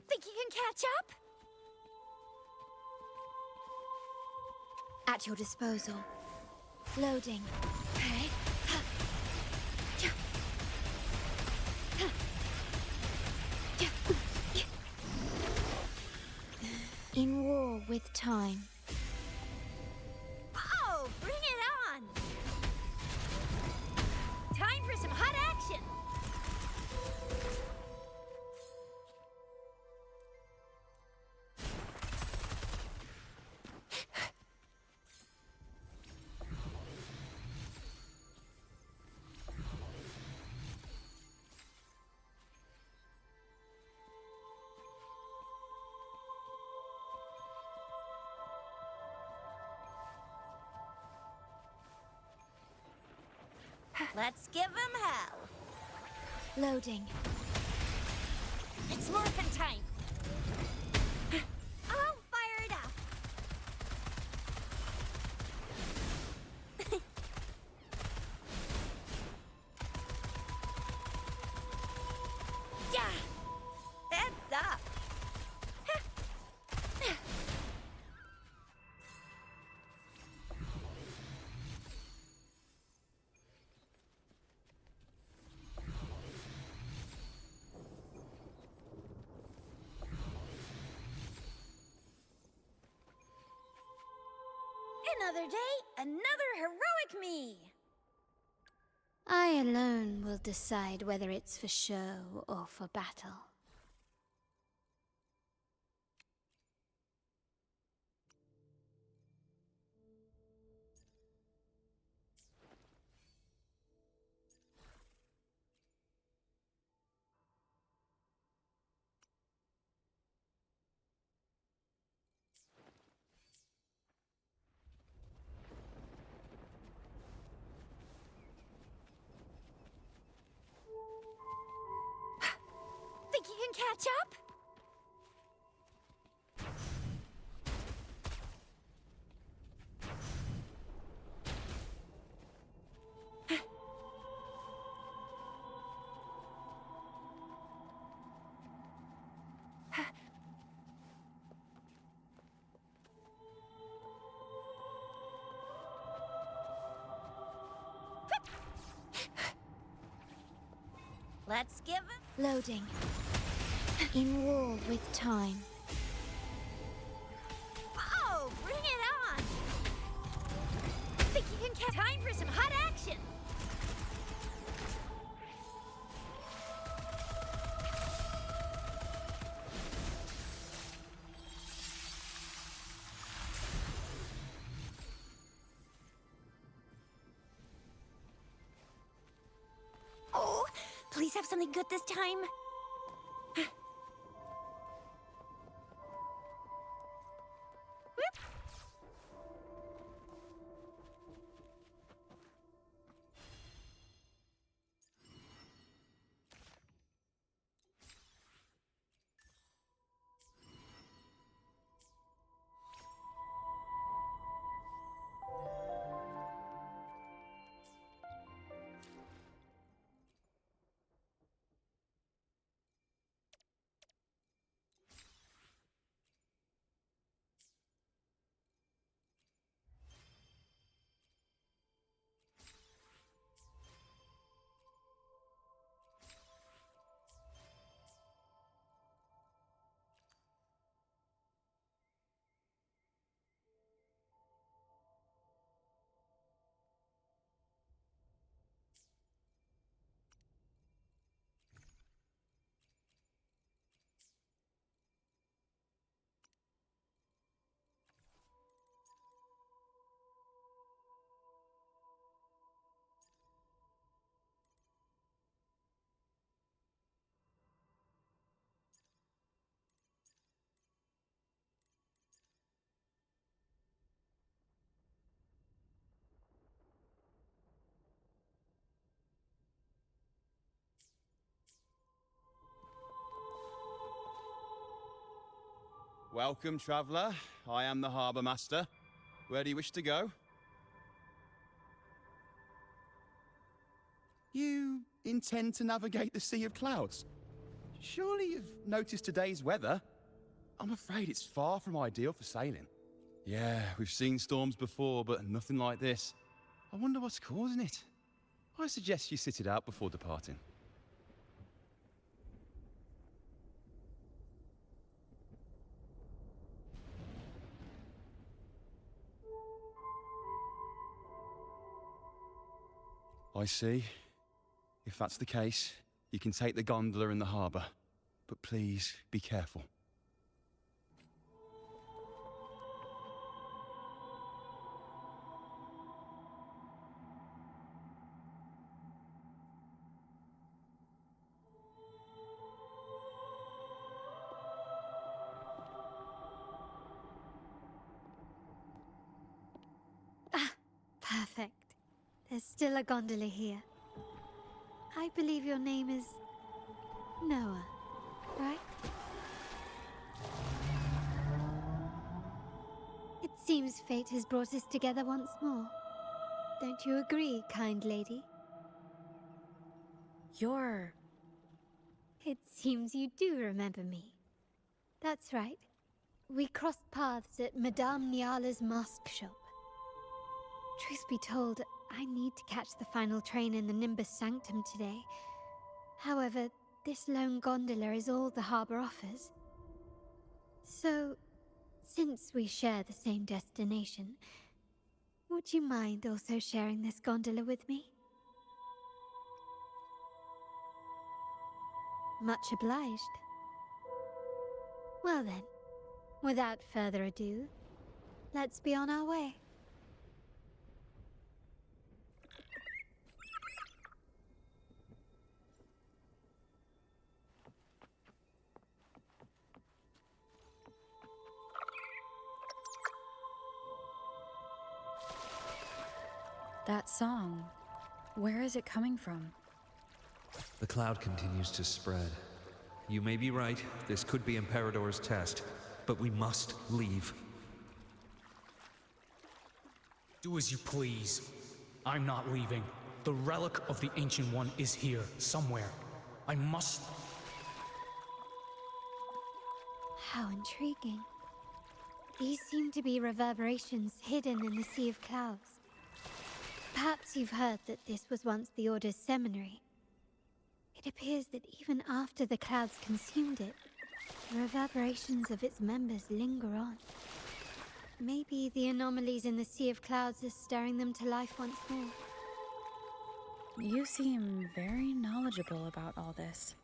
Think you can catch up? At your disposal. Loading. Okay. In war with time. Oh, bring it on! Time for some hot action! Let's give him hell! Loading. It's morphin' time! I'll fire it up! Yeah! Heads up! Another day, another heroic me! I alone will decide whether it's for show or for battle. catch up? Let's give it. Loading. In war with time. Oh, bring it on! Think you can catch time for some hot action? Oh, please have something good this time. Welcome, traveller. I am the Harbour Master. Where do you wish to go? You intend to navigate the Sea of Clouds? Surely you've noticed today's weather? I'm afraid it's far from ideal for sailing. Yeah, we've seen storms before, but nothing like this. I wonder what's causing it. I suggest you sit it out before departing. I see. If that's the case, you can take the gondola in the harbour. But please, be careful. Perfect. There's still a gondola here. I believe your name is Noah, right? It seems fate has brought us together once more. Don't you agree, kind lady? You're... It seems you do remember me. That's right. We crossed paths at Madame Niala's mask shop. Truth be told, I need to catch the final train in the Nimbus Sanctum today. However, this lone gondola is all the harbour offers. So, since we share the same destination, would you mind also sharing this gondola with me? Much obliged. Well then, without further ado, let's be on our way. That song, where is it coming from? The cloud continues to spread. You may be right. This could be Imperador's test. But we must leave. Do as you please. I'm not leaving. The relic of the Ancient One is here, somewhere. I must... How intriguing. These seem to be reverberations hidden in the Sea of Clouds. Perhaps you've heard that this was once the Order's seminary. It appears that even after the clouds consumed it, the reverberations of its members linger on. Maybe the anomalies in the Sea of Clouds are stirring them to life once more. You seem very knowledgeable about all this.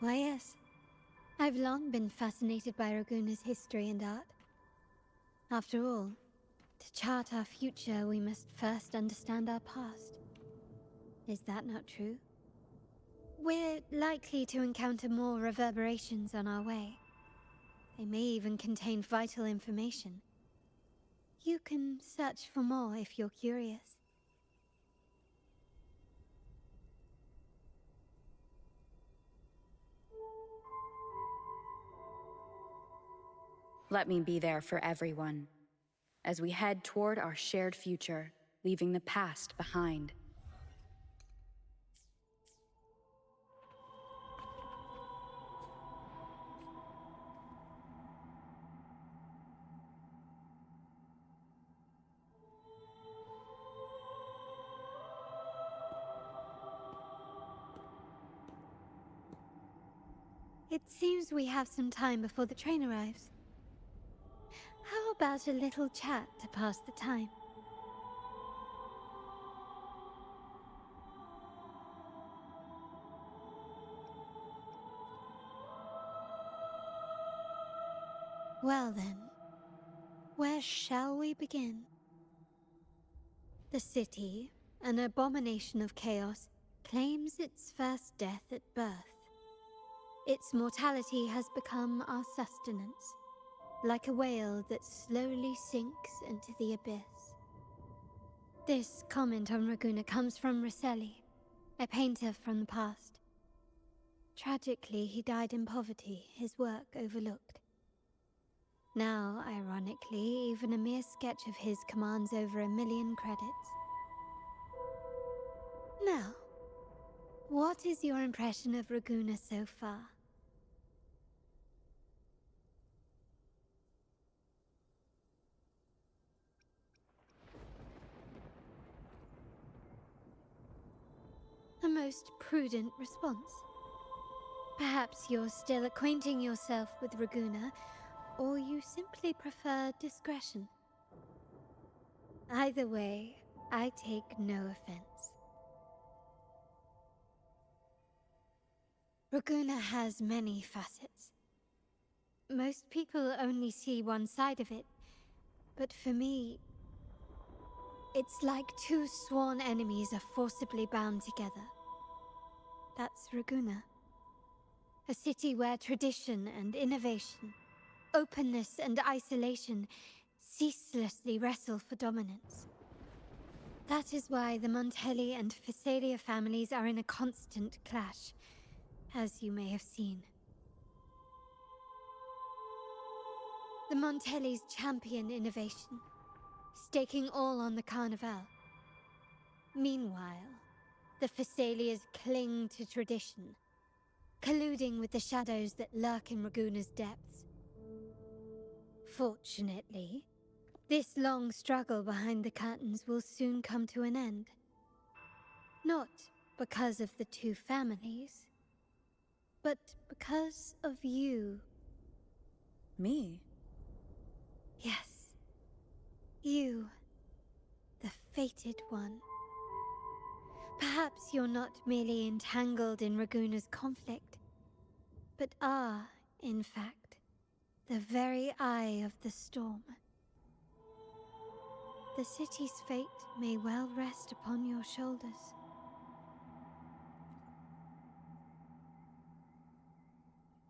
Why, yes. I've long been fascinated by Raguna's history and art. After all, to chart our future, we must first understand our past. Is that not true? We're likely to encounter more reverberations on our way. They may even contain vital information. You can search for more if you're curious. Let me be there for everyone, as we head toward our shared future, leaving the past behind. It seems we have some time before the train arrives. How about a little chat to pass the time? Well then, where shall we begin? The city, an abomination of chaos, claims its first death at birth. Its mortality has become our sustenance, like a whale that slowly sinks into the abyss. This comment on Raguna comes from Rosselli, a painter from the past. Tragically, he died in poverty, his work overlooked. Now, ironically, even a mere sketch of his commands over 1 million credits. Now, what is your impression of Raguna so far? A most prudent response. Perhaps you're still acquainting yourself with Raguna, or you simply prefer discretion. Either way, I take no offense. Raguna has many facets. Most people only see one side of it, but for me, it's like two sworn enemies are forcibly bound together. That's Raguna. A city where tradition and innovation, openness and isolation ceaselessly wrestle for dominance. That is why the Montelli and Phasalia families are in a constant clash, as you may have seen. The Montellis champion innovation, staking all on the Carnival. Meanwhile, the Phasalias cling to tradition, colluding with the shadows that lurk in Raguna's depths. Fortunately, this long struggle behind the curtains will soon come to an end. Not because of the two families, but because of you. Me? Yes. You. The fated one. Perhaps you're not merely entangled in Raguna's conflict, but are, in fact, the very eye of the storm. The city's fate may well rest upon your shoulders.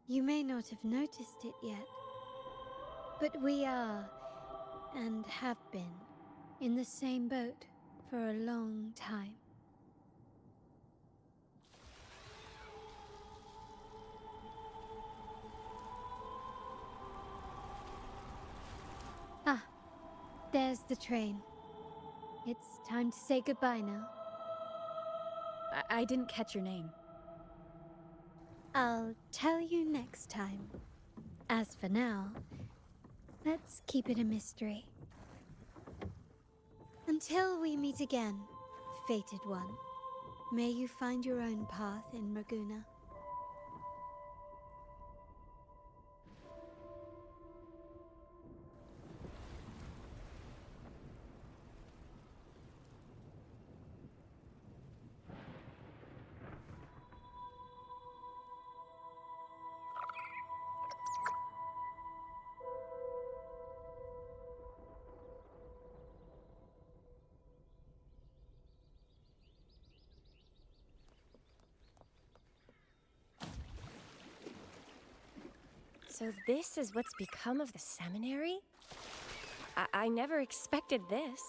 You may not have noticed it yet, but we are, and have been, in the same boat for a long time. There's the train. It's time to say goodbye now. I didn't catch your name. I'll tell you next time. As for now, let's keep it a mystery. Until we meet again, fated one, may you find your own path in Raguna. So this is what's become of the seminary? I never expected this.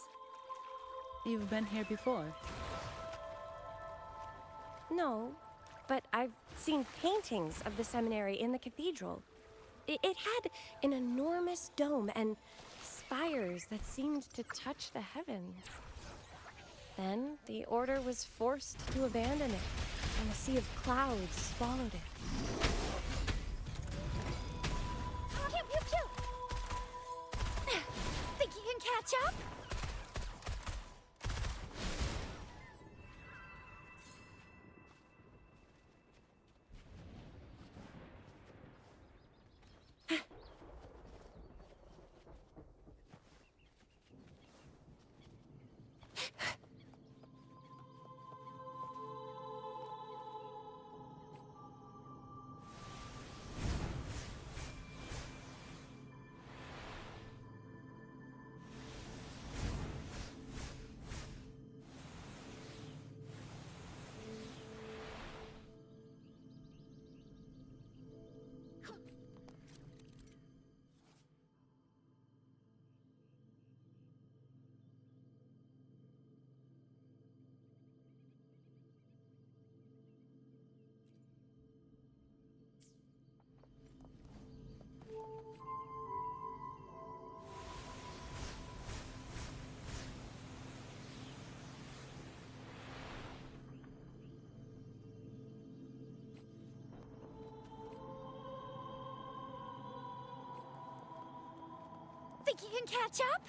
You've been here before? No, but I've seen paintings of the seminary in the cathedral. It had an enormous dome and spires that seemed to touch the heavens. Then the order was forced to abandon it, and a sea of clouds swallowed it. Pew, pew, pew! Think you can catch up? Think you can catch up?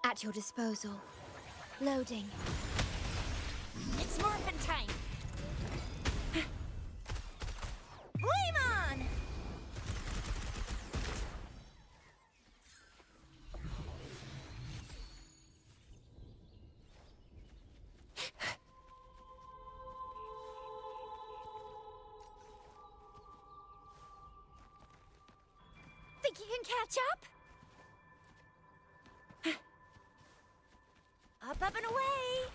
At your disposal. Loading. It's morphin' time! Flame on! Think you can catch up? Up and away!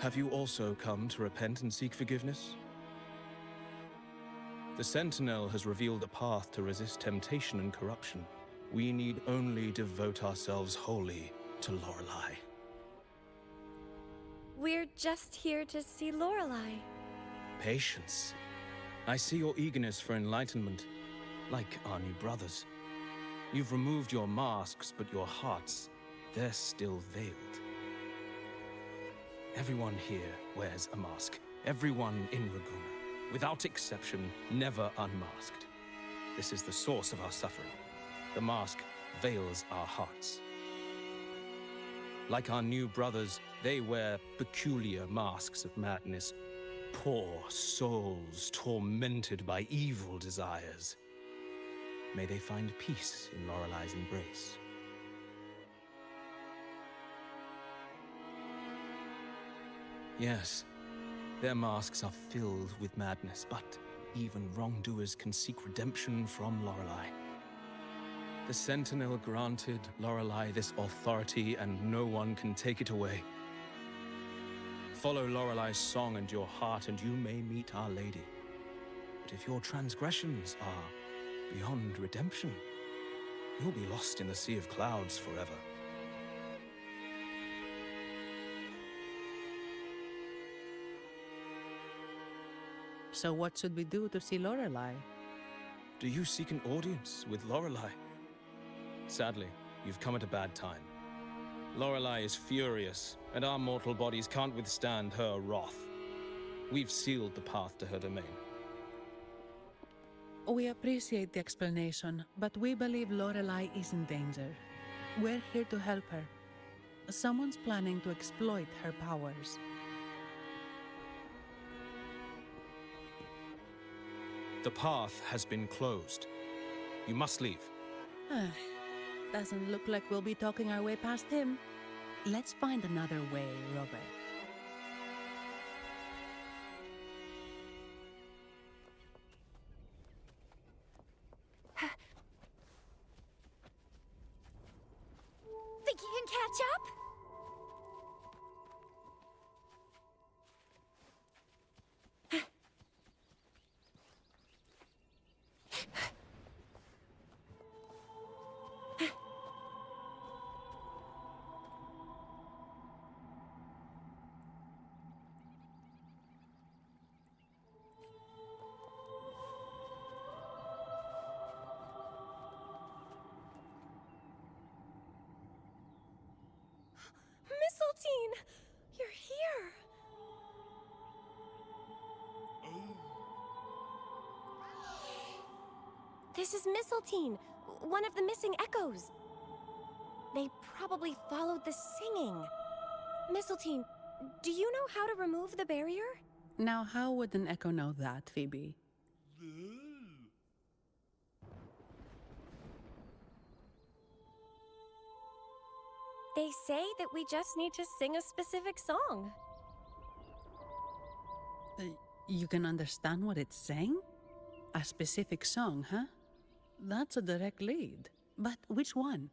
Have you also come to repent and seek forgiveness? The Sentinel has revealed a path to resist temptation and corruption. We need only devote ourselves wholly to Lorelei. We're just here to see Lorelei. Patience. I see your eagerness for enlightenment, like our new brothers. You've removed your masks, but your hearts, they're still veiled. Everyone here wears a mask. Everyone in Raguna, without exception, never unmasked. This is the source of our suffering. The mask veils our hearts. Like our new brothers, they wear peculiar masks of madness. Poor souls tormented by evil desires. May they find peace in Lorelei's embrace. Yes, their masks are filled with madness, but even wrongdoers can seek redemption from Lorelei. The Sentinel granted Lorelei this authority, and no one can take it away. Follow Lorelei's song and your heart, and you may meet Our Lady. But if your transgressions are beyond redemption, you'll be lost in the sea of clouds forever. So what should we do to see Lorelei? Do you seek an audience with Lorelei? Sadly, you've come at a bad time. Lorelei is furious, and our mortal bodies can't withstand her wrath. We've sealed the path to her domain. We appreciate the explanation, but we believe Lorelei is in danger. We're here to help her. Someone's planning to exploit her powers. The path has been closed. You must leave. Doesn't look like we'll be talking our way past him. Let's find another way, Robert. Think you can catch up? Mistletoe! You're here! This is Mistletoe, one of the missing echoes. They probably followed the singing. Mistletoe, do you know how to remove the barrier? Now, how would an echo know that, Phoebe? They say that we just need to sing a specific song. You can understand what it's saying? A specific song, huh? That's a direct lead. But which one?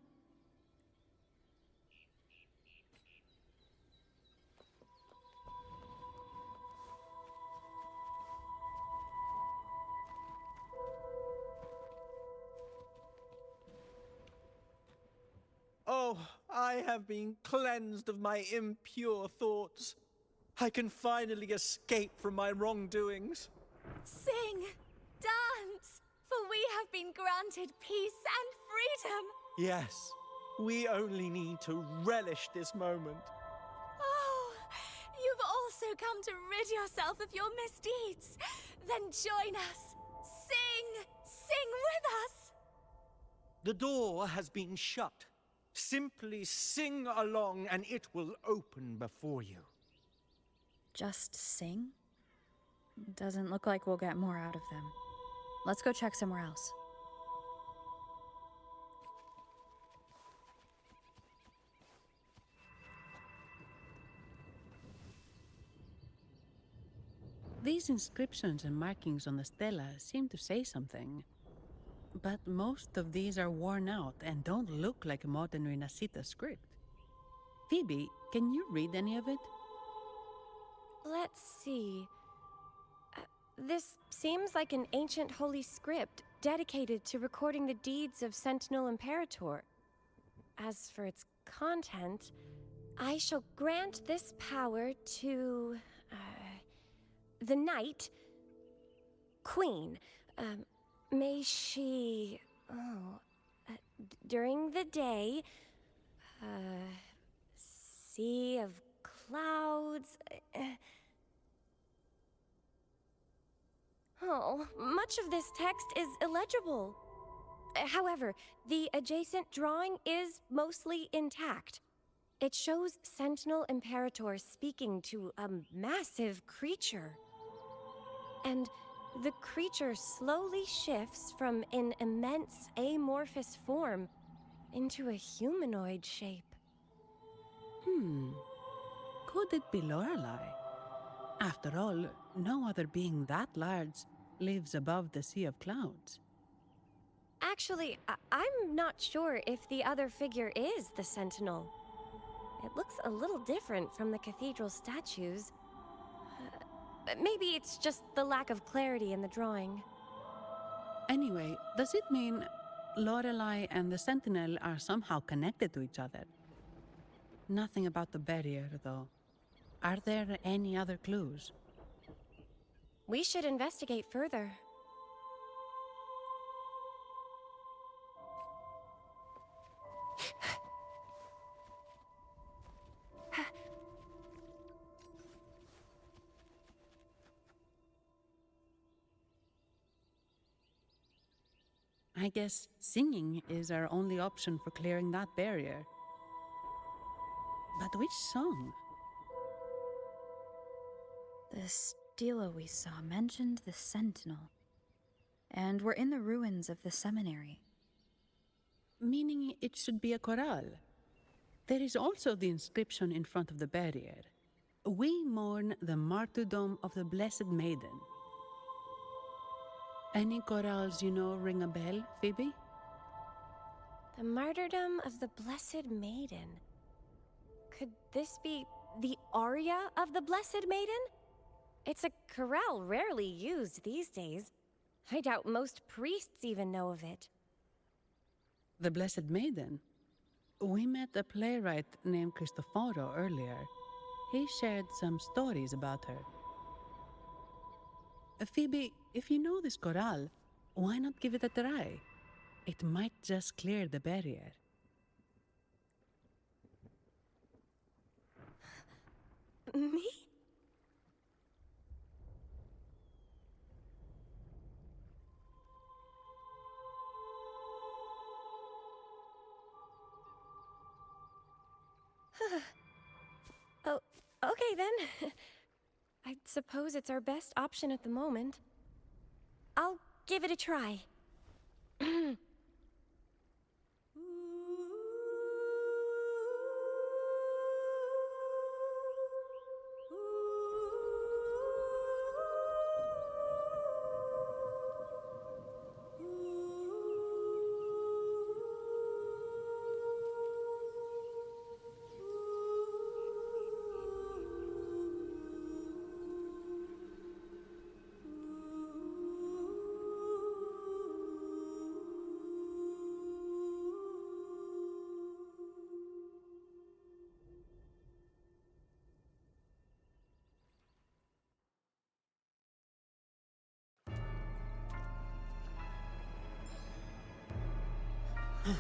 I have been cleansed of my impure thoughts. I can finally escape from my wrongdoings. Sing, dance, for we have been granted peace and freedom. Yes, we only need to relish this moment. Oh, you've also come to rid yourself of your misdeeds. Then join us. Sing with us. The door has been shut. Simply sing along and it will open before you. Just sing? Doesn't look like we'll get more out of them. Let's go check somewhere else. These inscriptions and markings on the stela seem to say something. But most of these are worn out and don't look like a modern Rinascita script. Phoebe, can you read any of it? Let's see. This seems like an ancient holy script dedicated to recording the deeds of Sentinel Imperator. As for its content, I shall grant this power to the Knight Queen. May she, during the day, sea of clouds. Much of this text is illegible. However, the adjacent drawing is mostly intact. It shows Sentinel Imperator speaking to a massive creature. And the creature slowly shifts from an immense amorphous form into a humanoid shape. Could it be Lorelei? After all, no other being that large lives above the sea of clouds. Actually, I'm not sure if the other figure is the Sentinel. It looks a little different from the cathedral statues. Maybe it's just the lack of clarity in the drawing. Anyway, does it mean Lorelei and the Sentinel are somehow connected to each other? Nothing about the barrier, though. Are there any other clues? We should investigate further. I guess singing is our only option for clearing that barrier. But which song? The stela we saw mentioned the Sentinel. And we're in the ruins of the seminary. Meaning it should be a chorale. There is also the inscription in front of the barrier. We mourn the martyrdom of the Blessed Maiden. Any chorales you know ring a bell, Phoebe? The martyrdom of the Blessed Maiden. Could this be the aria of the Blessed Maiden? It's a chorale rarely used these days. I doubt most priests even know of it. The Blessed Maiden? We met a playwright named Cristoforo earlier. He shared some stories about her. Phoebe, if you know this chorale, why not give it a try? It might just clear the barrier. Me? Oh, okay then. I suppose it's our best option at the moment. I'll give it a try. A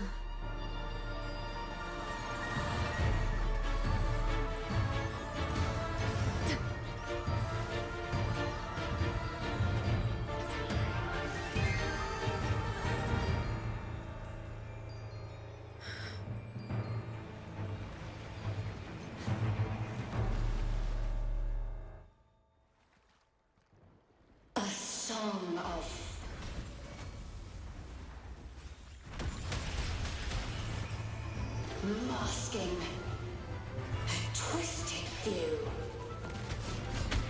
song of masking a twisted view.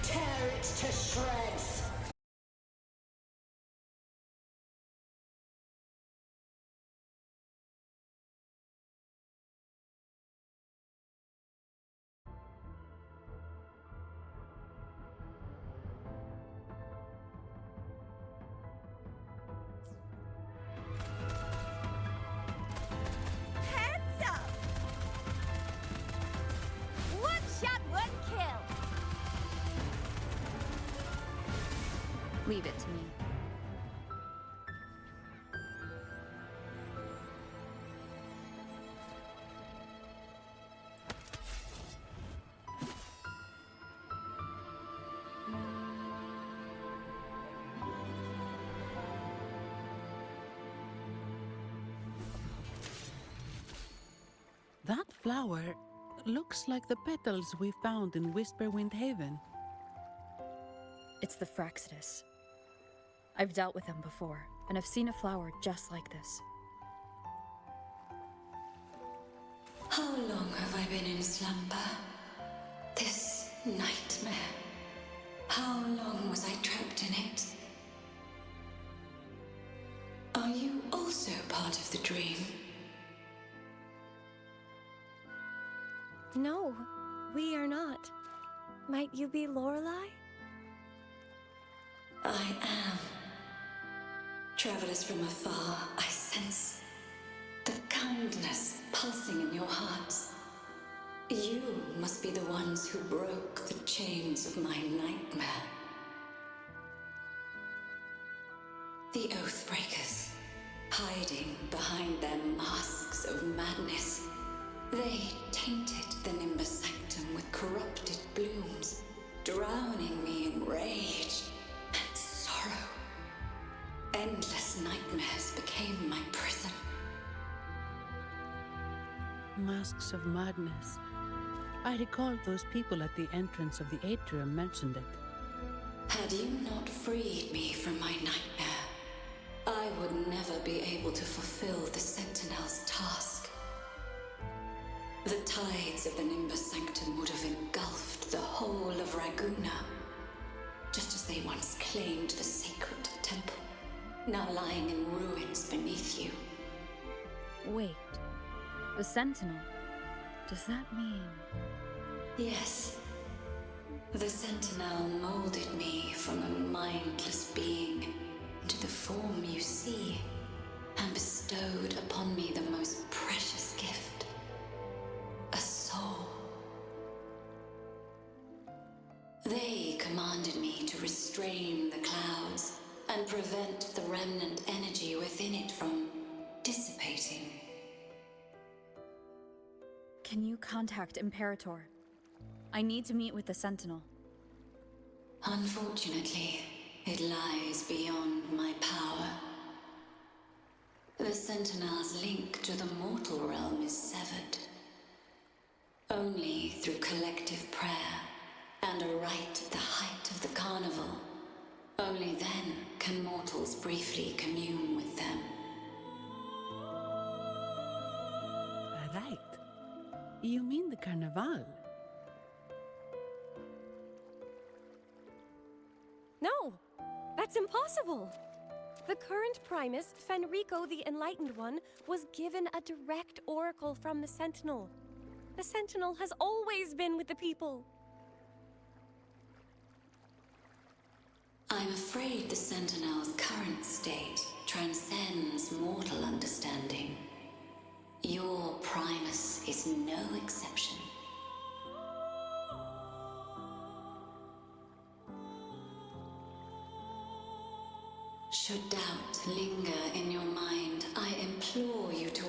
Tear it to shreds. Heads up! One shot, one kill! Leave it to me. That flower looks like the petals we found in Whisperwind Haven. It's the Fraxidus. I've dealt with them before, and I've seen a flower just like this. How long have I been in slumber? This nightmare. How long was I trapped in it? Are you also part of the dream? No, we are not. Might you be Lorelei? I am. Travelers from afar, I sense the kindness pulsing in your hearts. You must be the ones who broke the chains of my nightmare. The Oathbreakers, hiding behind their masks of madness. They tainted the Nimbus Sanctum with corrupted blooms, drowning me in rage and sorrow. Endless nightmares became my prison. Masks of madness. I recall those people at the entrance of the atrium mentioned it. Had you not freed me from my nightmare, I would never be able to fulfill the Sentinel's task. The tides of the Nimbus Sanctum would have engulfed the whole of Raguna, just as they once claimed the sacred temple, now lying in ruins beneath you. Wait, the Sentinel? Does that mean... Yes. The Sentinel molded me from a mindless being into the form you see, and bestowed upon me the most precious gift. A soul. They commanded me to restrain the clouds and prevent the remnant energy within it from dissipating. Can you contact Imperator? I need to meet with the Sentinel. Unfortunately, it lies beyond my power. The Sentinel's link to the mortal realm is severed. Only through collective prayer and a rite at the height of the carnival, only then can mortals briefly commune with them. Right. You mean the Carnival? No, that's impossible. The current Primus, Fenrico the Enlightened One, was given a direct oracle from the Sentinel. The Sentinel has always been with the people. I'm afraid the Sentinel's current state transcends mortal understanding. Your Primus is no exception. Should doubt linger in your mind, I implore you to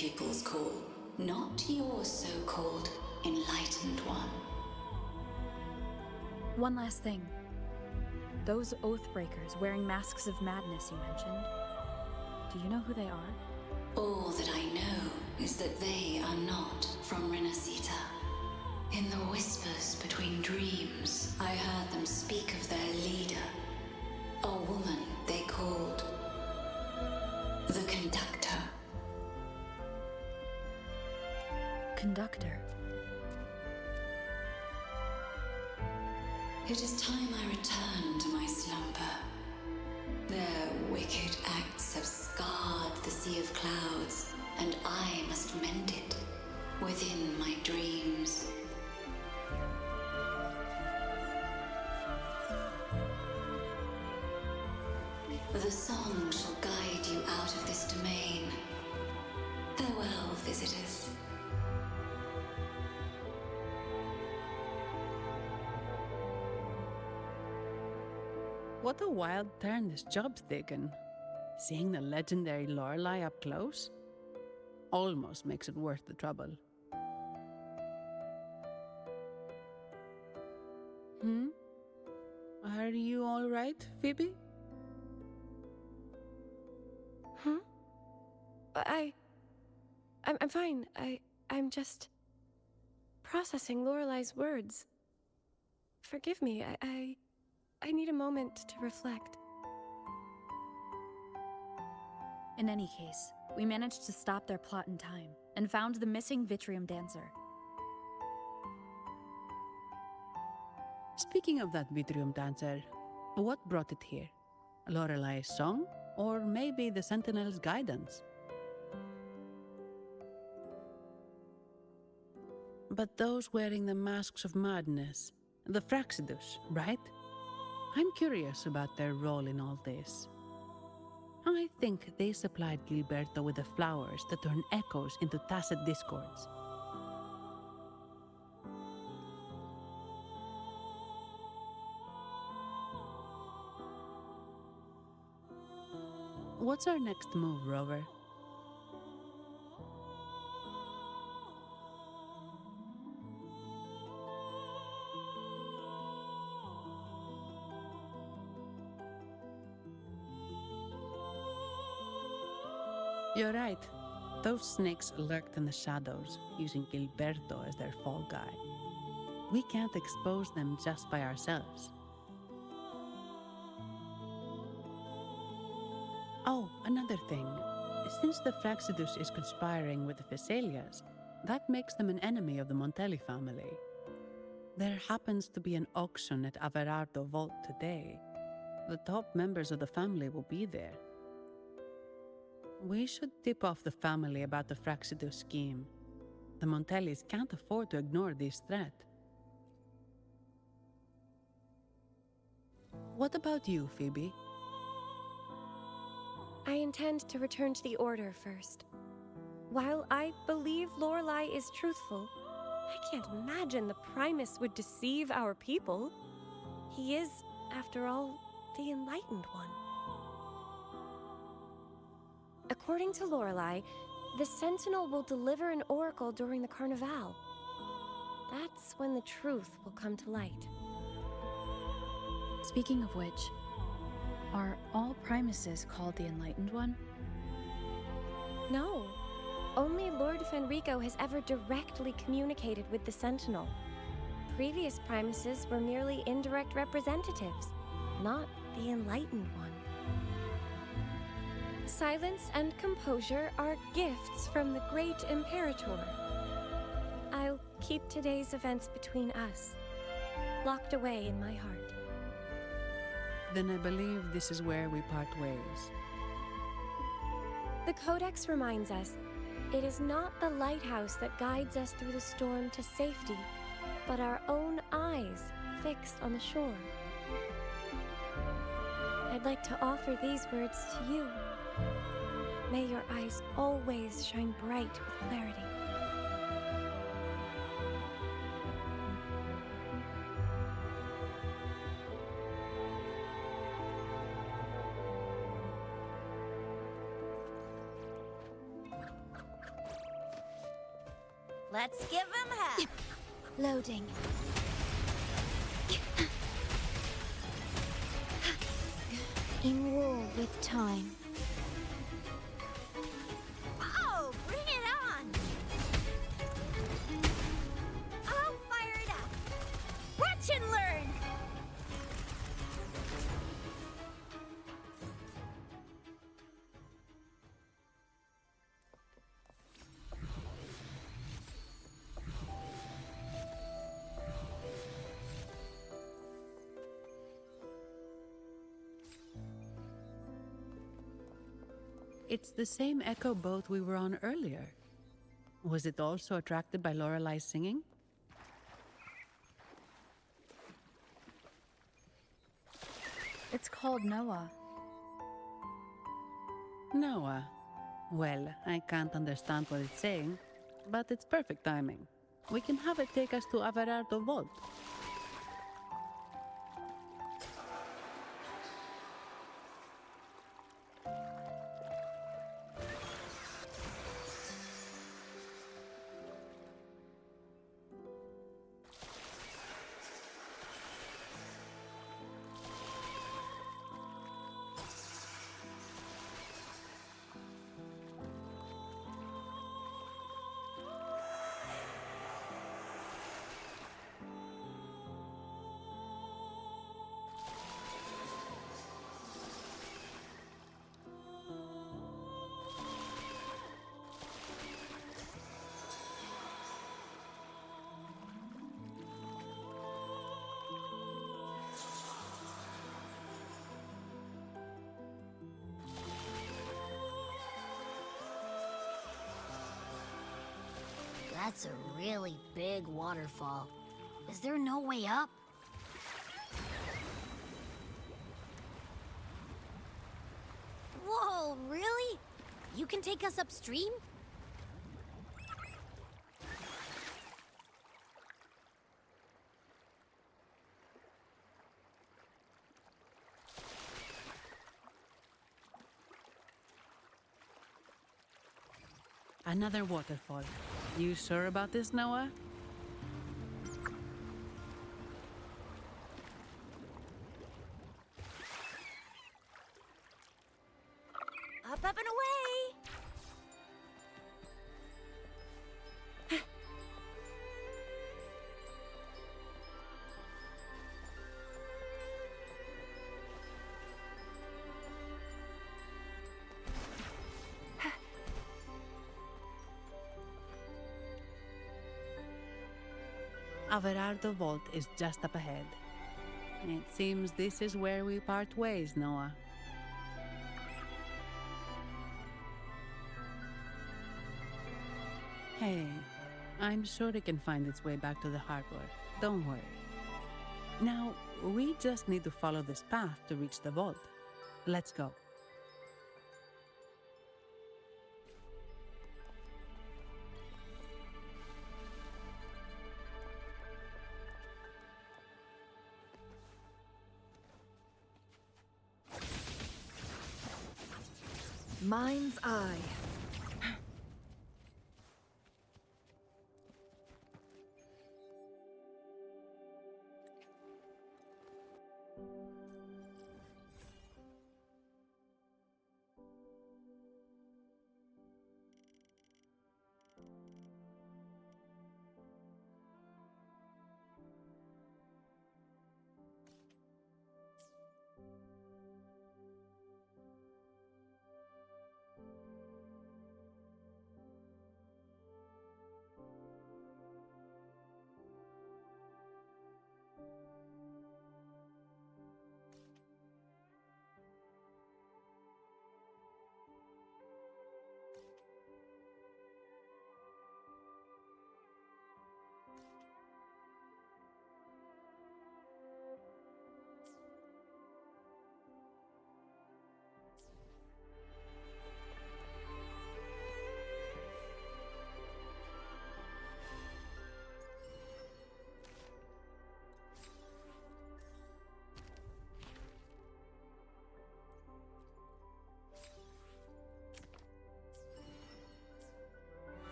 people's call, not your so-called enlightened one. One last thing. Those Oathbreakers wearing masks of madness you mentioned, do you know who they are? All that I know is that they are not from Rinascita. In the whispers between dreams, I heard them speak of their leader, a woman they called the Conductor. Conductor? It is time I return to my slumber. Their wicked acts have scarred the Sea of Clouds, and I must mend it within my dreams. The song shall guide you out of this domain. Farewell, visitors. What a wild turn this job's taken. Seeing the legendary Lorelei up close almost makes it worth the trouble. Are you all right, Phoebe? I'm fine. I'm just processing Lorelei's words. Forgive me. I need a moment to reflect. In any case, we managed to stop their plot in time and found the missing Vitrium dancer. Speaking of that Vitrium dancer, what brought it here? Lorelei's song? Or maybe the Sentinel's guidance? But those wearing the masks of madness, the Fraxidus, right? I'm curious about their role in all this. I think they supplied Gilberto with the flowers that turn echoes into tacit discords. What's our next move, Rover? You're right. Those snakes lurked in the shadows, using Gilberto as their fall guy. We can't expose them just by ourselves. Oh, another thing. Since the Fraxidus is conspiring with the Phassalias, that makes them an enemy of the Montelli family. There happens to be an auction at Averardo Vault today. The top members of the family will be there. We should tip off the family about the Fraxidus scheme. The Montellis can't afford to ignore this threat. What about you, Phoebe? I intend to return to the Order first. While I believe Lorelei is truthful, I can't imagine the Primus would deceive our people. He is, after all, the Enlightened One. According to Lorelei, the Sentinel will deliver an oracle during the Carnival. That's when the truth will come to light. Speaking of which, are all Primuses called the Enlightened One? No. Only Lord Fenrico has ever directly communicated with the Sentinel. Previous Primuses were merely indirect representatives, not the Enlightened One. Silence and composure are gifts from the great Imperator. I'll keep today's events between us, locked away in my heart. Then I believe this is where we part ways. The Codex reminds us, it is not the lighthouse that guides us through the storm to safety, but our own eyes fixed on the shore. I'd like to offer these words to you. May your eyes always shine bright with clarity. Let's give him hell. Loading. In war with time. Oh, bring it on! I'll fire it up. Watch and learn! It's the same echo boat we were on earlier. Was it also attracted by Lorelai's singing? It's called Noah. Noah. Well, I can't understand what it's saying, but it's perfect timing. We can have it take us to Averardo Vault. That's a really big waterfall. Is there no way up? Whoa, really? You can take us upstream? Another waterfall. You sure about this, Noah? Up and away! Averardo Vault is just up ahead. It seems this is where we part ways, Noah. Hey, I'm sure it can find its way back to the harbor. Don't worry. Now, we just need to follow this path to reach the vault. Let's go. Mind's eye.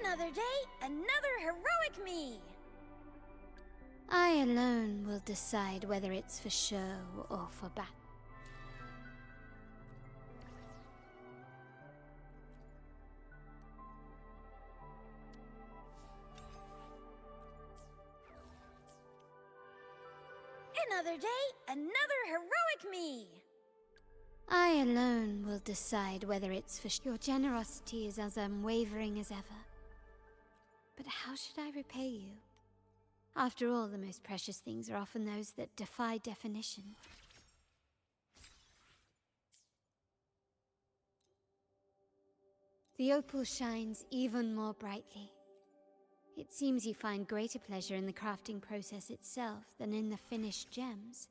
Another day, another heroic me! I alone will decide whether it's for show or for battle. Another day, another heroic me! I alone will decide whether it's for your generosity is as unwavering as ever. But how should I repay you? After all, the most precious things are often those that defy definition. The opal shines even more brightly. It seems you find greater pleasure in the crafting process itself than in the finished gems.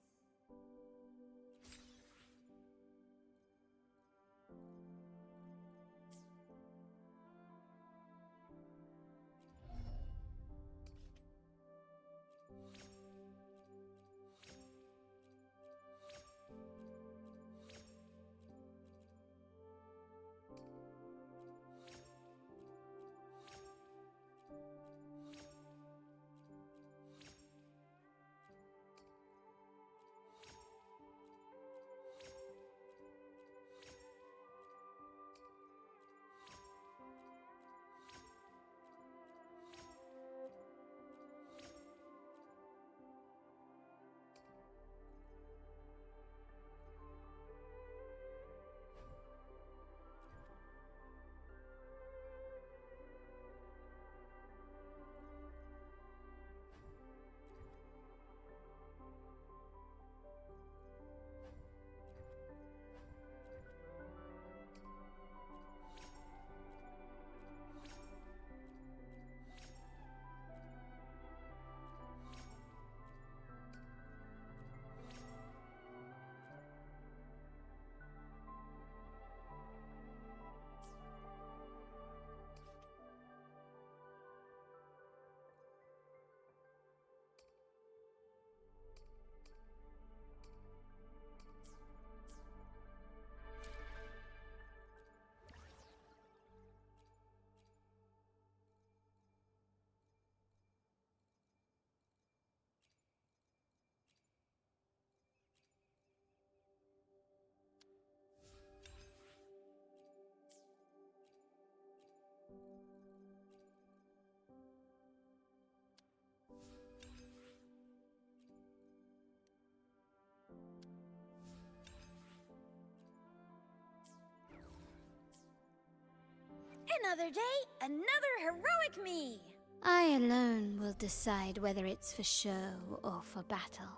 Another day, another heroic me! I alone will decide whether it's for show or for battle.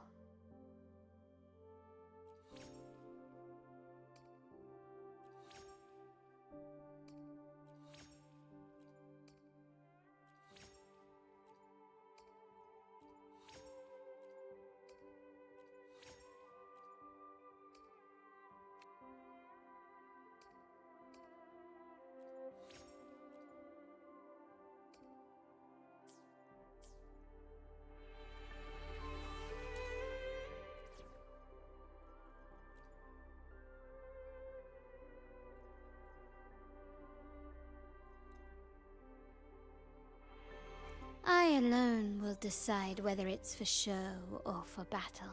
I alone will decide whether it's for show or for battle.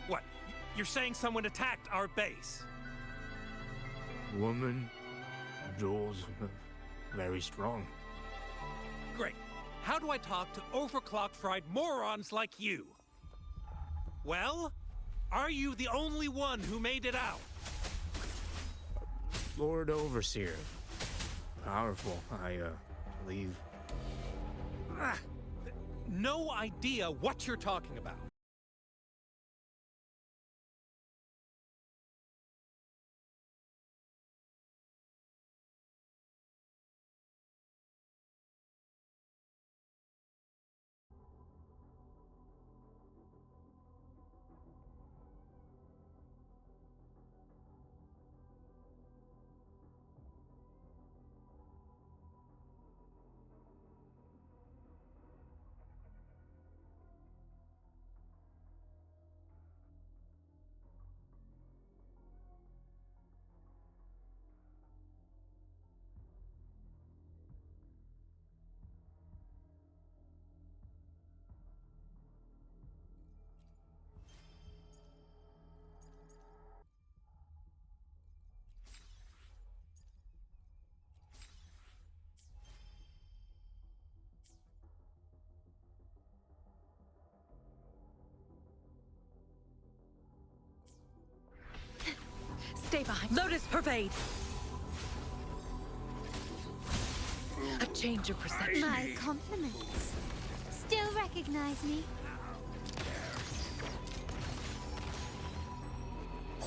What? You're saying someone attacked our base? Woman, Jules, very strong. Great. How do I talk to overclock-fried morons like you? Well, are you the only one who made it out? Lord Overseer. Powerful, I believe. No idea what you're talking about. Stay behind. Lotus pervade. A change of perception. My compliments. Still recognize me?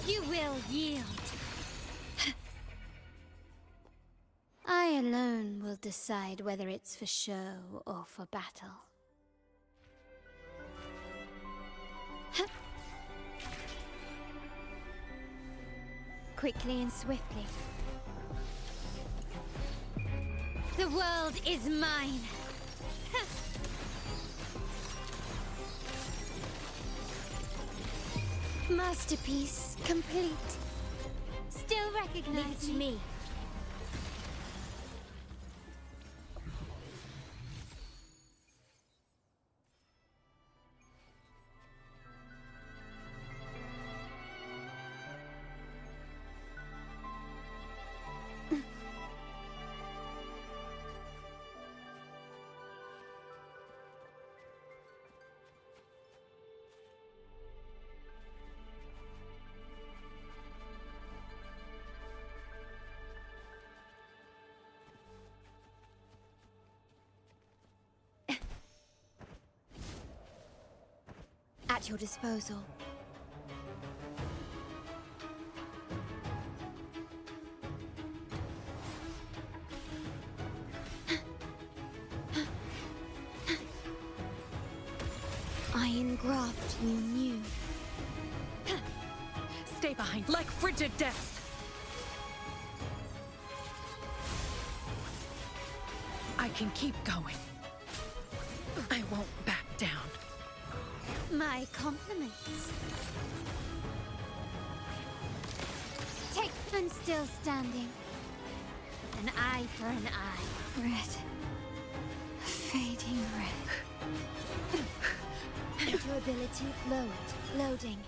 You will yield. I alone will decide whether it's for show or for battle. Quickly and swiftly. The world is mine! Masterpiece complete. Still recognize me. At your disposal. I engraft you new. Stay behind, like frigid depths. I can keep going. I won't back down. My compliments. Take. I'm still standing. An eye for an eye. Red. A fading red. Durability lowered. Loading.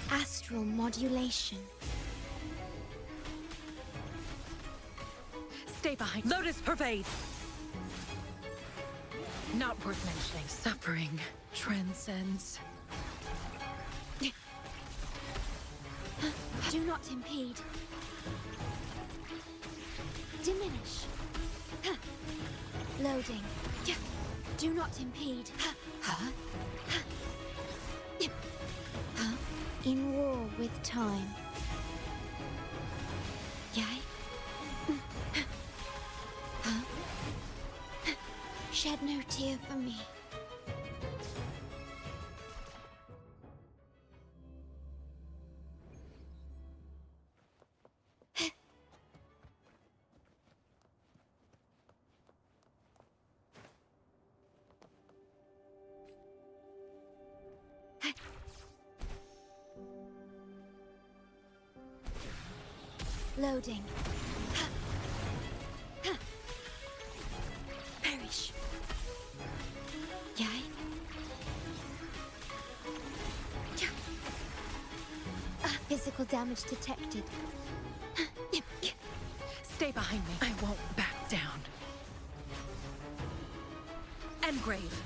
Astral modulation. Stay behind. Lotus pervade. Not worth mentioning. Suffering transcends. Do not impede. Diminish. Loading. Do not impede. In war with time. Yay? Shed no tear for me. Loading. Perish. Yay? Physical damage detected. Stay behind me. I won't back down. Engrave.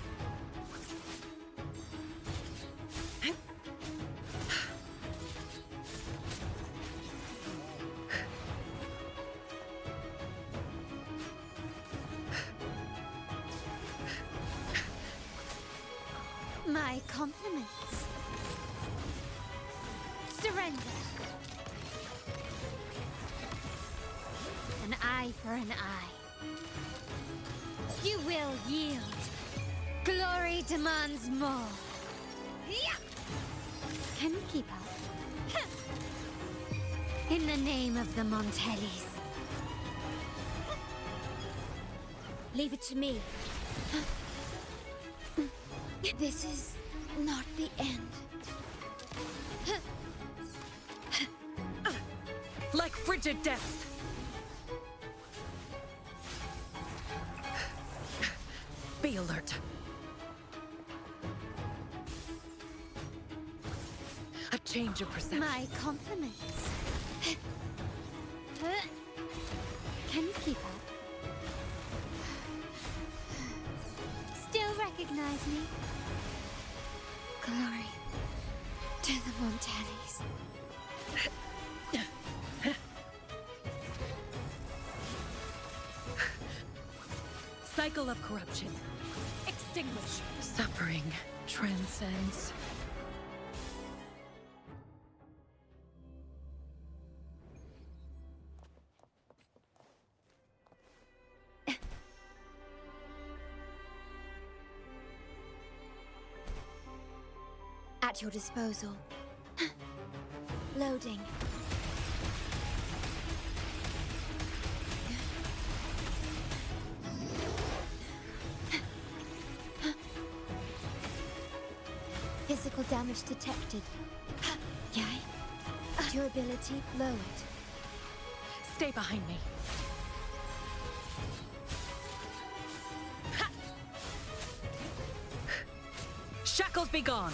My compliments. Surrender. An eye for an eye. You will yield. Glory demands more. Can you keep up? In the name of the Montellis. Leave it to me. This is not the end. Like frigid depths. Be alert. A change of perception. My compliments. Can you keep up? Still recognize me? Glory to the Montellis. cycle of corruption. Extinguish. Suffering transcends. At your disposal. Loading. Physical damage detected. Yay. Durability lowered. Stay behind me. Shackles be gone.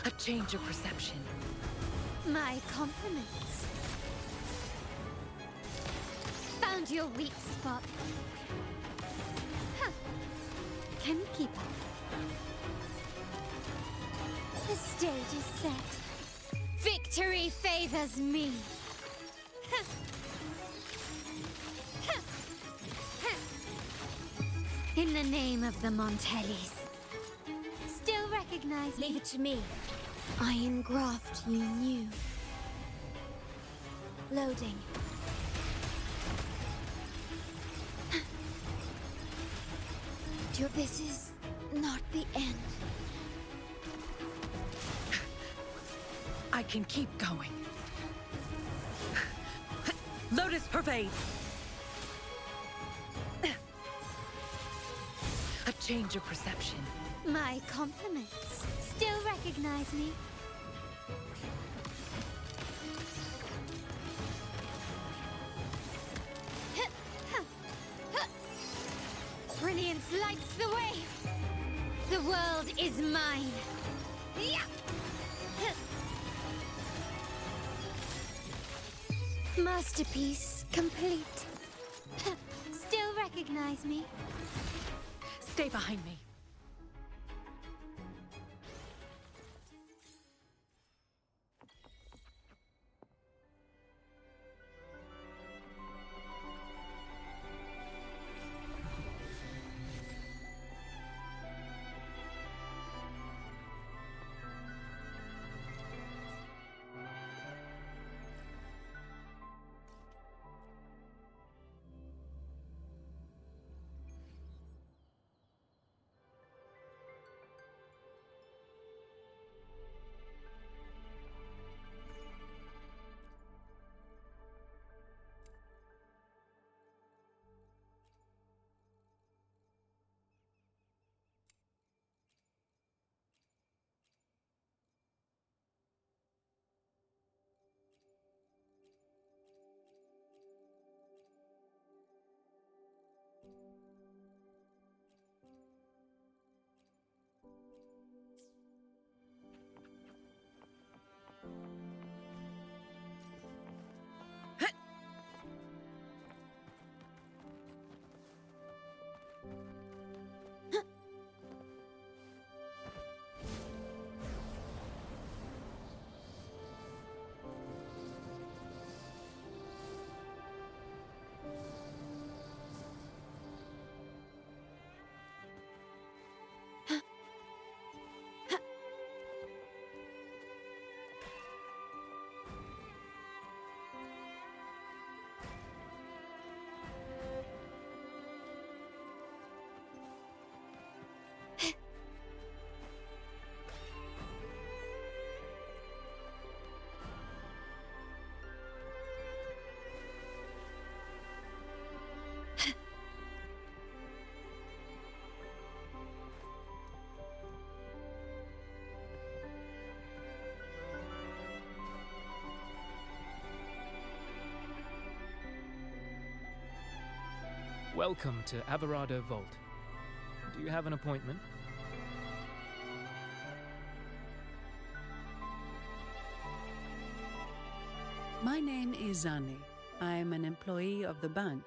A change of perception. My compliments. Found your weak spot. Huh. Can you keep up? The stage is set. Victory favors me. In the name of the Montellis. Still recognize me? Leave it to me. I engraft you new. Loading. This is not the end. I can keep going. Lotus pervade. A change of perception. My compliments. Still recognize me? Brilliance lights the way. The world is mine. Masterpiece complete. Still recognize me? Stay behind me. Welcome to Averado Vault. Do you have an appointment? My name is Zani. I'm an employee of the bank.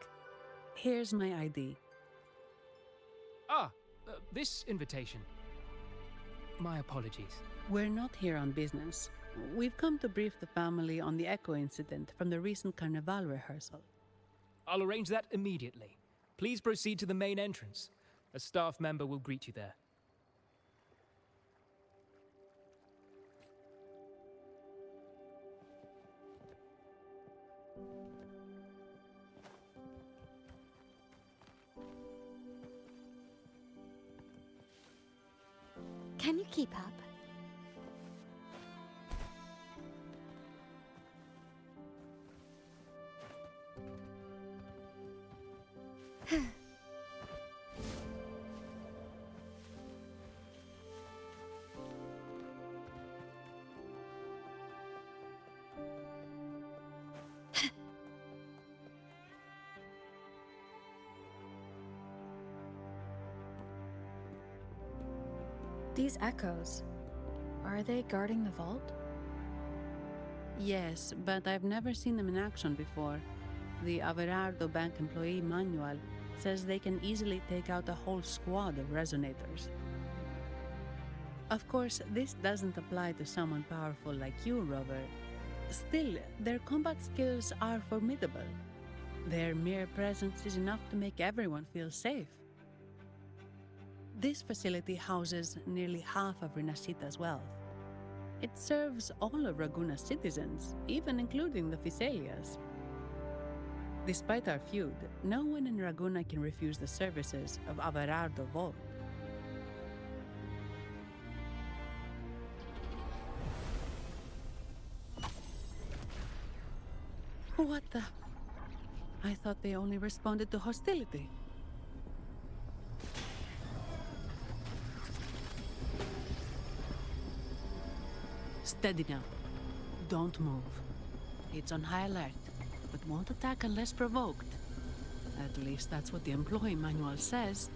Here's my ID. This invitation. My apologies. We're not here on business. We've come to brief the family on the Echo incident from the recent Carnival rehearsal. I'll arrange that immediately. Please proceed to the main entrance. A staff member will greet you there. Can you keep up? These echoes, are they guarding the vault? Yes, but I've never seen them in action before. The Averardo Bank employee manual says they can easily take out a whole squad of resonators. Of course, this doesn't apply to someone powerful like you, Rover. Still, their combat skills are formidable. Their mere presence is enough to make everyone feel safe. This facility houses nearly half of Rinascita's wealth. It serves all of Raguna's citizens, even including the Physaelias. Despite our feud, no one in Raguna can refuse the services of Averardo Vault. What the? I thought they only responded to hostility. Steady now. Don't move. It's on high alert, but won't attack unless provoked. At least that's what the employee manual says.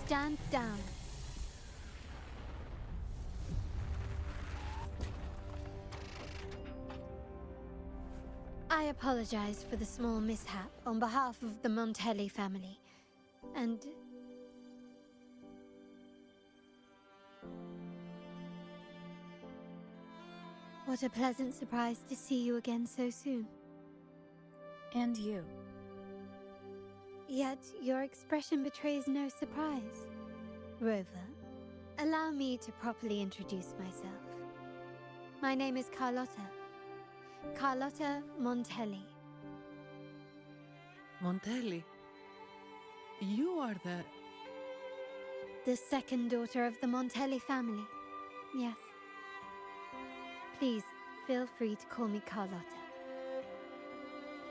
Stand down. I apologize for the small mishap on behalf of the Montelli family. And what a pleasant surprise to see you again so soon. And you. Yet your expression betrays no surprise. Rover, allow me to properly introduce myself. My name is Carlotta. Carlotta Montelli. Montelli? You are the second daughter of the Montelli family. Yes. Please, feel free to call me Carlotta.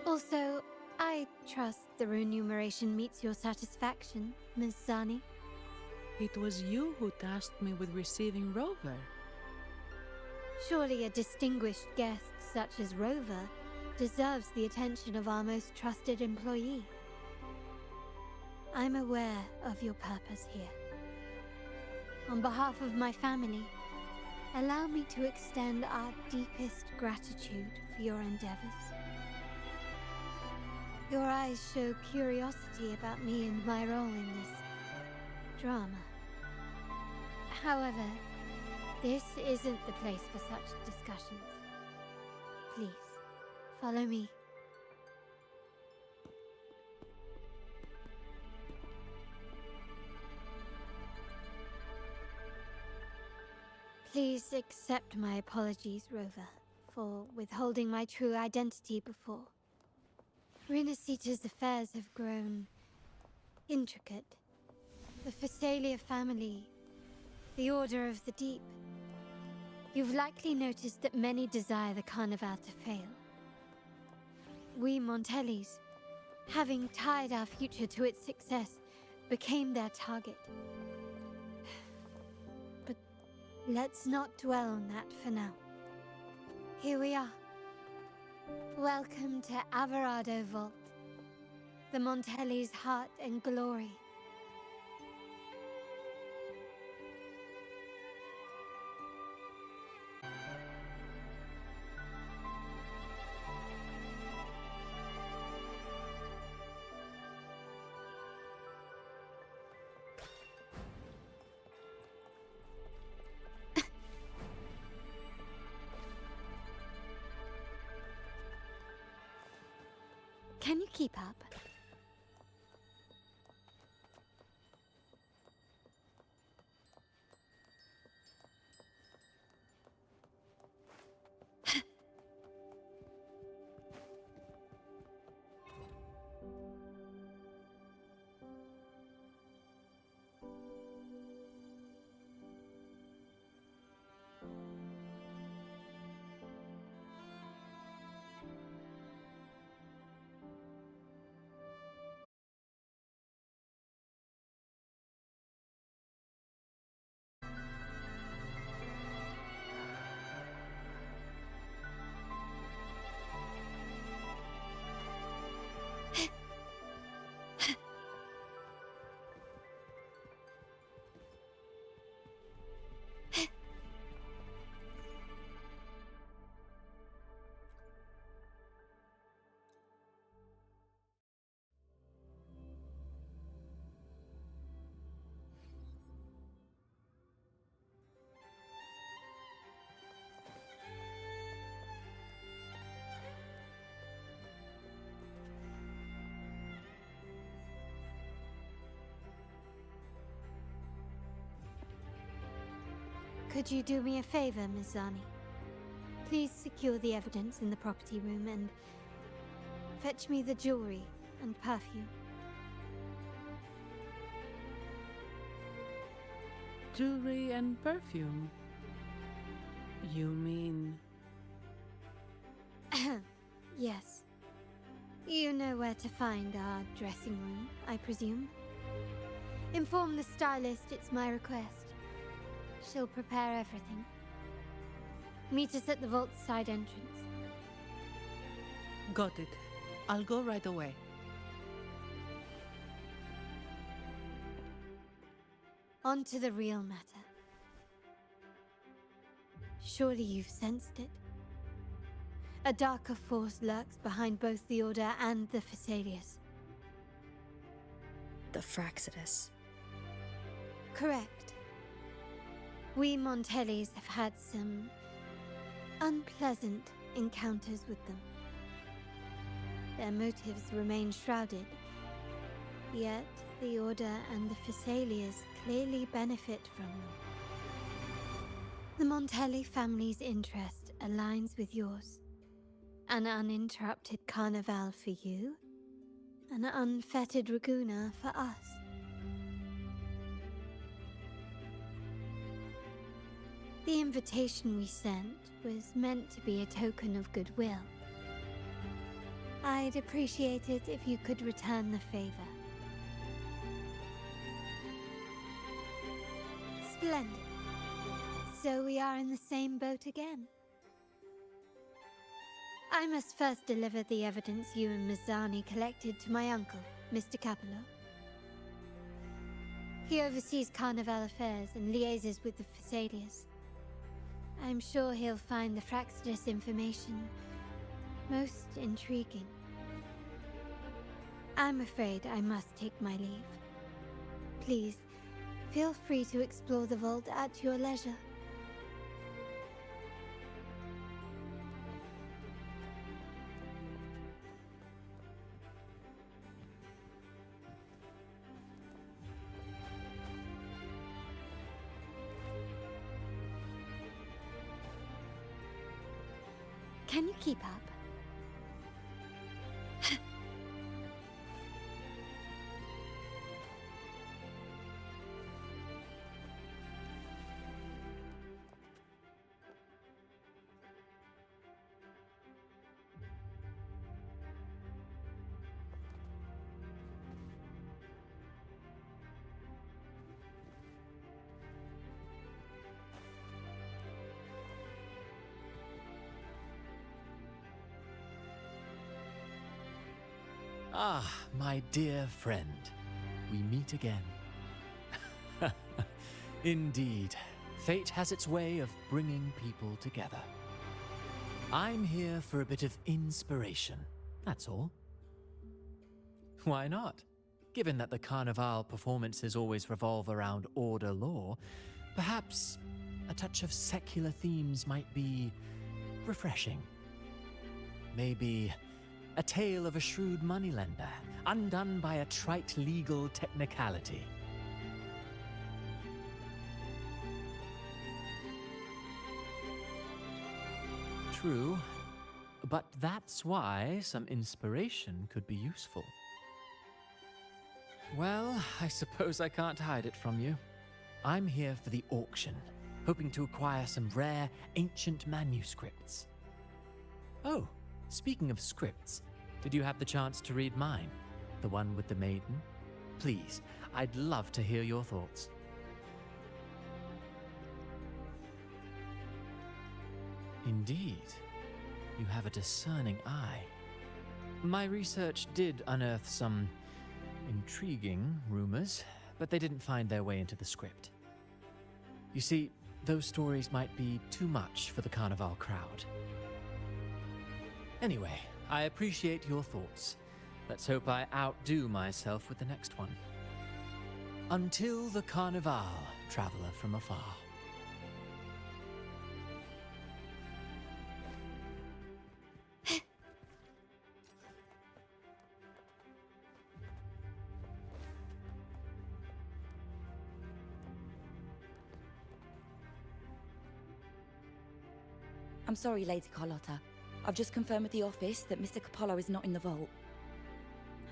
Also, I trust the remuneration meets your satisfaction, Miss Zani. It was you who tasked me with receiving Rover. Surely a distinguished guest such as Rover deserves the attention of our most trusted employee. I'm aware of your purpose here. On behalf of my family, allow me to extend our deepest gratitude for your endeavors. Your eyes show curiosity about me and my role in this drama. However, this isn't the place for such discussions. Please, follow me. Please accept my apologies, Rover, for withholding my true identity before. Rinascita's affairs have grown intricate. The Physaelia family, the Order of the Deep. You've likely noticed that many desire the Carnival to fail. We Montellis, having tied our future to its success, became their target. But let's not dwell on that for now. Here we are. Welcome to Averardo Vault, the Montelli's heart and glory. Can you keep up? Could you do me a favor, Miss Zani? Please secure the evidence in the property room and fetch me the jewelry and perfume. Jewelry and perfume? You mean... Yes. You know where to find our dressing room, I presume? Inform the stylist it's my request. She'll prepare everything. Meet us at the vault's side entrance. Got it. I'll go right away. On to the real matter. Surely you've sensed it. A darker force lurks behind both the Order and the Phasaelius. The Fraxidus. Correct. We Montellis have had some unpleasant encounters with them. Their motives remain shrouded, yet the Order and the Phasaelius clearly benefit from them. The Montelli family's interest aligns with yours. An uninterrupted carnival for you, an unfettered Raguna for us. The invitation we sent was meant to be a token of goodwill. I'd appreciate it if you could return the favor. Splendid. So we are in the same boat again. I must first deliver the evidence you and Miss Zani collected to my uncle, Mr. Capello. He oversees Carnival affairs and liaises with the Phasaelius. I'm sure he'll find the Fraxidus information most intriguing. I'm afraid I must take my leave. Please, feel free to explore the vault at your leisure. Can you keep up? Ah, my dear friend. We meet again. Indeed, fate has its way of bringing people together. I'm here for a bit of inspiration, that's all. Why not? Given that the Carnival performances always revolve around Order lore, perhaps a touch of secular themes might be refreshing. Maybe A tale of a shrewd moneylender, undone by a trite legal technicality. True, but that's why some inspiration could be useful. Well, I suppose I can't hide it from you. I'm here for the auction, hoping to acquire some rare, ancient manuscripts. Oh, speaking of scripts, did you have the chance to read mine? The one with the maiden? Please, I'd love to hear your thoughts. Indeed, you have a discerning eye. My research did unearth some intriguing rumors, but they didn't find their way into the script. You see, those stories might be too much for the Carnival crowd. Anyway, I appreciate your thoughts. Let's hope I outdo myself with the next one. Until the Carnival, traveler from afar. I'm sorry, Lady Carlotta. I've just confirmed with the office that Mr. Capello is not in the vault.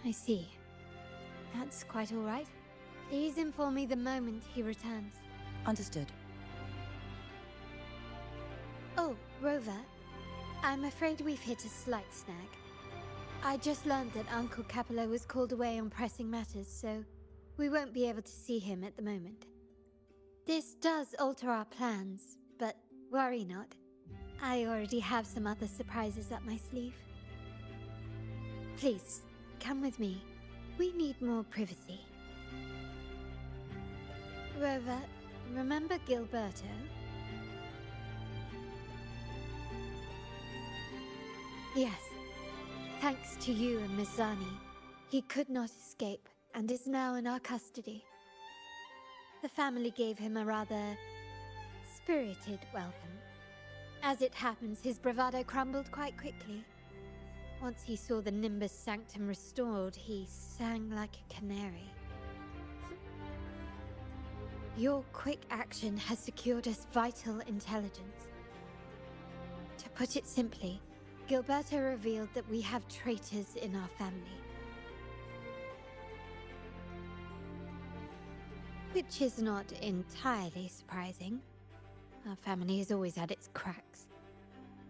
I see. That's quite all right. Please inform me the moment he returns. Understood. Oh, Rover. I'm afraid we've hit a slight snag. I just learned that Uncle Capello was called away on pressing matters, so we won't be able to see him at the moment. This does alter our plans, but worry not. I already have some other surprises up my sleeve. Please, come with me. We need more privacy. Rover, remember Gilberto? Yes. Thanks to you and Miss Zani, he could not escape and is now in our custody. The family gave him a rather spirited welcome. As it happens, his bravado crumbled quite quickly. Once he saw the Nimbus Sanctum restored, he sang like a canary. Your quick action has secured us vital intelligence. To put it simply, Gilberto revealed that we have traitors in our family. Which is not entirely surprising. Our family has always had its cracks.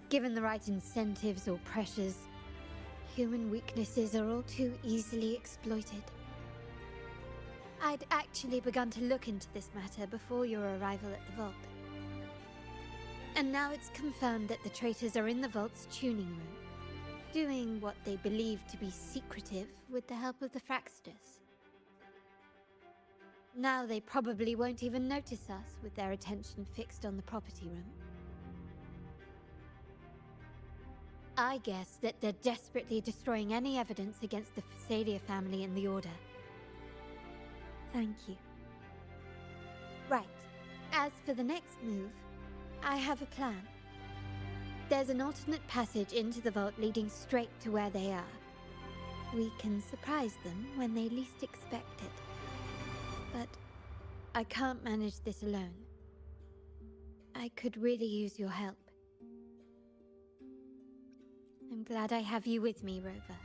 Given the right incentives or pressures, human weaknesses are all too easily exploited. I'd actually begun to look into this matter before your arrival at the vault. And now it's confirmed that the traitors are in the vault's tuning room, doing what they believe to be secretive with the help of the Fraxters. Now they probably won't even notice us with their attention fixed on the property room. I guess that they're desperately destroying any evidence against the Phasalia family and the Order. Thank you. Right. As for the next move, I have a plan. There's an alternate passage into the vault leading straight to where they are. We can surprise them when they least expect it. But I can't manage this alone. I could really use your help. I'm glad I have you with me, Rover.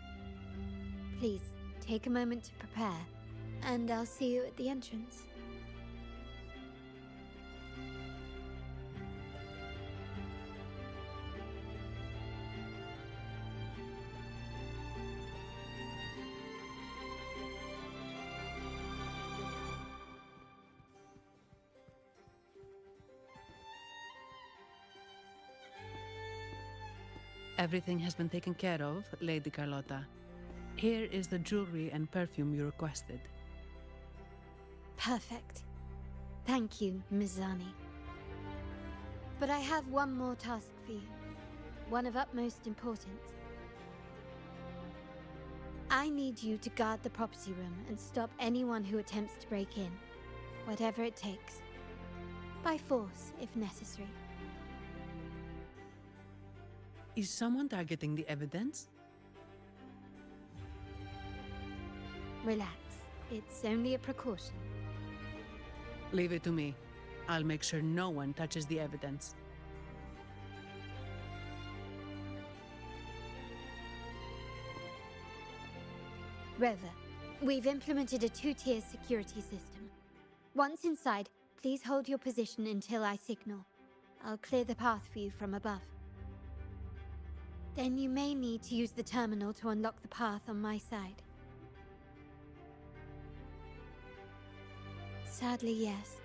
Please, take a moment to prepare, and I'll see you at the entrance. Everything has been taken care of, Lady Carlotta. Here is the jewelry and perfume you requested. Perfect. Thank you, Ms. Zani. But I have one more task for you. One of utmost importance. I need you to guard the property room and stop anyone who attempts to break in. Whatever it takes. By force, if necessary. Is someone targeting the evidence? Relax. It's only a precaution. Leave it to me. I'll make sure no one touches the evidence. Rover, we've implemented a 2-tier security system. Once inside, please hold your position until I signal. I'll clear the path for you from above. Then you may need to use the terminal to unlock the path on my side. Sadly, yes.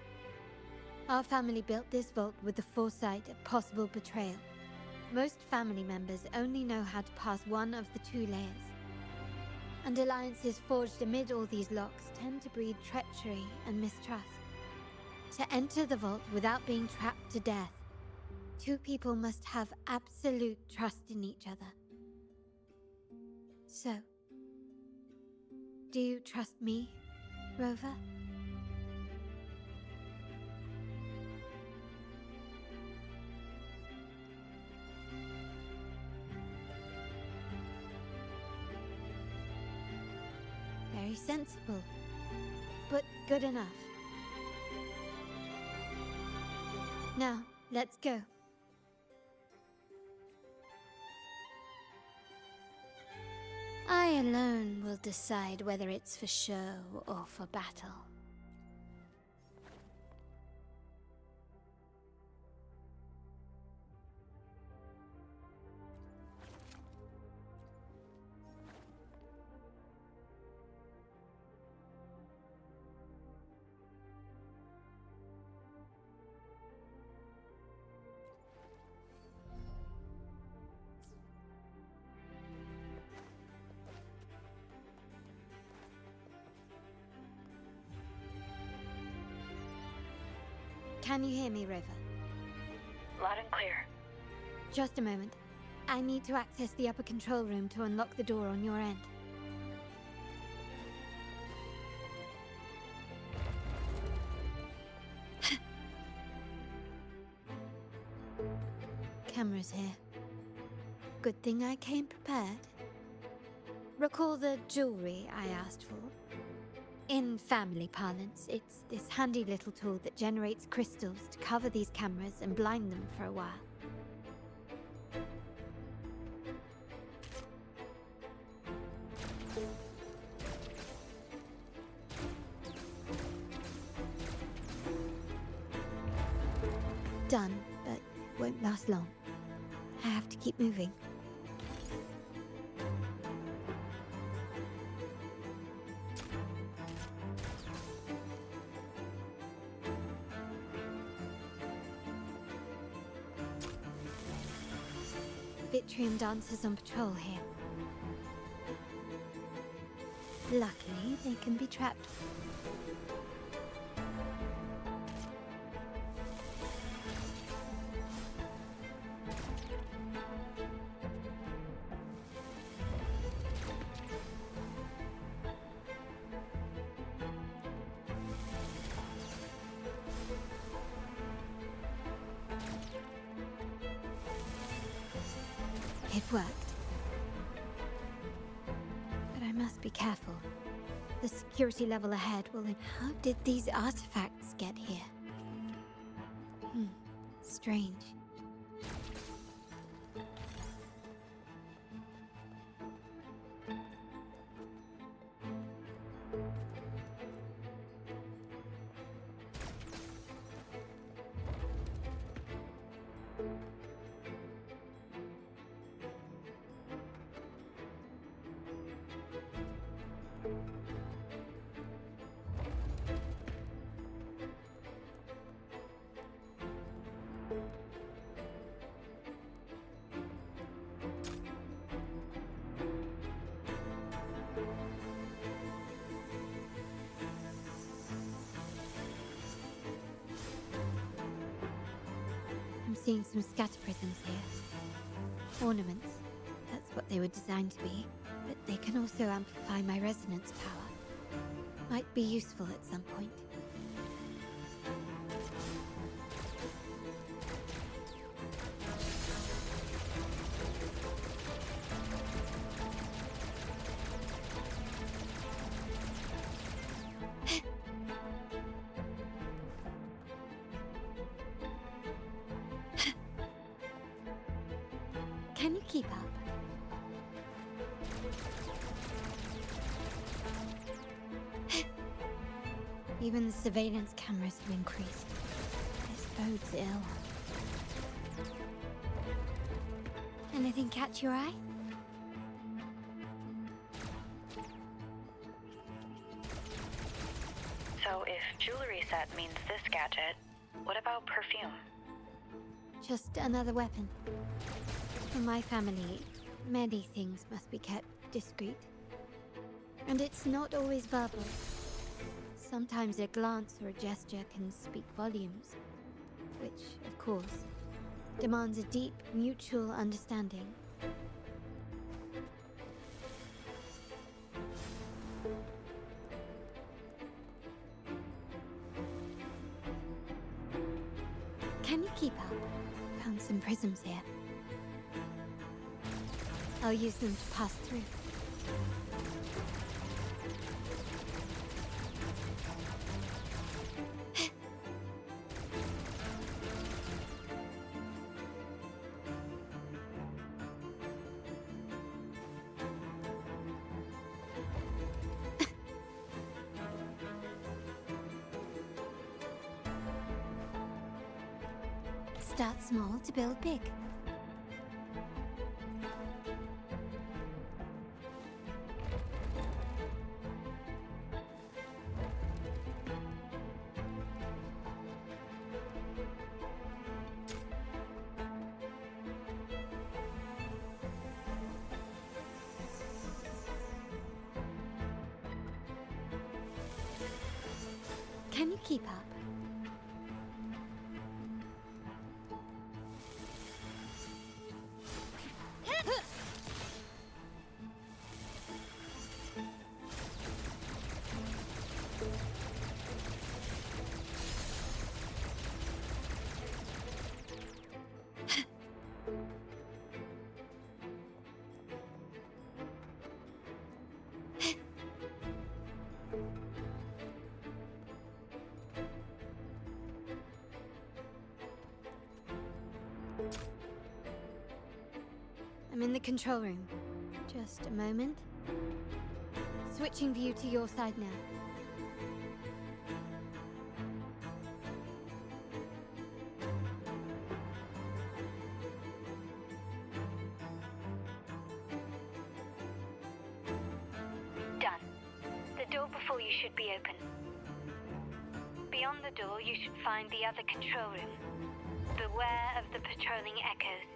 Our family built this vault with the foresight of possible betrayal. Most family members only know how to pass one of the 2 layers. And alliances forged amid all these locks tend to breed treachery and mistrust. To enter the vault without being trapped to death, 2 people must have absolute trust in each other. So, do you trust me, Rover? Very sensible, but good enough. Now, let's go. I alone will decide whether it's for show or for battle. Can you hear me, Rover? Loud and clear. Just a moment. I need to access the upper control room to unlock the door on your end. Cameras here. Good thing I came prepared. Recall the jewelry I asked for? In family parlance, it's this handy little tool that generates crystals to cover these cameras and blind them for a while. Done, but won't last long. I have to keep moving. Vitrium dancers on patrol here. Luckily, they can be trapped. It worked. But I must be careful. The security level ahead will... How did these artifacts get here? Strange. I'm seeing some scatter prisms here. Ornaments. That's what they were designed to be. But they can also amplify my resonance power. Might be useful at some point. Even the surveillance cameras have increased. This bodes ill. Anything catch your eye? So if jewelry set means this gadget, what about perfume? Just another weapon. For my family, many things must be kept discreet. And it's not always verbal. Sometimes a glance or a gesture can speak volumes, which, of course, demands a deep mutual understanding. Can you keep up? Found some prisms here. I'll use them to pass through. Start small to build big. Can you keep up? I'm in the control room. Just a moment. Switching view to your side now. Done. The door before you should be open. Beyond the door, you should find the other control room. Beware of the patrolling echoes.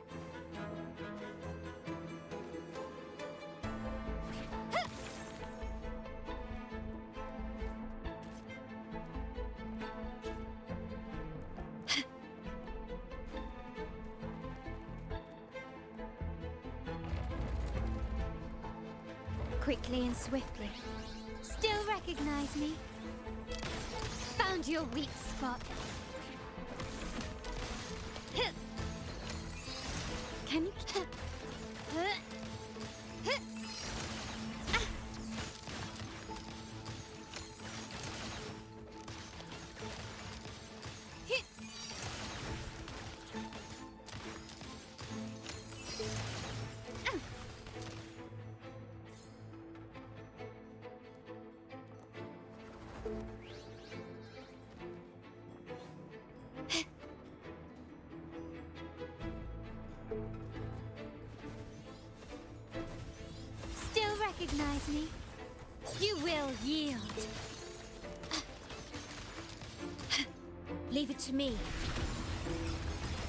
Quickly and swiftly. Still recognize me? Found your weak spot. Can you... Still recognize me? You will yield. Leave it to me.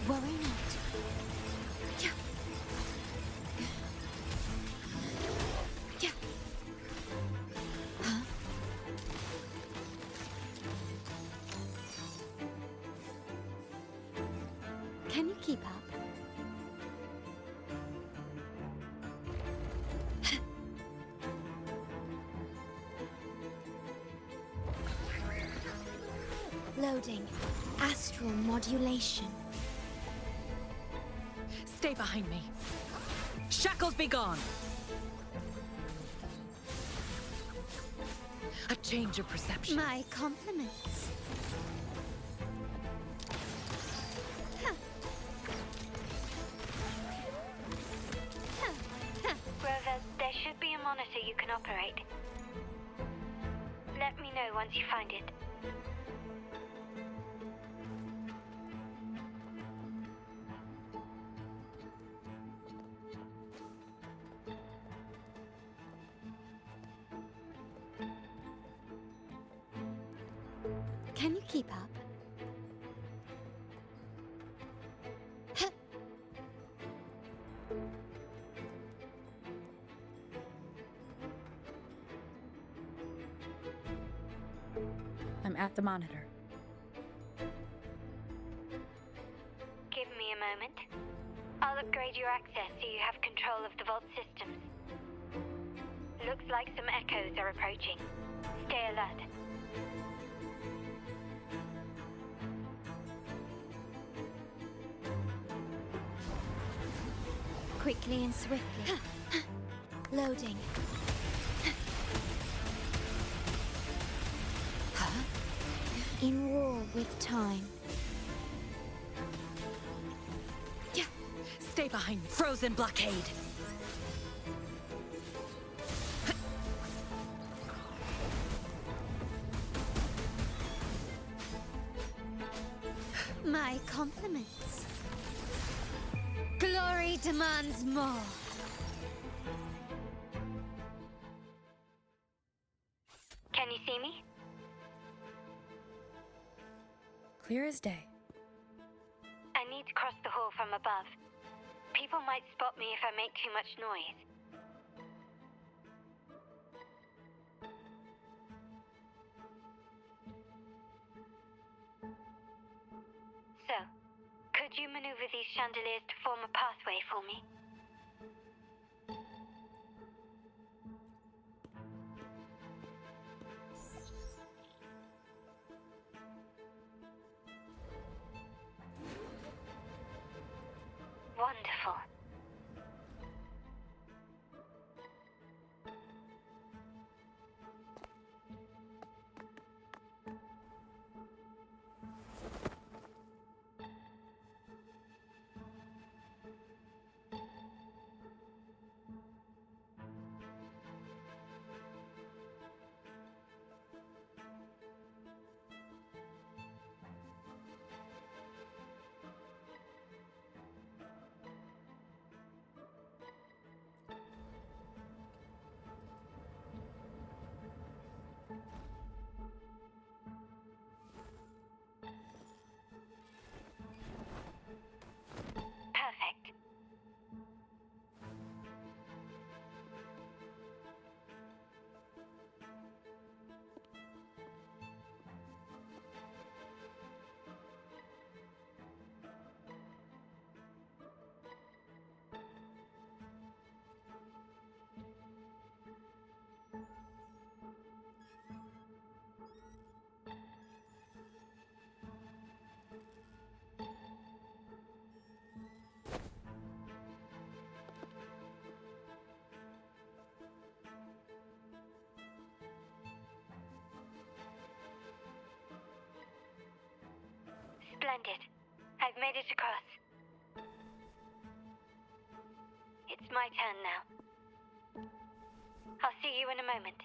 Worry not. Huh? Can you keep up? Loading. Astral modulation. Stay behind me. Shackles be gone. A change of perception. My compliments. Rover, there should be a monitor you can operate. Let me know once you find it. Can you keep up? I'm at the monitor. Give me a moment. I'll upgrade your access so you have control of the vault systems. Looks like some echoes are approaching. Stay alert. Quickly and swiftly. Loading. In war with time. Yeah. Stay behind. Frozen blockade. My compliments. Glory demands more. Can you see me? Clear as day. I need to cross the hall from above. People might spot me if I make too much noise. So, could you maneuver these chandeliers to form a pathway for me? Wonderful. Perfect. Splendid. I've made it across. It's my turn now. I'll see you in a moment.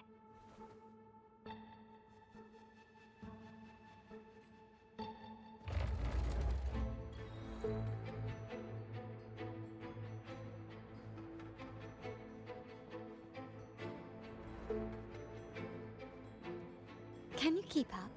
Can you keep up?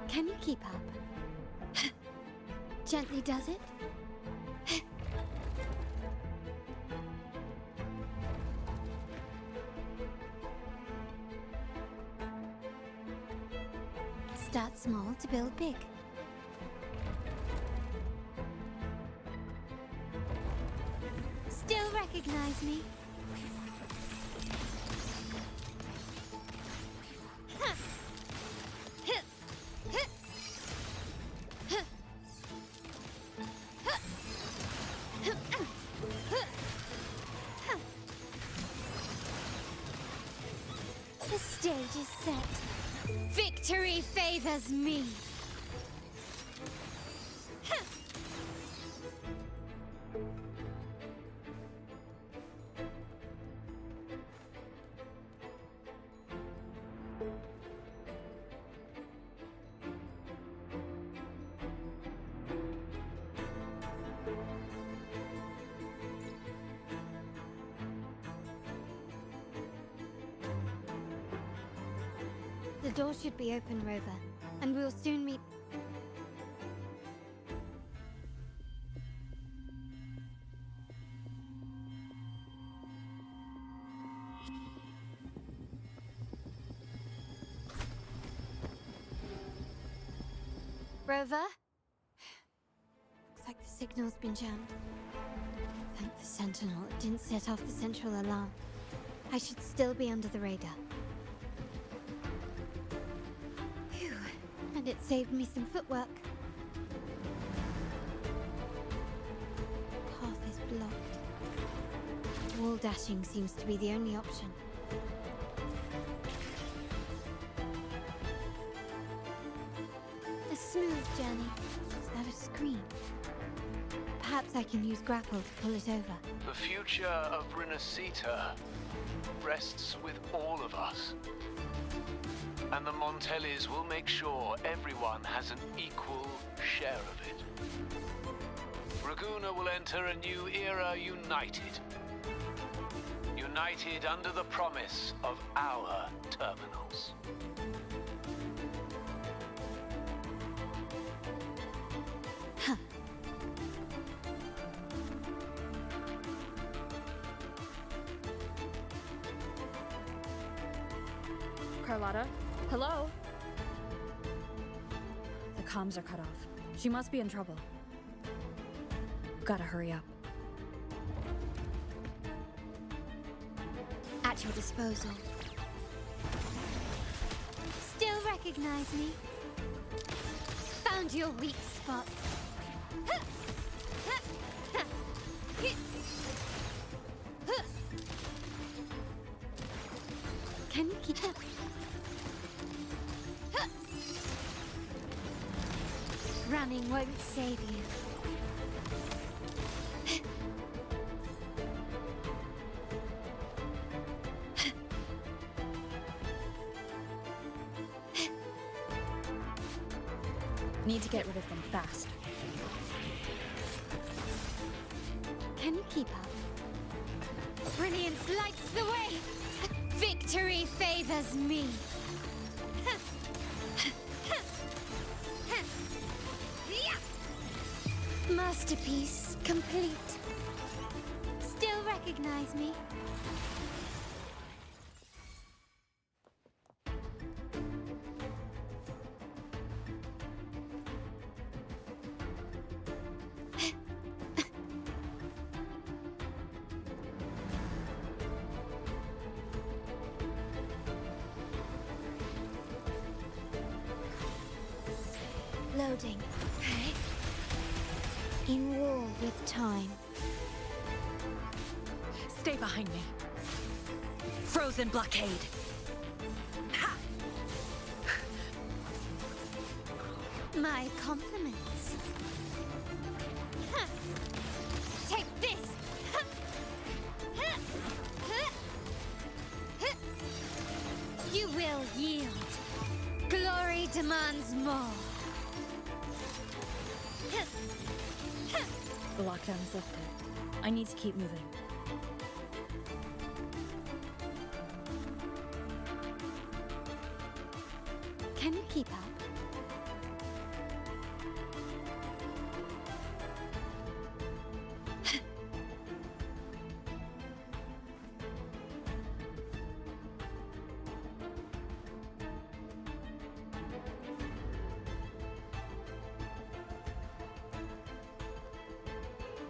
Can you keep up? Gently does it? Start small to build big. Still recognize me? The stage is set. Victory favors me. The door should be open, Rover, and we'll soon meet. Rover? Looks like the signal's been jammed. Thank the Sentinel, it didn't set off the central alarm. I should still be under the radar. Phew, and it saved me some footwork. Path is blocked. Wall dashing seems to be the only option. A smooth journey. Is that a screen? Perhaps I can use grapple to pull it over. The future of Rinascita rests with all of us. And the Montellis will make sure everyone has an equal share of it. Raguna will enter a new era united. United under the promise of our terminals. Carlotta? Hello? The comms are cut off. She must be in trouble. Gotta hurry up. At your disposal. Still recognize me? Found your weak spot. Can you keep up? Running won't save you. Need to get rid of them fast. Can you keep up? Brilliance lights the way! Victory favors me! Masterpiece complete. Still recognize me? Loading. In war with time. Stay behind me. Frozen blockade. Ha! My compliments. Take this! You will yield. Glory demands more. The lockdown is lifted. I need to keep moving. Can you keep up?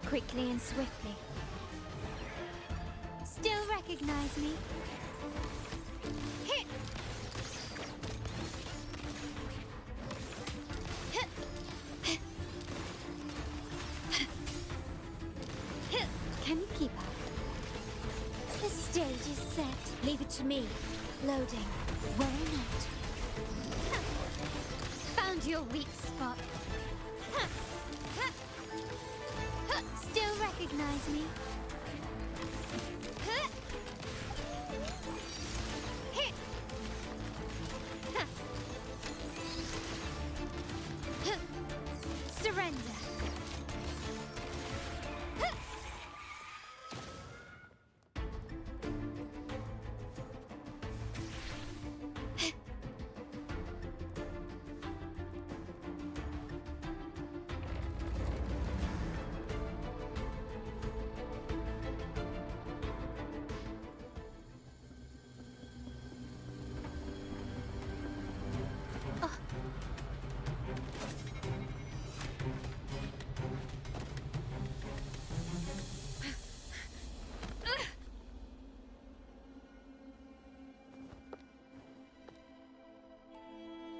Quickly and swiftly. Still recognize me? Hit! Can you keep up? The stage is set. Leave it to me. Loading. Worry not. Found your weak spot. Still recognize me? Hit! Surrender.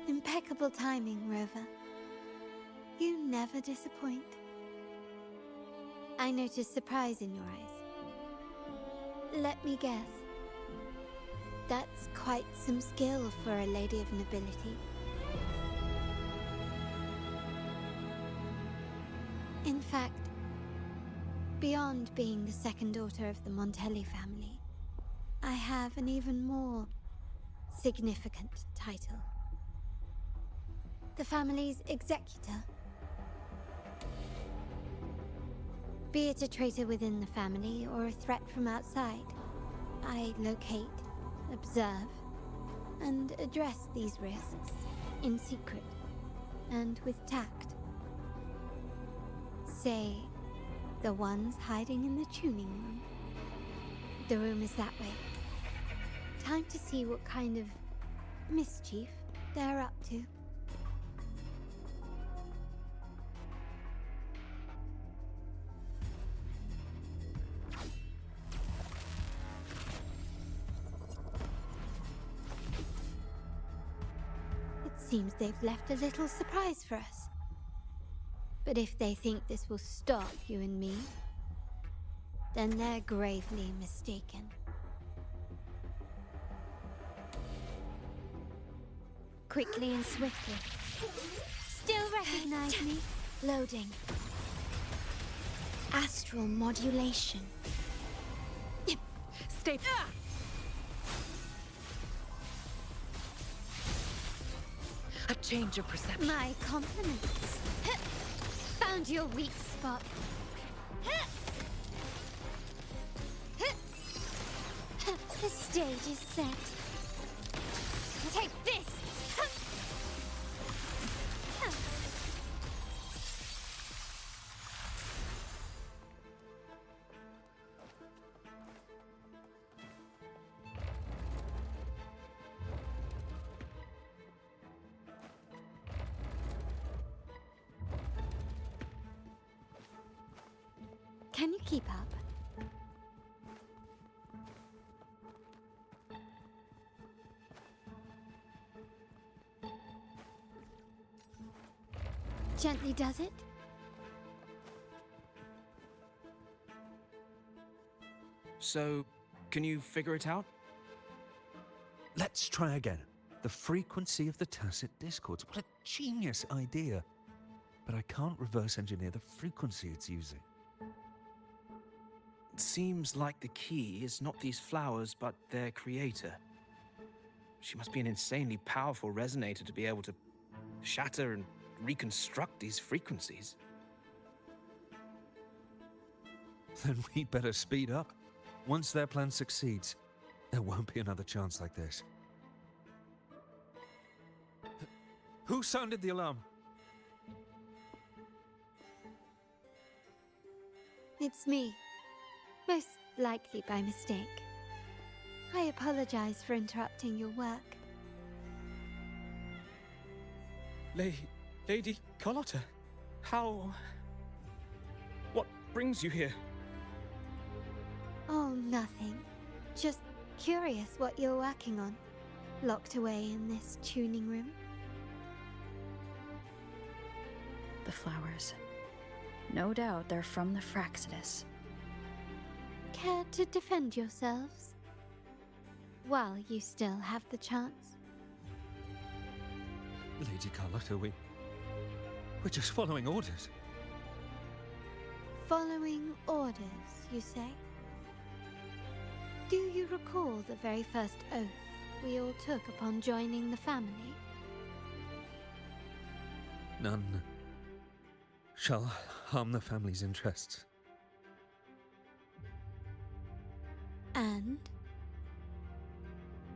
Impeccable timing, Rover. You never disappoint. I noticed surprise in your eyes. Let me guess. That's quite some skill for a lady of nobility. In fact, beyond being the second daughter of the Montelli family, I have an even more significant title. The family's executor. Be it a traitor within the family or a threat from outside, I locate, observe, and address these risks in secret and with tact. Say, the ones hiding in the tuning room. The room is that way. Time to see what kind of mischief they're up to. Seems they've left a little surprise for us. But if they think this will stop you and me, then they're gravely mistaken. Quickly and swiftly. Still recognize me? Loading. Astral modulation. Stay. A change of perception. My compliments. Found your weak spot. The stage is set. Take this! Can you keep up? Gently does it? So, can you figure it out? Let's try again. The frequency of the tacit discords. What a genius idea. But I can't reverse engineer the frequency it's using. It seems like the key is not these flowers, but their creator. She must be an insanely powerful resonator to be able to shatter and reconstruct these frequencies. Then we'd better speed up. Once their plan succeeds, there won't be another chance like this. Who sounded the alarm? It's me. Most likely by mistake. I apologize for interrupting your work. Lady Carlotta, how... What brings you here? Oh, nothing. Just curious what you're working on. Locked away in this tuning room. The flowers. No doubt they're from the Fraxidus. Care to defend yourselves? While you still have the chance. Lady Carlotta, we're just following orders. Following orders, you say? Do you recall the very first oath we all took upon joining the family? None shall harm the family's interests. And?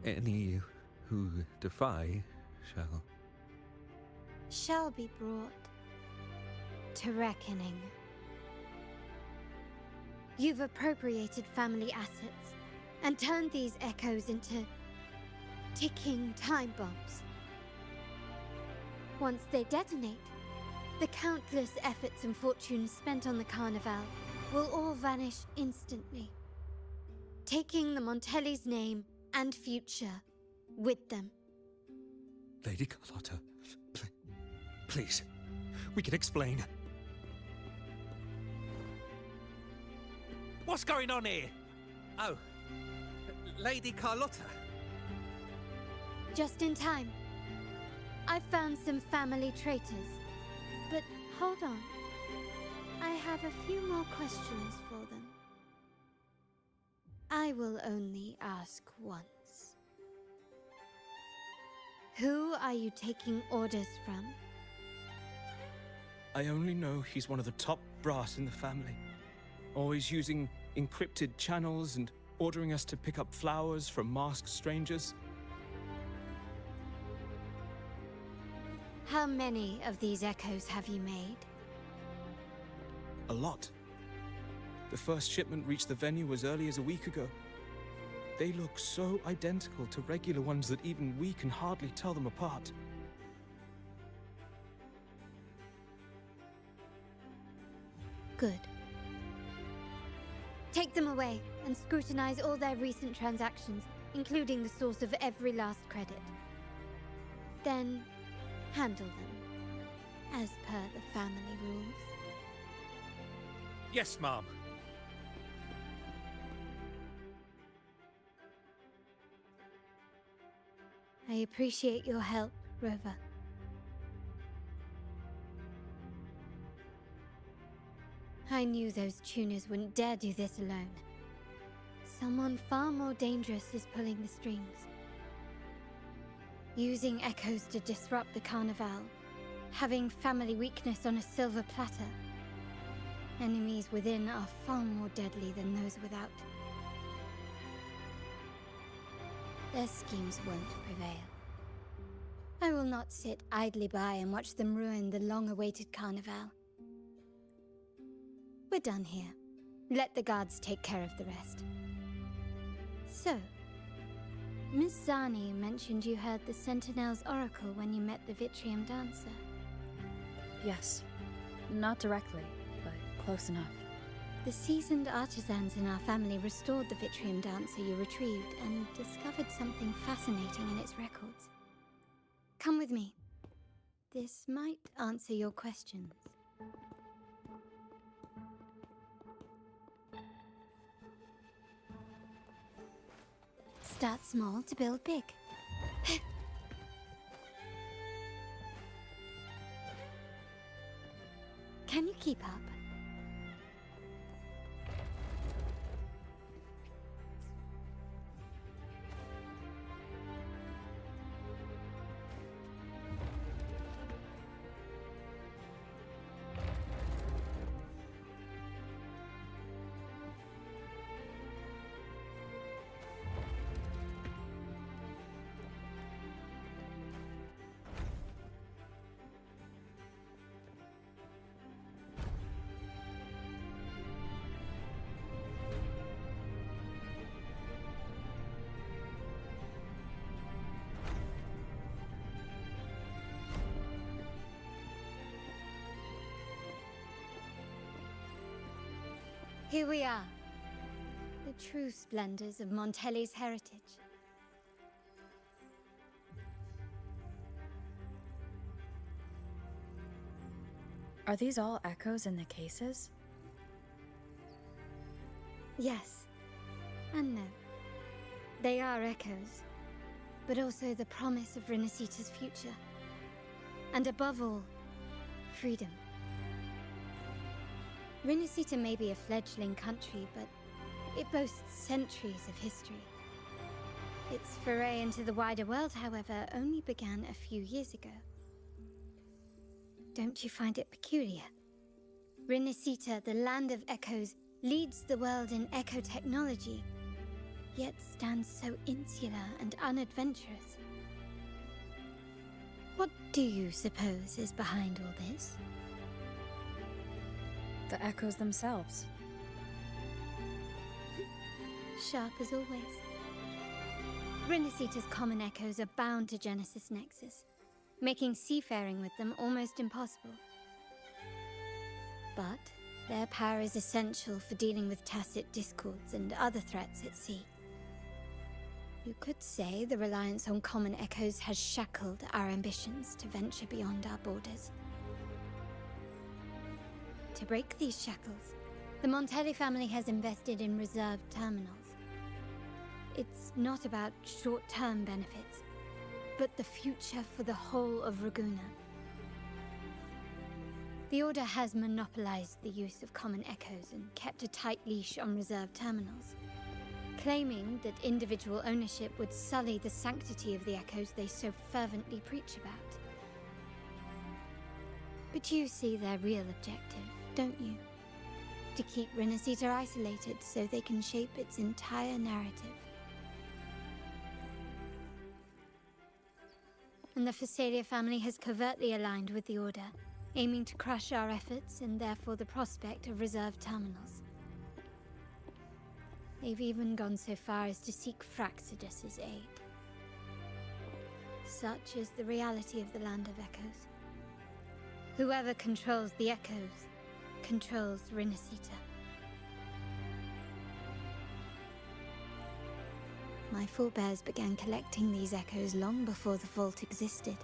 Any who defy shall be brought to reckoning. You've appropriated family assets and turned these echoes into ticking time bombs. Once they detonate, the countless efforts and fortunes spent on the Carnival will all vanish instantly, taking the Montelli's name and future with them. Lady Carlotta, please, we can explain. What's going on here? Oh, Lady Carlotta. Just in time. I've found some family traitors. But hold on. I have a few more questions for them. I will only ask once. Who are you taking orders from? I only know he's one of the top brass in the family. Always using encrypted channels and ordering us to pick up flowers from masked strangers. How many of these echoes have you made? A lot. The first shipment reached the venue as early as a week ago. They look so identical to regular ones that even we can hardly tell them apart. Good. Take them away and scrutinize all their recent transactions, including the source of every last credit. Then, handle them, as per the family rules. Yes, Mom. I appreciate your help, Rover. I knew those tuners wouldn't dare do this alone. Someone far more dangerous is pulling the strings. Using echoes to disrupt the Carnival. Having family weakness on a silver platter. Enemies within are far more deadly than those without. Their schemes won't prevail. I will not sit idly by and watch them ruin the long-awaited Carnival. We're done here. Let the guards take care of the rest. So, Miss Zani mentioned you heard the Sentinel's oracle when you met the Vitrium Dancer. Yes. Not directly, but close enough. The seasoned artisans in our family restored the Vitrium Dancer you retrieved and discovered something fascinating in its records. Come with me. This might answer your questions. Start small to build big. Can you keep up? Here we are. The true splendors of Montelli's heritage. Are these all echoes in the cases? Yes. And no. They are echoes, but also the promise of Rinascita's future. And above all, freedom. Rinascita may be a fledgling country, but it boasts centuries of history. Its foray into the wider world, however, only began a few years ago. Don't you find it peculiar? Rinascita, the land of echoes, leads the world in echo technology, yet stands so insular and unadventurous. What do you suppose is behind all this? The echoes themselves. Sharp as always. Rinascita's common echoes are bound to Genesis Nexus, making seafaring with them almost impossible. But their power is essential for dealing with tacit discords and other threats at sea. You could say the reliance on common echoes has shackled our ambitions to venture beyond our borders. To break these shackles, the Montelli family has invested in reserved terminals. It's not about short-term benefits, but the future for the whole of Raguna. The Order has monopolized the use of common echoes and kept a tight leash on reserved terminals, claiming that individual ownership would sully the sanctity of the echoes they so fervently preach about. But you see their real objective, don't you? To keep Rinascita isolated so they can shape its entire narrative. And the Phasalia family has covertly aligned with the Order, aiming to crush our efforts and therefore the prospect of reserved terminals. They've even gone so far as to seek Fraxidus's aid. Such is the reality of the Land of Echoes. Whoever controls the Echoes controls Rinascita. My forebears began collecting these echoes long before the vault existed,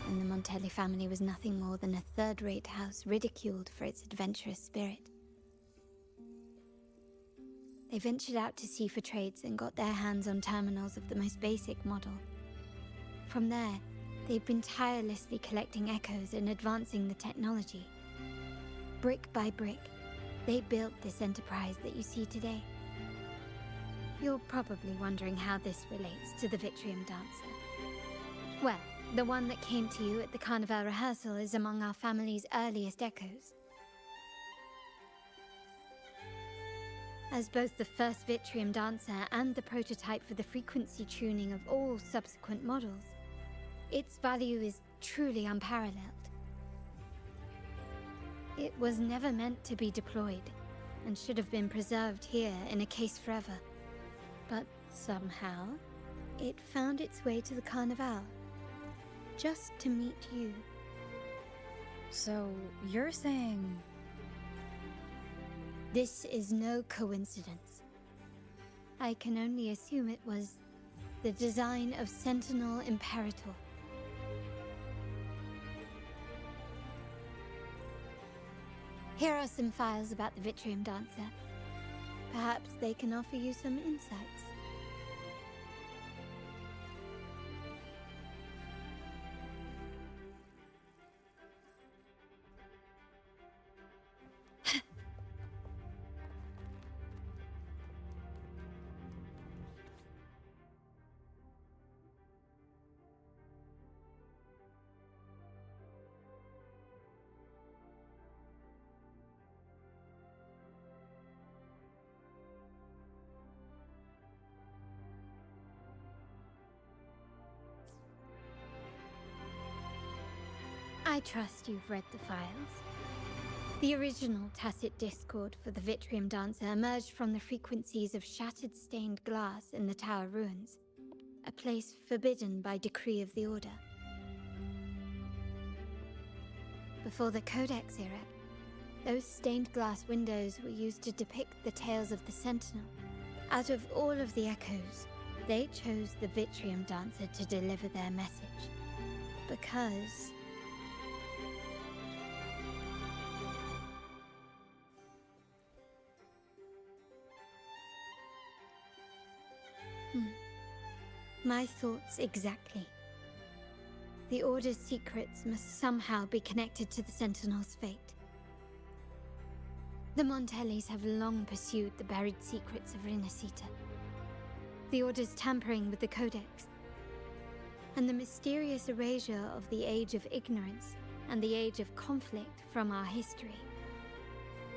and the Montelli family was nothing more than a third-rate house ridiculed for its adventurous spirit. They ventured out to sea for trades and got their hands on terminals of the most basic model. From there, they've been tirelessly collecting echoes and advancing the technology. Brick by brick, they built this enterprise that you see today. You're probably wondering how this relates to the Vitrium Dancer. Well, the one that came to you at the Carnival rehearsal is among our family's earliest echoes. As both the first Vitrium Dancer and the prototype for the frequency tuning of all subsequent models, its value is truly unparalleled. It was never meant to be deployed, and should have been preserved here in a case forever. But somehow, it found its way to the Carnival, just to meet you. So, you're saying... This is no coincidence. I can only assume it was the design of Sentinel Imperator. Here are some files about the Vitrium Dancer. Perhaps they can offer you some insights. I trust you've read the files. The original tacit discord for the Vitrium Dancer emerged from the frequencies of shattered stained glass in the tower ruins, a place forbidden by decree of the Order. Before the Codex era, Those stained glass windows were used to depict the tales of the Sentinel. Out of all of the echoes, they chose the Vitrium Dancer to deliver their message. Because... My thoughts exactly. The Order's secrets must somehow be connected to the Sentinel's fate. The Montellis have long pursued the buried secrets of Rinascita. The Order's tampering with the Codex, and the mysterious erasure of the Age of Ignorance and the Age of Conflict from our history.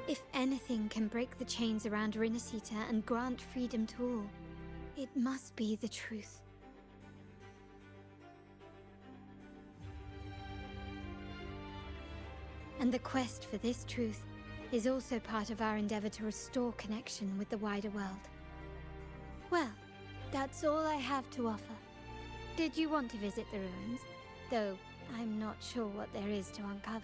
If anything can break the chains around Rinascita and grant freedom to all, it must be the truth. And the quest for this truth is also part of our endeavor to restore connection with the wider world. Well, that's all I have to offer. Did you want to visit the ruins? Though I'm not sure what there is to uncover.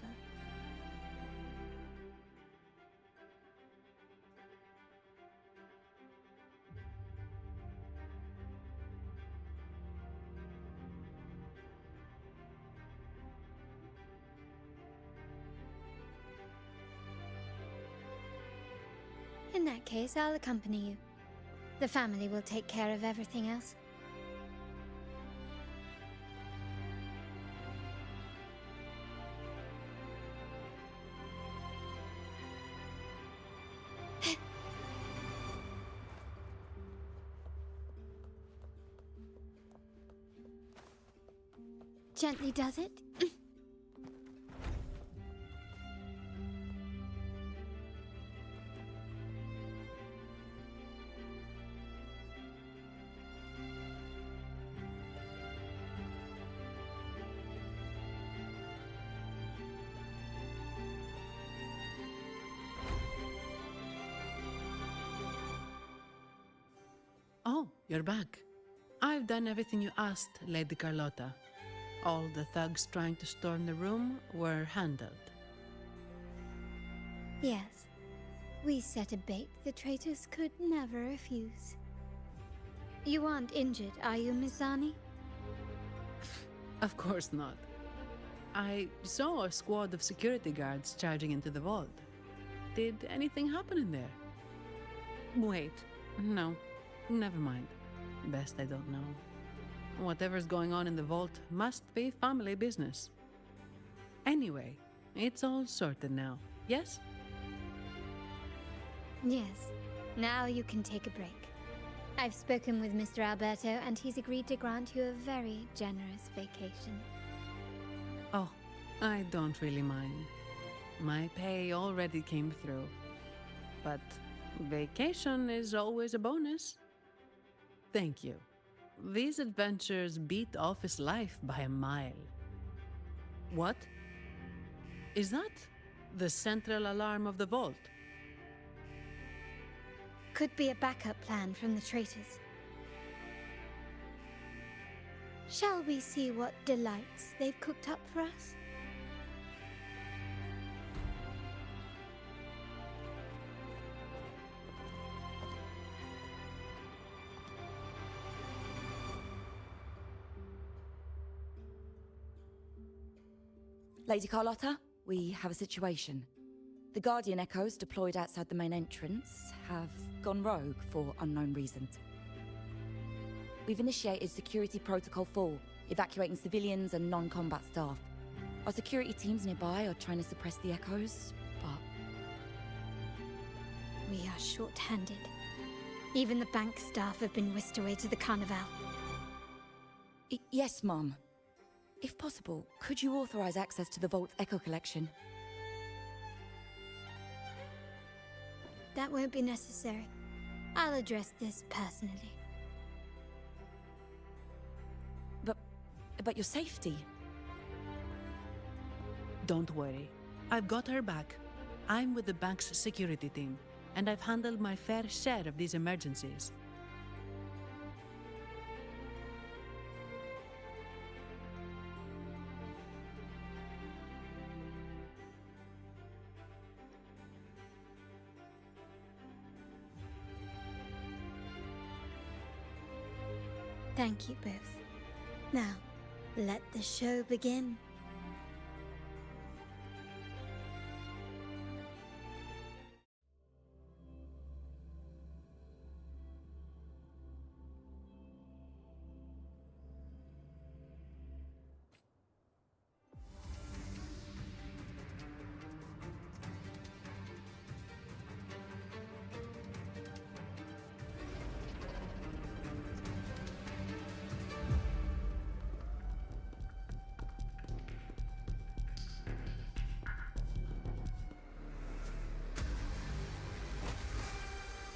In that case, I'll accompany you. The family will take care of everything else. Gently does it? Oh, you're back. I've done everything you asked, Lady Carlotta. All the thugs trying to storm the room were handled. Yes. We set a bait the traitors could never refuse. You aren't injured, are you, Miss Zani? Of course not. I saw a squad of security guards charging into the vault. Did anything happen in there? Wait, no. Never mind. Best I don't know. Whatever's going on in the vault must be family business. Anyway, it's all sorted now, yes? Yes. Now you can take a break. I've spoken with Mr. Alberto, and he's agreed to grant you a very generous vacation. Oh, I don't really mind. My pay already came through. But vacation is always a bonus. Thank you. These adventures beat office life by a mile. What? Is that the central alarm of the vault? Could be a backup plan from the traitors. Shall we see what delights they've cooked up for us? Lady Carlotta, we have a situation. The Guardian Echoes deployed outside the main entrance have gone rogue for unknown reasons. We've initiated Security Protocol 4, evacuating civilians and non-combat staff. Our security teams nearby are trying to suppress the Echoes, but... We are short-handed. Even the bank staff have been whisked away to the Carnival. Yes, Mum. If possible, could you authorize access to the Vault's Echo Collection? That won't be necessary. I'll address this personally. But your safety? Don't worry. I've got her back. I'm with the bank's security team, and I've handled my fair share of these emergencies. Thank you both. Now, let the show begin.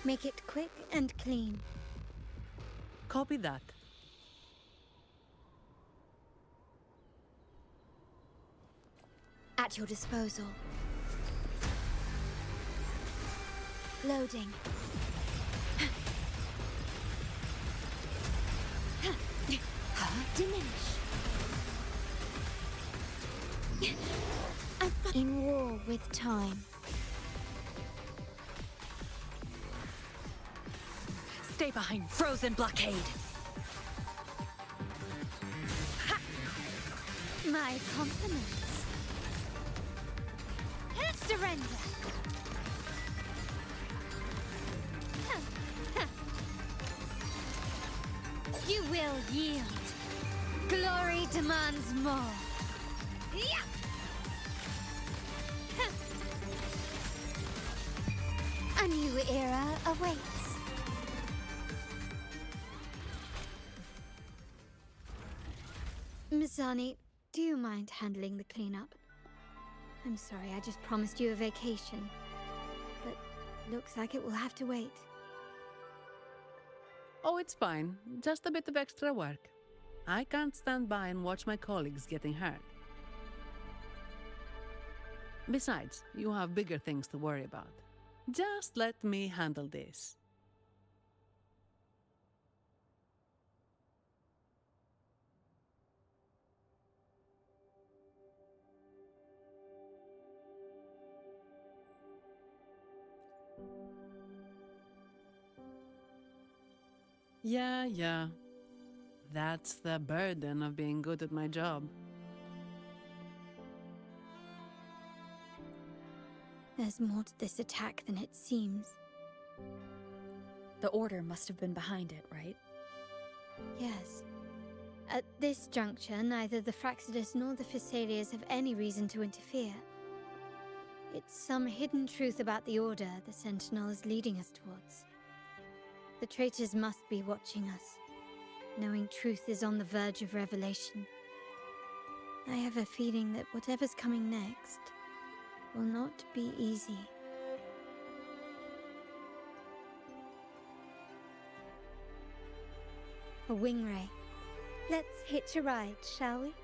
Make it quick and clean. Copy that. At your disposal. Loading. Diminish. I'm in war with time. Stay behind frozen blockade. Ha! My compliments. Surrender. You will yield. Glory demands more. Yeah. A new era awaits. Miss Zani, do you mind handling the cleanup? I'm sorry, I just promised you a vacation. But looks like it will have to wait. Oh, it's fine. Just a bit of extra work. I can't stand by and watch my colleagues getting hurt. Besides, you have bigger things to worry about. Just let me handle this. Yeah. That's the burden of being good at my job. There's more to this attack than it seems. The Order must have been behind it, right? Yes. At this juncture, neither the Fraxidus nor the Phassalias have any reason to interfere. It's some hidden truth about the Order the Sentinel is leading us towards. The traitors must be watching us, knowing truth is on the verge of revelation. I have a feeling that whatever's coming next will not be easy. A wing ray. Let's hitch a ride, shall we?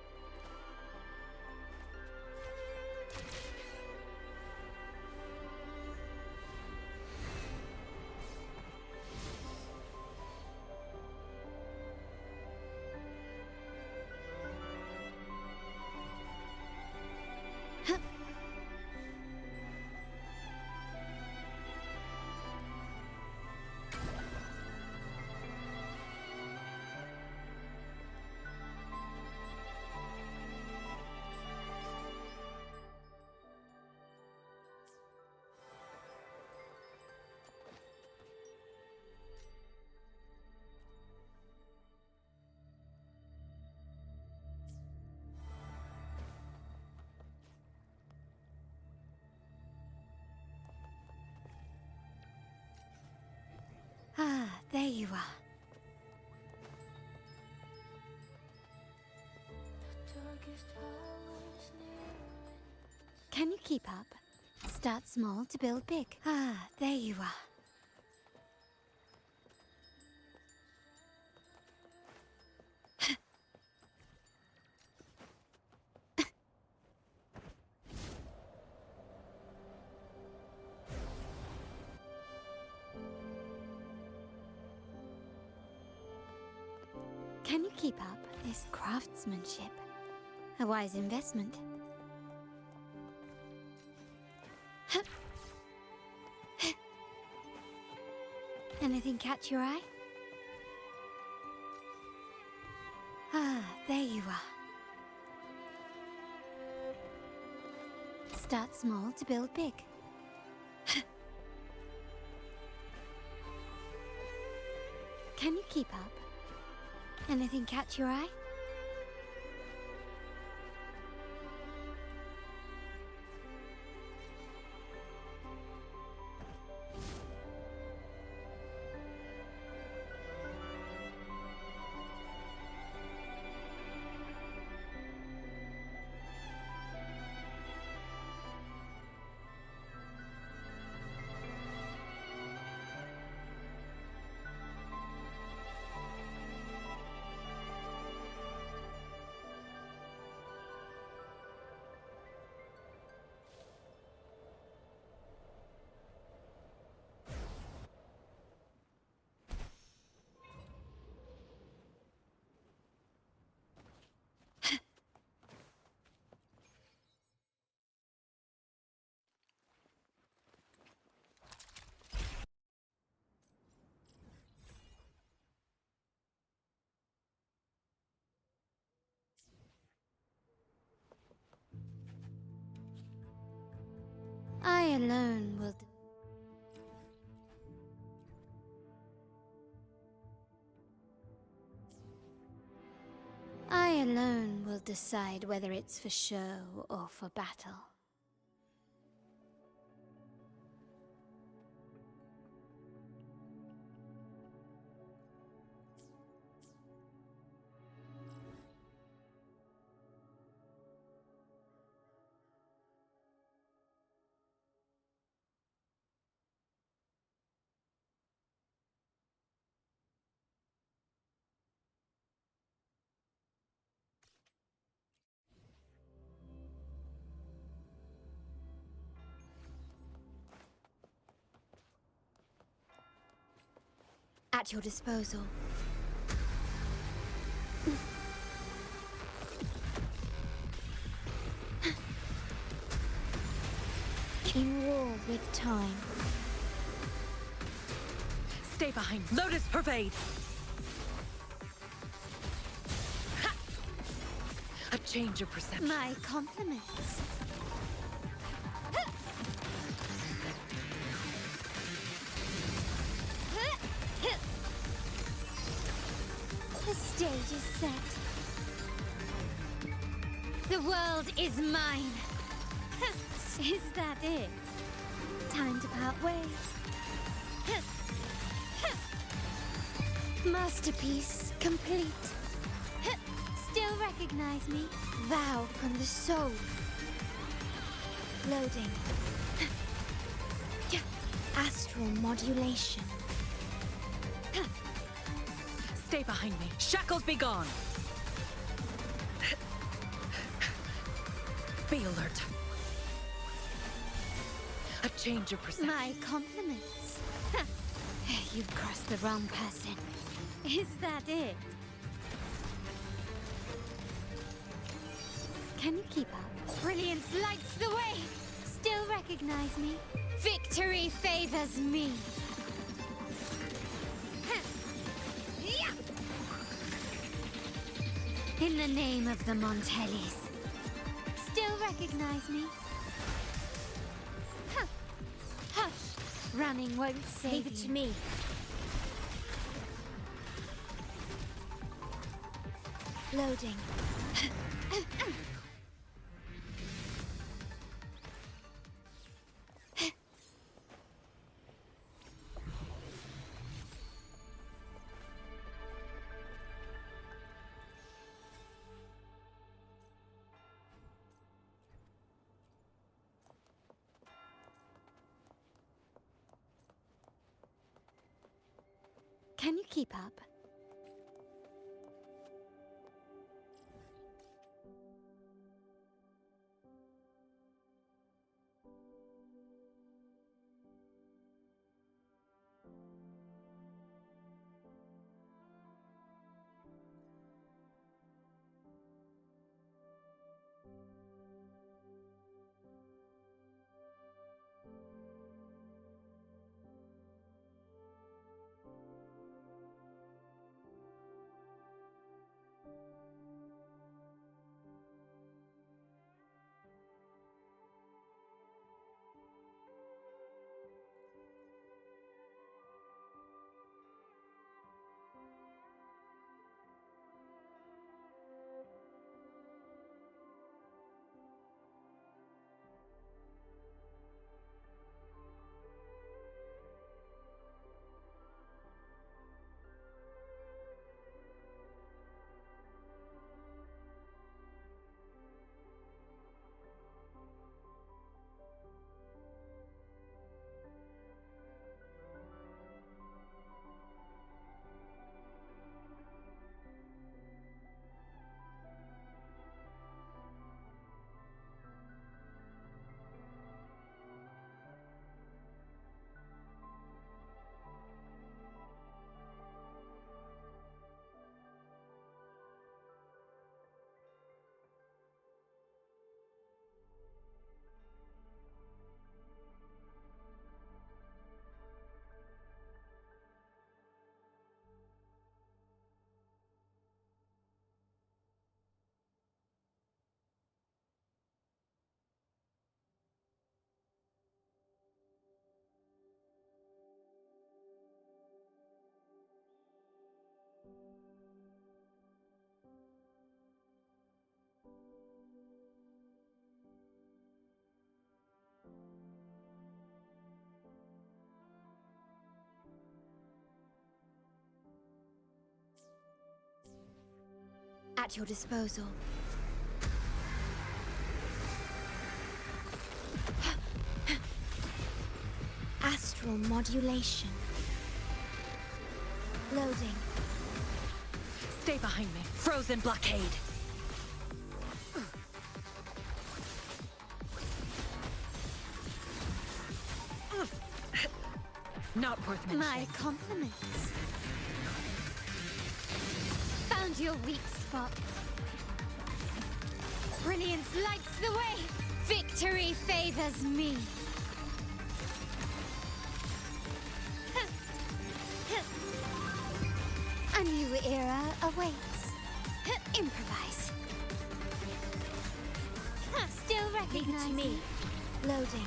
Ah, there you are. Can you keep up? Start small to build big. Ah, there you are. Can you keep up this craftsmanship? A wise investment. Anything catch your eye? Ah, there you are. Start small to build big. Can you keep up? Anything catch your eye? I alone will I alone will decide whether it's for show or for battle. At your disposal. In war with time. Stay behind. Lotus pervade. Ha! A change of perception. My compliments. The stage is set. The world is mine. Is that it? Time to part ways. Masterpiece complete. Still recognize me? Vow from the soul. Loading. Astral modulation. Stay behind me. Shackles be gone. Be alert. A change of perception. My compliments. You've crossed the wrong person. Is that it? Can you keep up? Brilliance lights the way. Still recognize me? Victory favors me. In the name of the Montellis. Still recognize me? Hush! Running won't save Leave it to me. Loading. Can you keep up? At your disposal. Astral modulation. Loading. Stay behind me. Frozen blockade. Not worth mentioning. My compliments. Found your weak spot. Brilliance lights the way. Victory favors me. A new era awaits. Improvise. Still recognize me. Loading.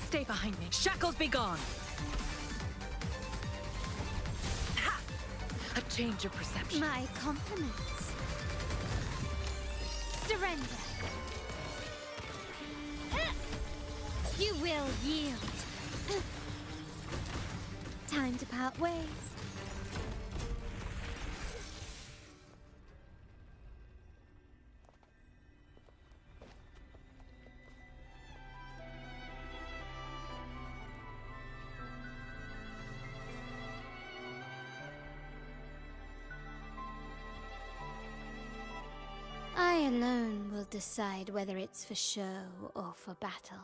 Stay behind me. Shackles be gone. Ha! A change of perception. My compliments. Surrender. You will yield. Time to part ways. I alone will decide whether it's for show or for battle.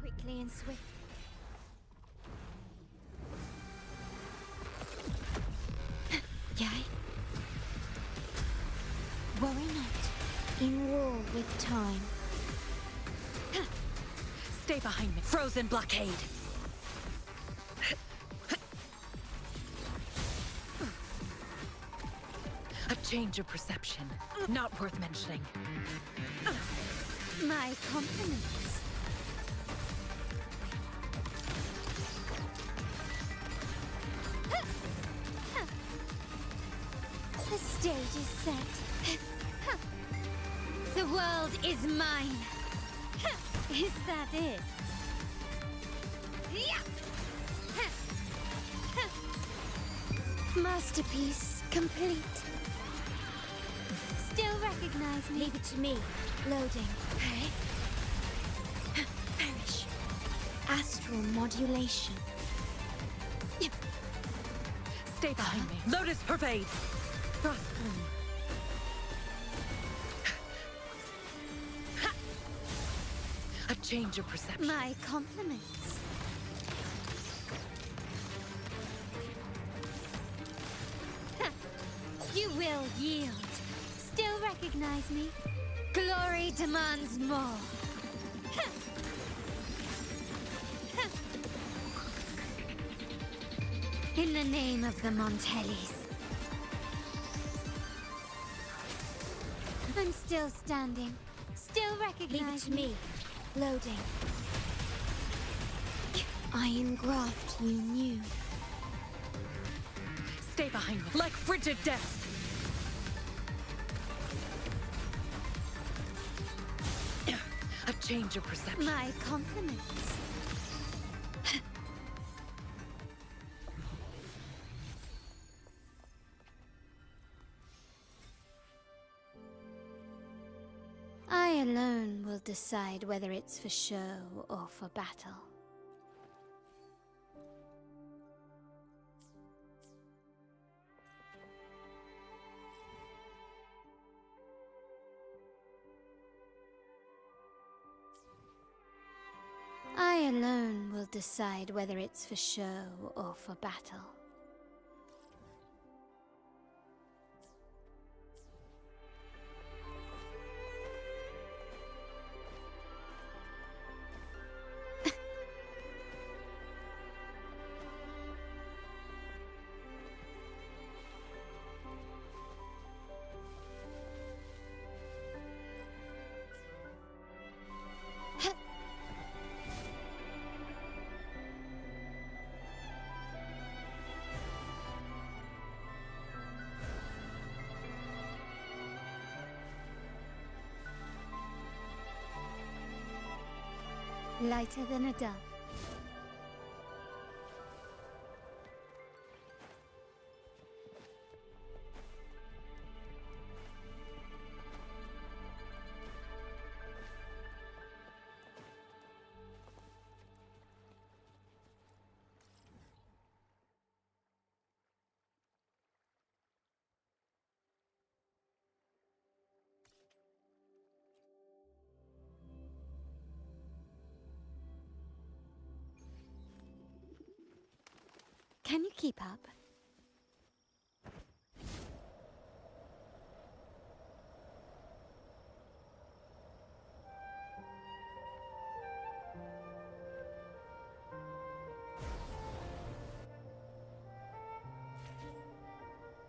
Quickly and swift. Yay. Worry not. In war with time. Stay behind me. Frozen blockade. A change of perception. Not worth mentioning. My compliments. The stage is set. The world is mine. Is that it? Masterpiece complete. Still recognize me. Leave it to me. Loading. Perish. Astral modulation. Stay behind me. Lotus pervade. Frost bloom. A change of perception. My compliments. You will yield. Still recognize me? Glory demands more. In the name of the Montellis. I'm still standing. Still recognizing. Leave it to me. Loading. Iron graft you knew. Stay behind me, like frigid death. A change of perception. My compliments. I alone will decide whether it's for show or for battle. I alone will decide whether it's for show or for battle. Lighter than a dove. Can you keep up?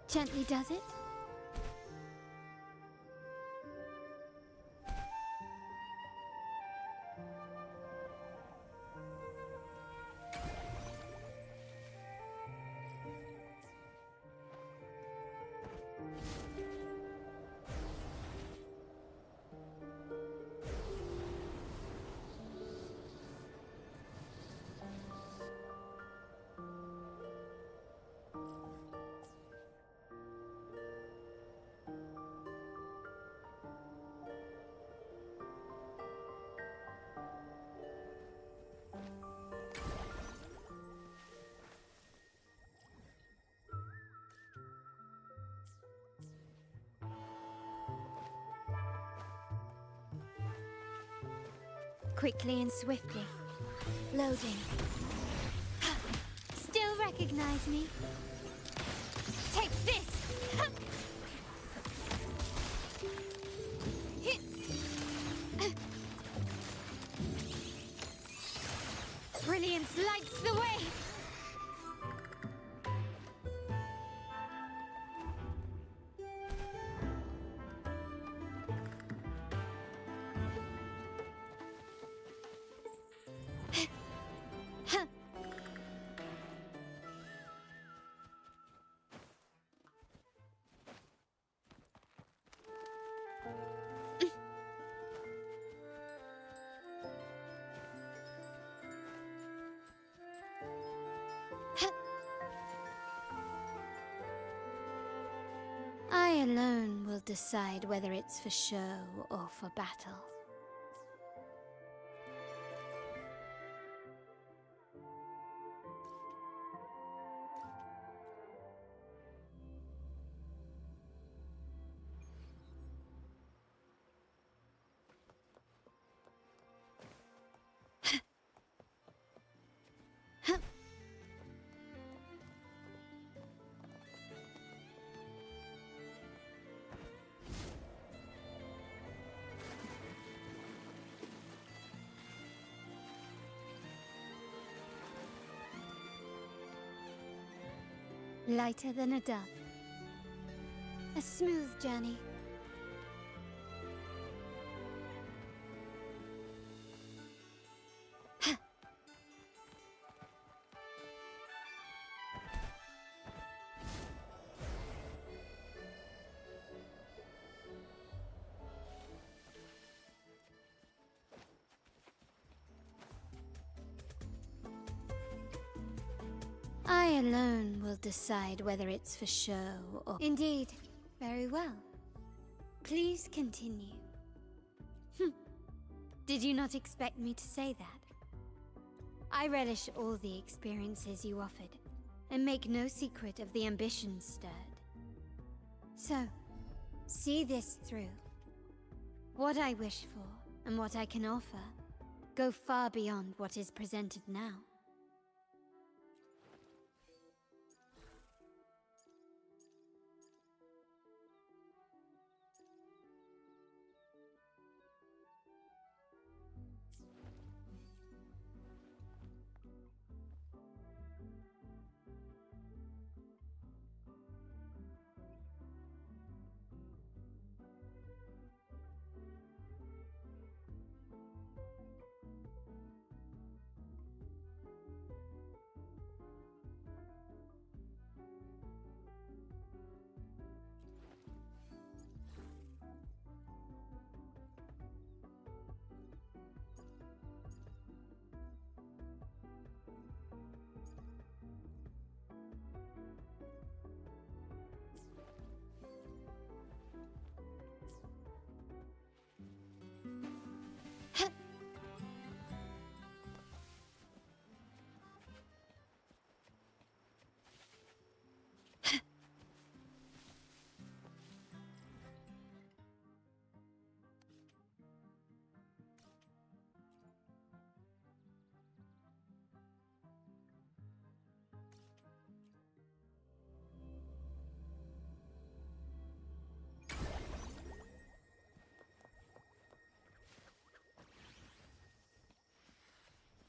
Gently does it? Quickly and swiftly. Loading. Still recognize me? Take this! Brilliance lights the way! I alone will decide whether it's for show or for battle. Lighter than a dove. A smooth journey. I alone will decide whether it's for show or... Indeed. Very well. Please continue. Did you not expect me to say that? I relish all the experiences you offered, and make no secret of the ambitions stirred. So, see this through. What I wish for, and what I can offer, go far beyond what is presented now.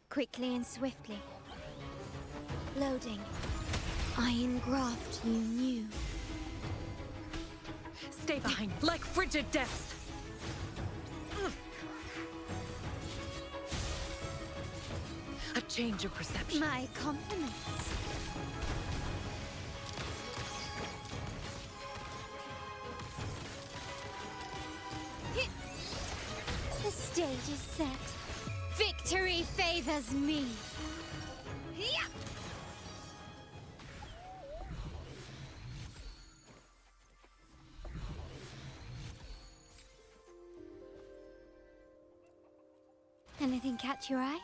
Quickly and swiftly. Loading. Iron graft you knew. Stay behind, like frigid depths! A change of perception. My compliments. The stage is set. Victory favors me. Yeah. Anything catch your eye?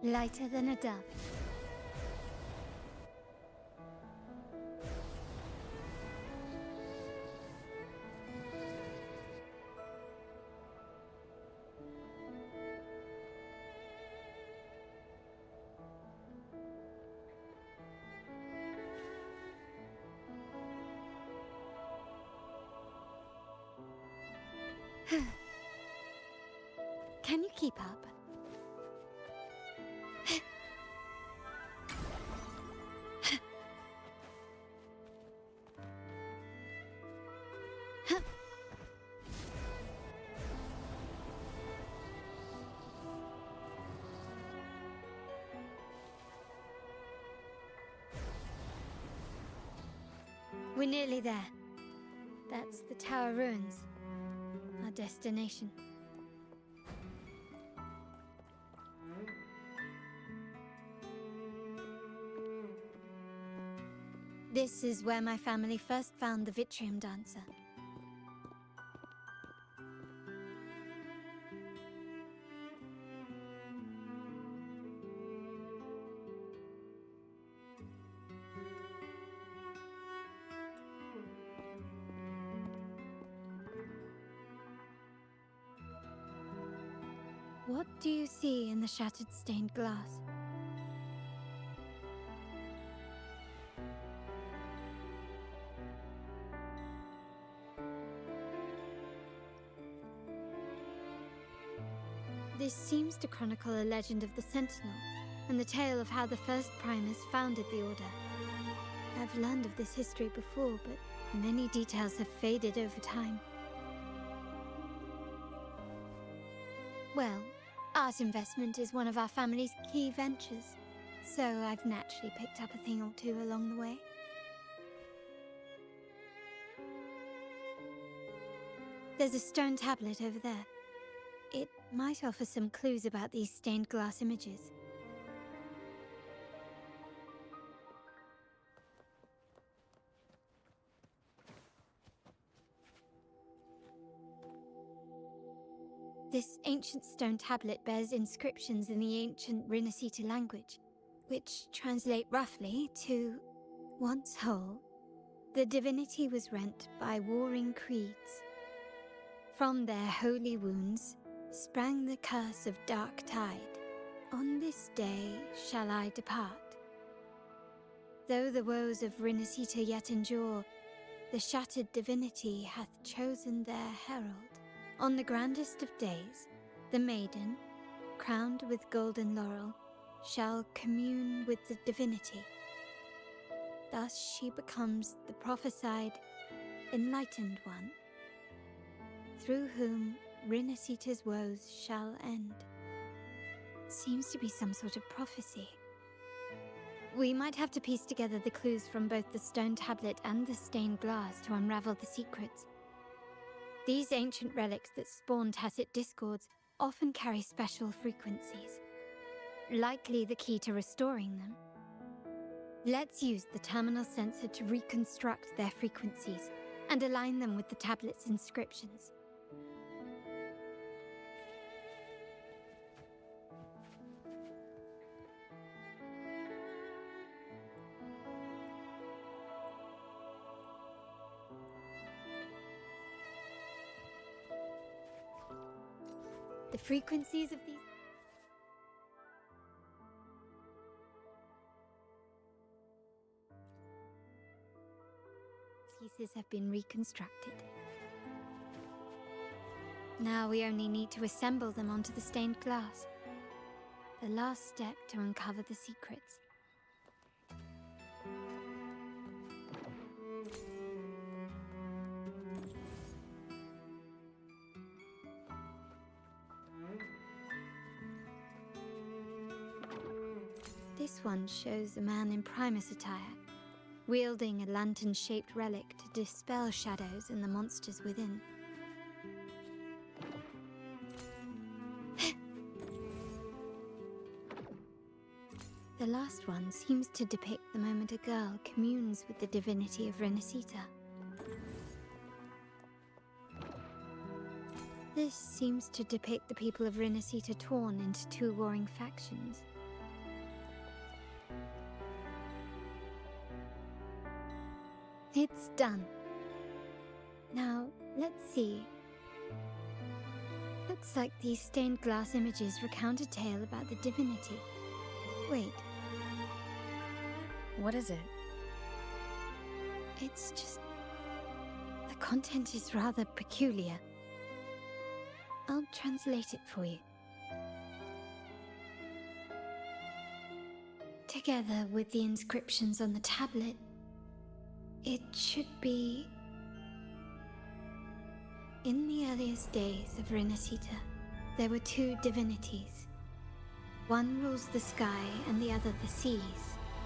Lighter than a dove. Can you keep up? We're nearly there. That's the Tower Ruins. Our destination. This is where my family first found the Vitrium Dancer. What do you see in the shattered stained glass? This seems to chronicle a legend of the Sentinel, and the tale of how the first Primus founded the Order. I've learned of this history before, but many details have faded over time. Well, art investment is one of our family's key ventures, so I've naturally picked up a thing or two along the way. There's a stone tablet over there. It might offer some clues about these stained glass images. This ancient stone tablet bears inscriptions in the ancient Rinascita language, which translate roughly to, once whole, the divinity was rent by warring creeds. From their holy wounds sprang the curse of dark tide. On this day shall I depart. Though the woes of Rinascita yet endure, the shattered divinity hath chosen their herald. On the grandest of days, the maiden, crowned with golden laurel, shall commune with the divinity. Thus she becomes the prophesied, enlightened one, through whom Rinascita's woes shall end. Seems to be some sort of prophecy. We might have to piece together the clues from both the stone tablet and the stained glass to unravel the secrets. These ancient relics that spawn tacit discords often carry special frequencies, likely the key to restoring them. Let's use the terminal sensor to reconstruct their frequencies and align them with the tablet's inscriptions. The frequencies of these pieces have been reconstructed. Now we only need to assemble them onto the stained glass. The last step to uncover the secrets. This one shows a man in Primus attire, wielding a lantern-shaped relic to dispel shadows and the monsters within. The last one seems to depict the moment a girl communes with the divinity of Rinascita. This seems to depict the people of Rinascita torn into two warring factions. It's done. Now, let's see. Looks like these stained glass images recount a tale about the divinity. Wait. What is it? It's just... the content is rather peculiar. I'll translate it for you. Together with the inscriptions on the tablet, it should be... In the earliest days of Rinascita, there were two divinities. One rules the sky and the other the seas,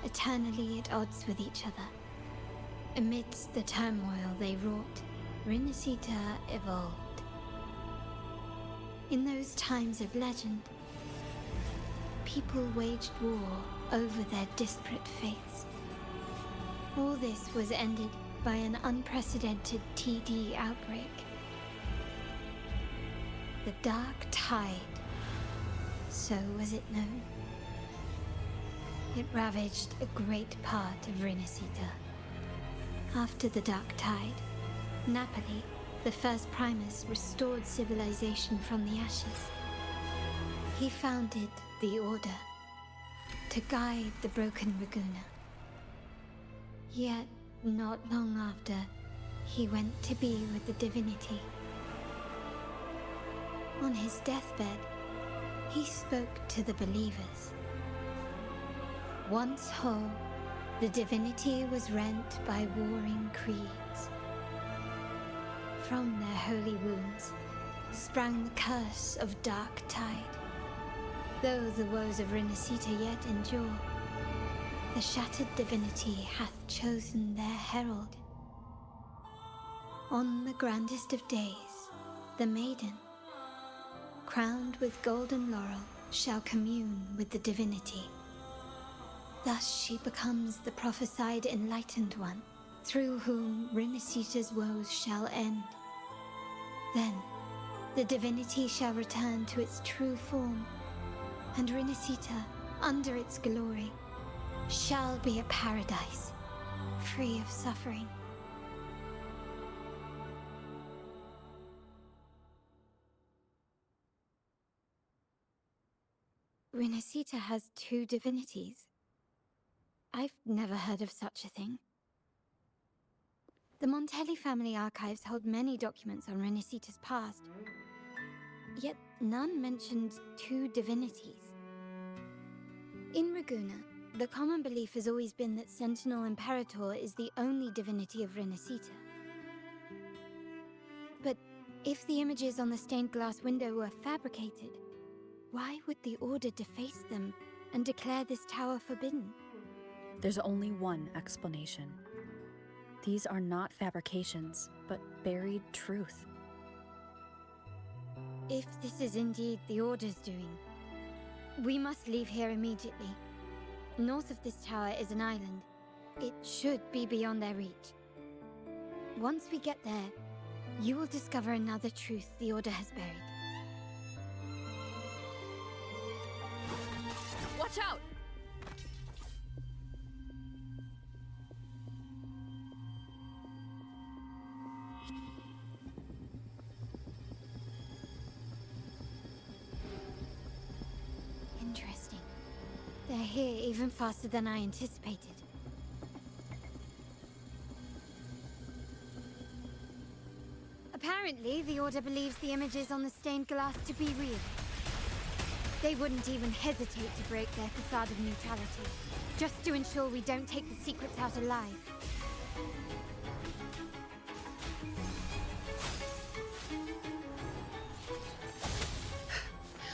eternally at odds with each other. Amidst the turmoil they wrought, Rinascita evolved. In those times of legend, people waged war over their disparate faiths. All this was ended by an unprecedented TD outbreak. The Dark Tide. So was it known. It ravaged a great part of Rinascita. After the Dark Tide, Napoli, the first Primus, restored civilization from the ashes. He founded the Order to guide the broken Laguna. Yet, not long after, he went to be with the divinity. On his deathbed, he spoke to the believers. Once whole, the divinity was rent by warring creeds. From their holy wounds sprang the curse of Dark Tide. Though the woes of Rinascita yet endure, the shattered divinity hath chosen their herald. On the grandest of days, the maiden, crowned with golden laurel, shall commune with the divinity. Thus she becomes the prophesied enlightened one, through whom Rinascita's woes shall end. Then, the divinity shall return to its true form, and Rinascita, under its glory, shall be a paradise, free of suffering. Rinascita has two divinities. I've never heard of such a thing. The Montelli family archives hold many documents on Rinascita's past, yet none mentioned two divinities. In Ragusa, the common belief has always been that Sentinel Imperator is the only divinity of Rinascita. But if the images on the stained glass window were fabricated, why would the Order deface them and declare this tower forbidden? There's only one explanation. These are not fabrications, but buried truth. If this is indeed the Order's doing, we must leave here immediately. North of this tower is an island. It should be beyond their reach. Once we get there, you will discover another truth the Order has buried. Watch out! Interesting. They're here even faster than I anticipated. Apparently, the Order believes the images on the stained glass to be real. They wouldn't even hesitate to break their facade of neutrality, just to ensure we don't take the secrets out alive.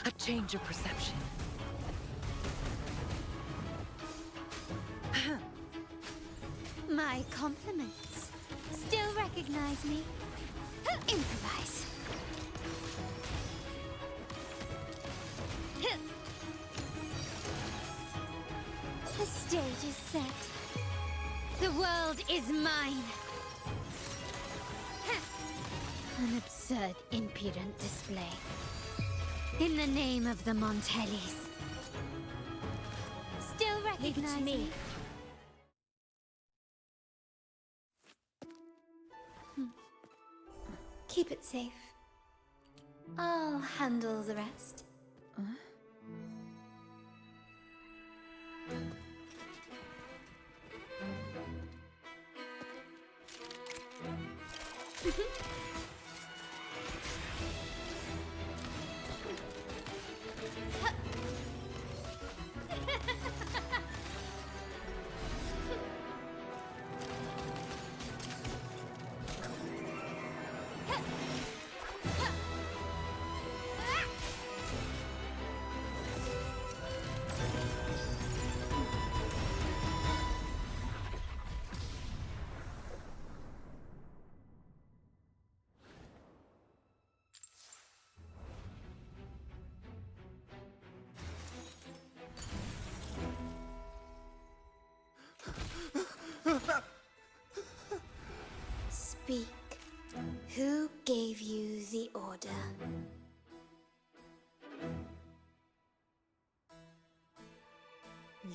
A change of perception. My compliments. Still recognize me? Improvise. The stage is set. The world is mine. An absurd, impudent display. In the name of the Montellis. Still recognize me? Keep it safe. I'll handle the rest.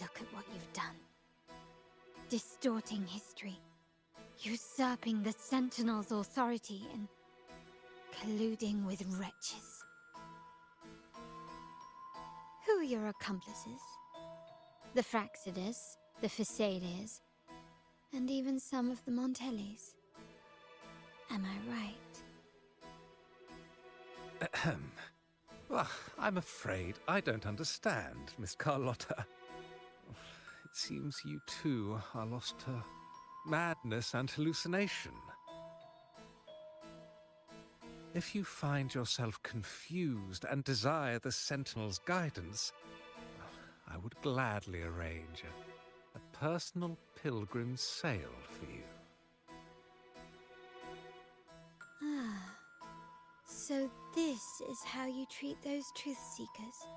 Look at what you've done. Distorting history, usurping the Sentinel's authority, and colluding with wretches. Who are your accomplices? The Fraxidus, the Phasaelias, and even some of the Montellis. Am I right? Ahem. Well, I'm afraid I don't understand, Miss Carlotta. It seems you too are lost to madness and hallucination. If you find yourself confused and desire the Sentinel's guidance, I would gladly arrange a personal pilgrim sail for you. Ah, so this is how you treat those truth seekers.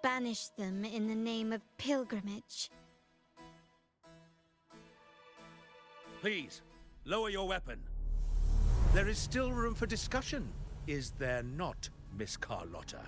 Banish them in the name of pilgrimage. Please, lower your weapon. There is still room for discussion, is there not, Miss Carlotta?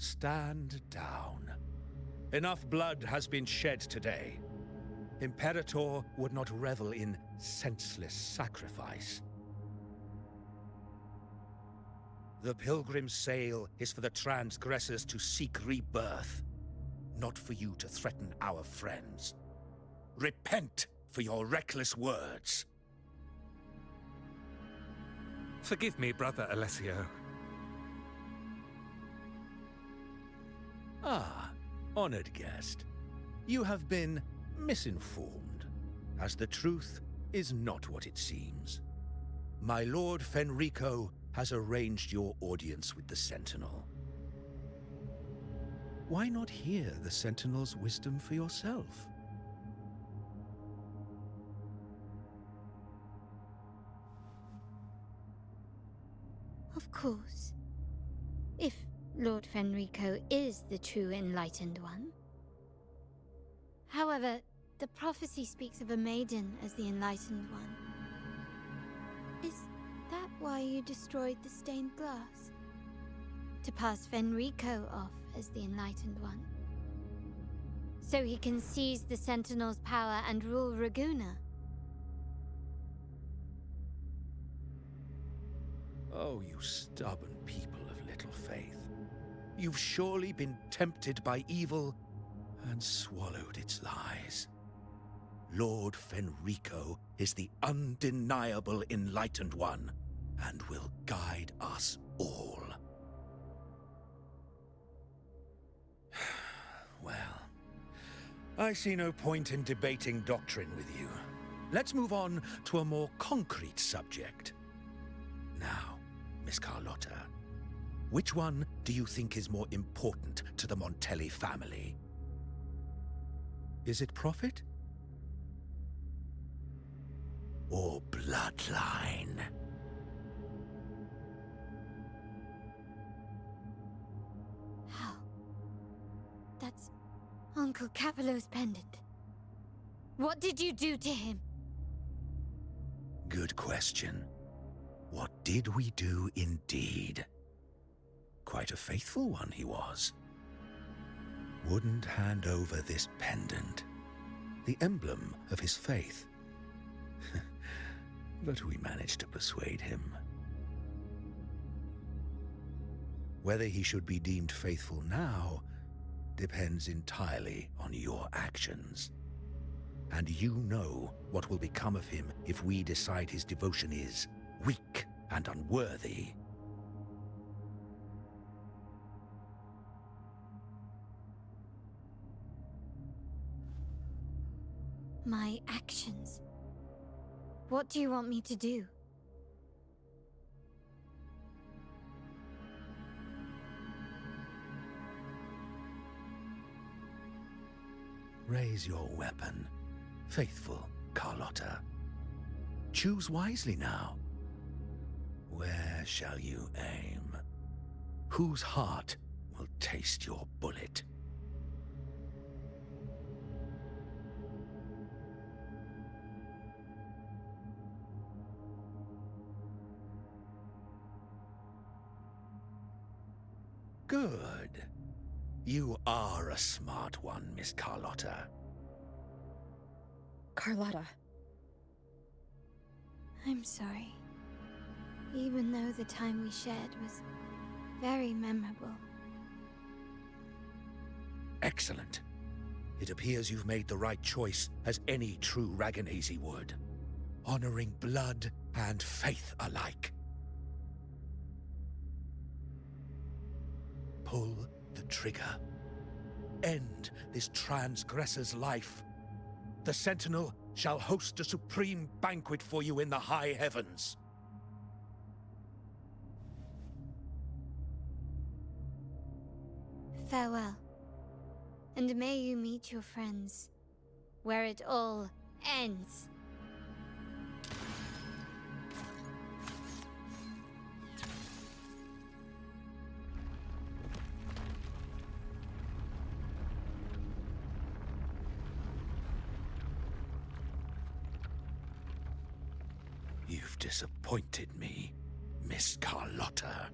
Stand down. Enough blood has been shed today. Imperator would not revel in senseless sacrifice. The pilgrim's sail is for the transgressors to seek rebirth, not for you to threaten our friends. Repent for your reckless words. Forgive me, Brother Alessio. Ah, honored guest. You have been misinformed, as the truth is not what it seems. My Lord Fenrico has arranged your audience with the Sentinel. Why not hear the Sentinel's wisdom for yourself? Of course. If Lord Fenrico is the true Enlightened One. However, the prophecy speaks of a maiden as the Enlightened One. Is that why you destroyed the stained glass? To pass Fenrico off as the Enlightened One? So he can seize the Sentinel's power and rule Raguna? Oh, you stubborn people of little faith. You've surely been tempted by evil and swallowed its lies. Lord Fenrico is the undeniable Enlightened One and will guide us all. Well, I see no point in debating doctrine with you. Let's move on to a more concrete subject. Now, Miss Carlotta, which one do you think is more important to the Montelli family? Is it profit? Or bloodline? How? That's Uncle Capello's pendant. What did you do to him? Good question. What did we do indeed? Quite a faithful one he was. Wouldn't hand over this pendant, the emblem of his faith. But we managed to persuade him. Whether he should be deemed faithful now depends entirely on your actions. And you know what will become of him if we decide his devotion is weak and unworthy. My actions. What do you want me to do? Raise your weapon, faithful Carlotta. Choose wisely now. Where shall you aim? Whose heart will taste your bullet. Good. You are a smart one, Miss Carlotta. Carlotta. I'm sorry. Even though the time we shared was very memorable. Excellent. It appears you've made the right choice, as any true Raganazi would. Honoring blood and faith alike. Pull the trigger. End this transgressor's life. The Sentinel shall host a supreme banquet for you in the high heavens. Farewell. And may you meet your friends, where it all ends. You've disappointed me, Miss Carlotta.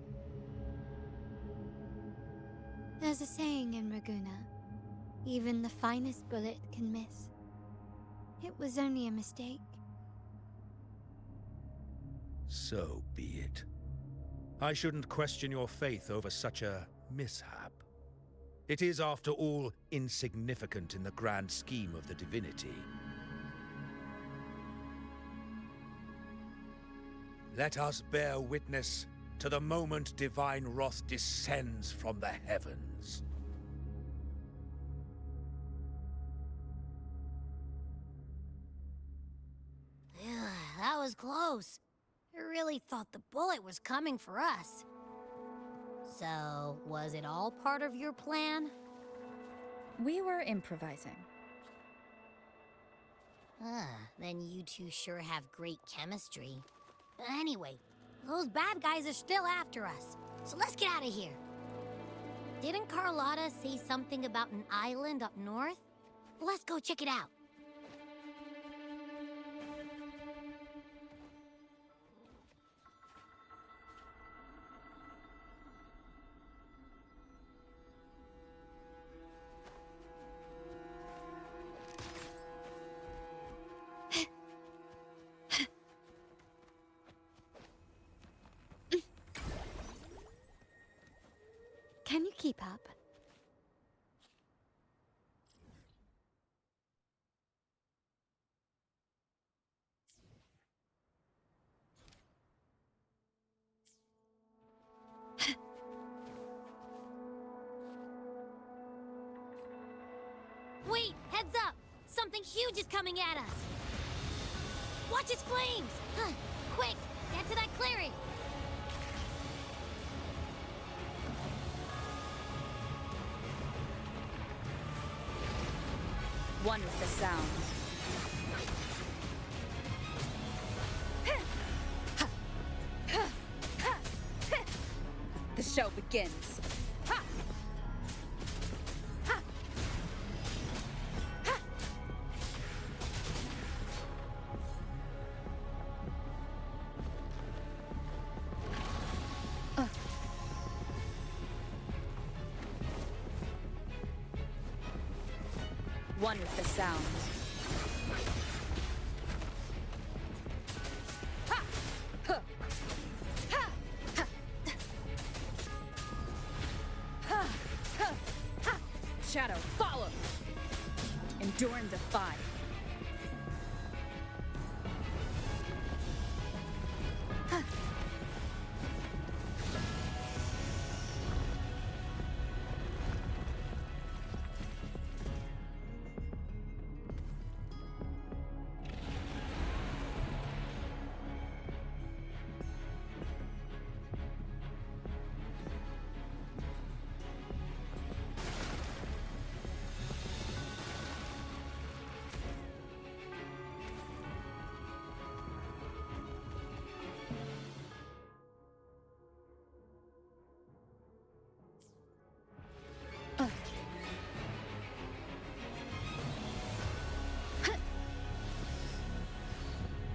There's a saying in Raguna, even the finest bullet can miss. It was only a mistake. So be it. I shouldn't question your faith over such a mishap. It is, after all, insignificant in the grand scheme of the divinity. Let us bear witness to the moment divine wrath descends from the heavens. That was close. I really thought the bullet was coming for us. So, was it all part of your plan? We were improvising. Then you two sure have great chemistry. Anyway, those bad guys are still after us, so let's get out of here. Didn't Carlotta say something about an island up north? Let's go check it out. Can you keep up? Wait, heads up! Something huge is coming at us! Watch its flames! Quick, get to that clearing! One with the sounds. The show begins. One with the sounds. Shadow, follow! Endure and defy.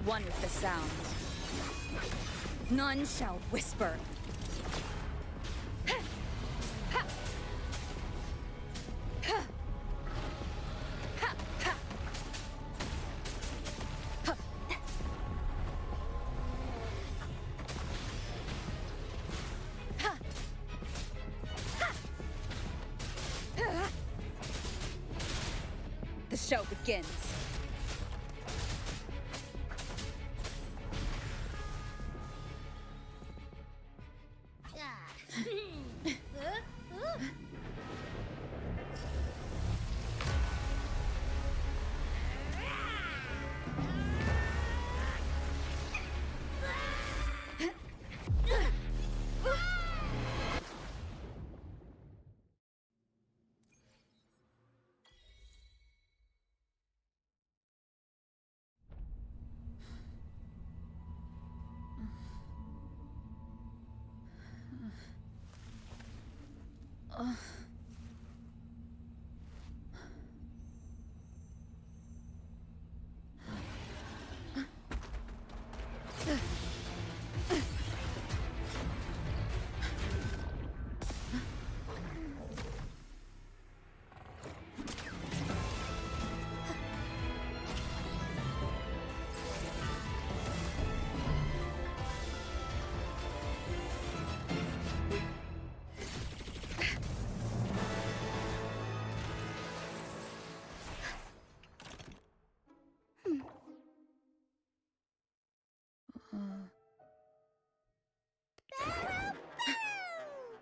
one with the sound. None shall whisper. The show begins.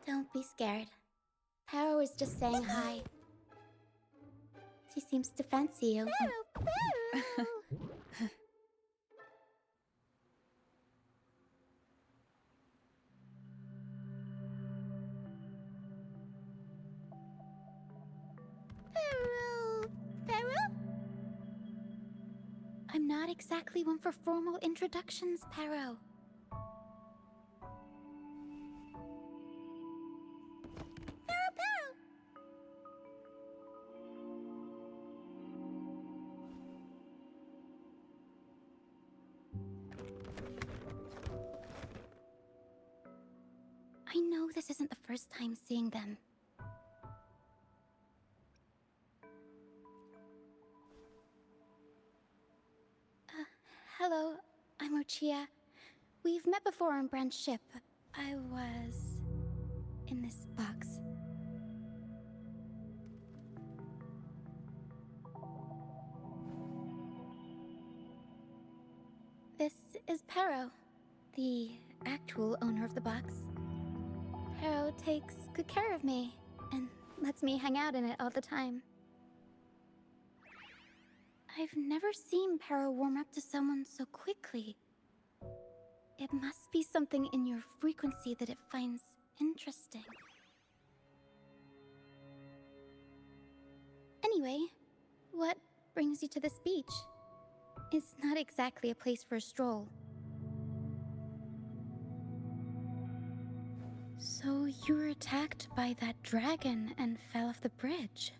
Don't be scared. Paro is just saying hi. She seems to fancy you. I'm not exactly one for formal introductions, Paro. I know this isn't the first time seeing them. Hello, I'm Ochia. We've met before on Brand's ship. I was in this box. This is Paro, the actual owner of the box. Paro takes good care of me and lets me hang out in it all the time. I've never seen Paro warm up to someone so quickly. It must be something in your frequency that it finds interesting. Anyway, what brings you to this beach? It's not exactly a place for a stroll. So you were attacked by that dragon and fell off the bridge.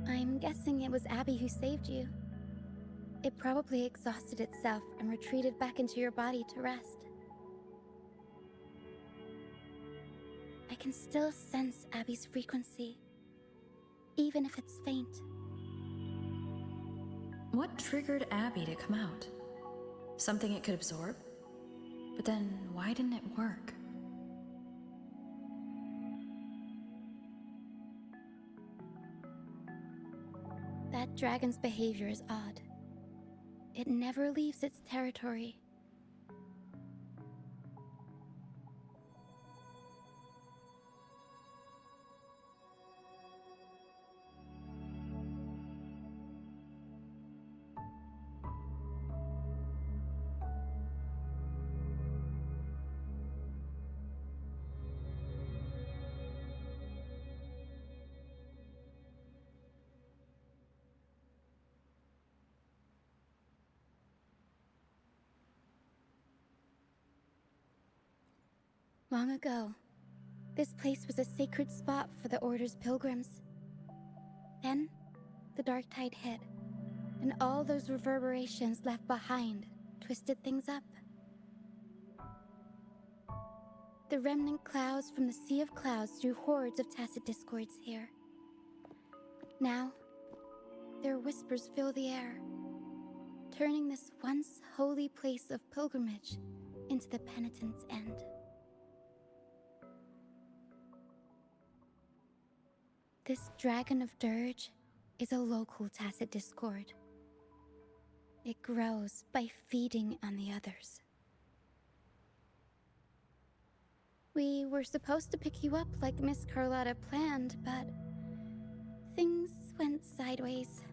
I'm guessing it was Abby who saved you. It probably exhausted itself and retreated back into your body to rest. I can still sense Abby's frequency, even if it's faint. What triggered Abby to come out? Something it could absorb? But then, why didn't it work? That dragon's behavior is odd. It never leaves its territory. Long ago, this place was a sacred spot for the Order's pilgrims. Then, the dark tide hit, and all those reverberations left behind twisted things up. The remnant clouds from the Sea of Clouds drew hordes of tacit discords here. Now, their whispers fill the air, turning this once holy place of pilgrimage into the penitent's end. This dragon of dirge is a local tacit discord. It grows by feeding on the others. We were supposed to pick you up like Miss Carlotta planned, but things went sideways.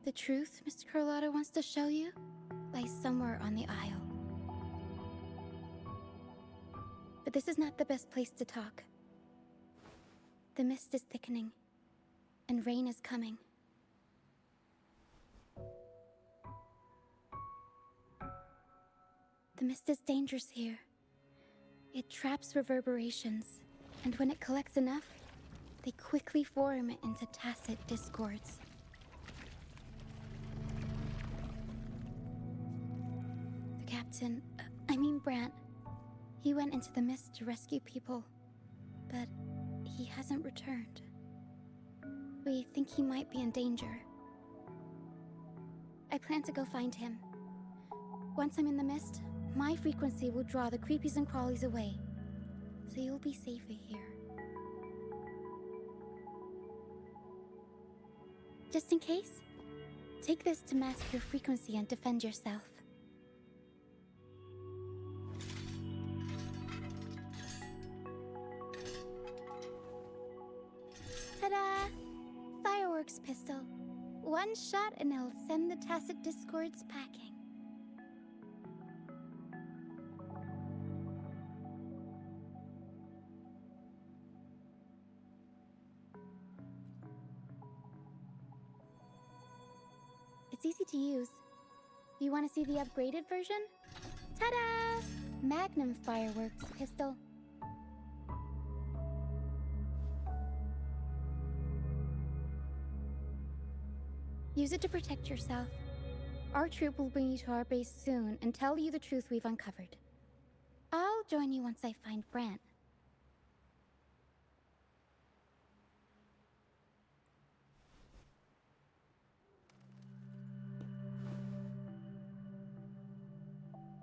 The truth Miss Carlotta wants to show you lies somewhere on the aisle. But this is not the best place to talk. The mist is thickening, and rain is coming. The mist is dangerous here. It traps reverberations, and when it collects enough, they quickly form into tacit discords. The captain, Brant, he went into the mist to rescue people, but he hasn't returned. We think he might be in danger. I plan to go find him. Once I'm in the mist, my frequency will draw the creepies and crawlies away, so you'll be safer here. Just in case, take this to mask your frequency and defend yourself. Ta-da! Fireworks pistol. One shot and it'll send the tacit discords packing. It's easy to use. You want to see the upgraded version? Ta-da! Magnum fireworks pistol. Use it to protect yourself. Our troop will bring you to our base soon and tell you the truth we've uncovered. I'll join you once I find Brant.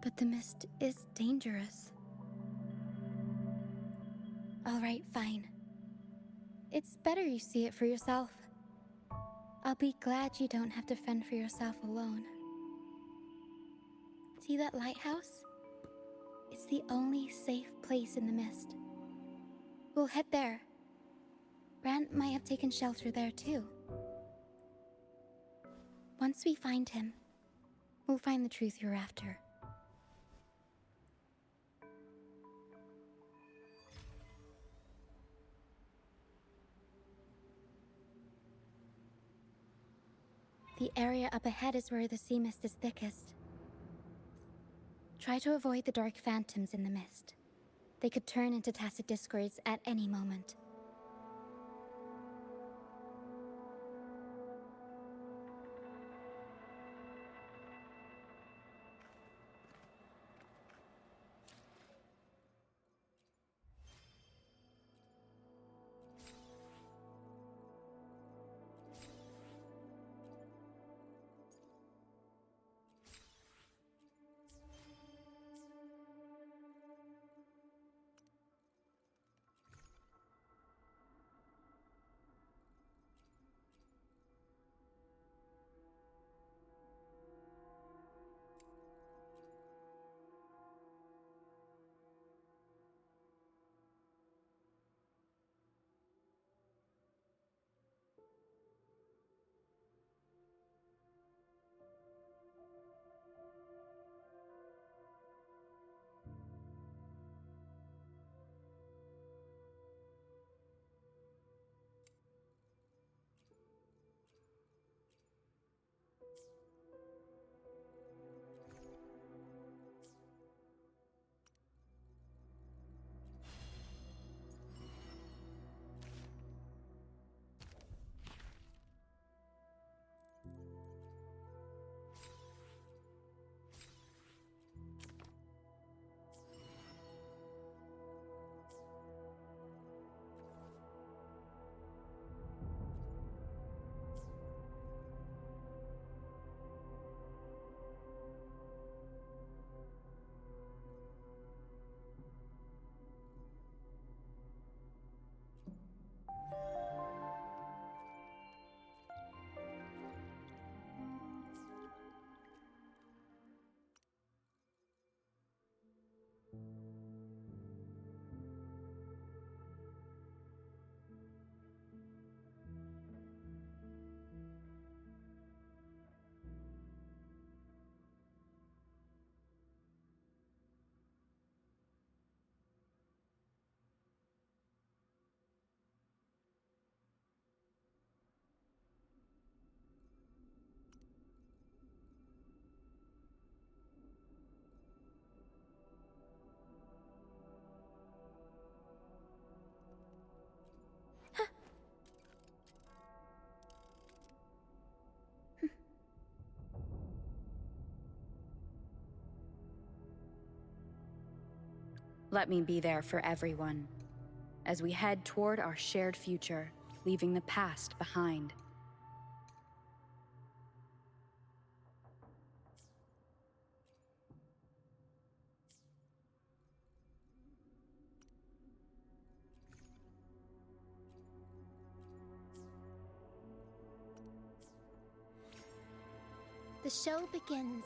But the mist is dangerous. All right, fine. It's better you see it for yourself. I'll be glad you don't have to fend for yourself alone. See that lighthouse? It's the only safe place in the mist. We'll head there. Brant might have taken shelter there too. Once we find him, we'll find the truth you're after. The area up ahead is where the sea mist is thickest. Try to avoid the dark phantoms in the mist. They could turn into tacit discords at any moment. Let me be there for everyone, as we head toward our shared future, leaving the past behind. The show begins.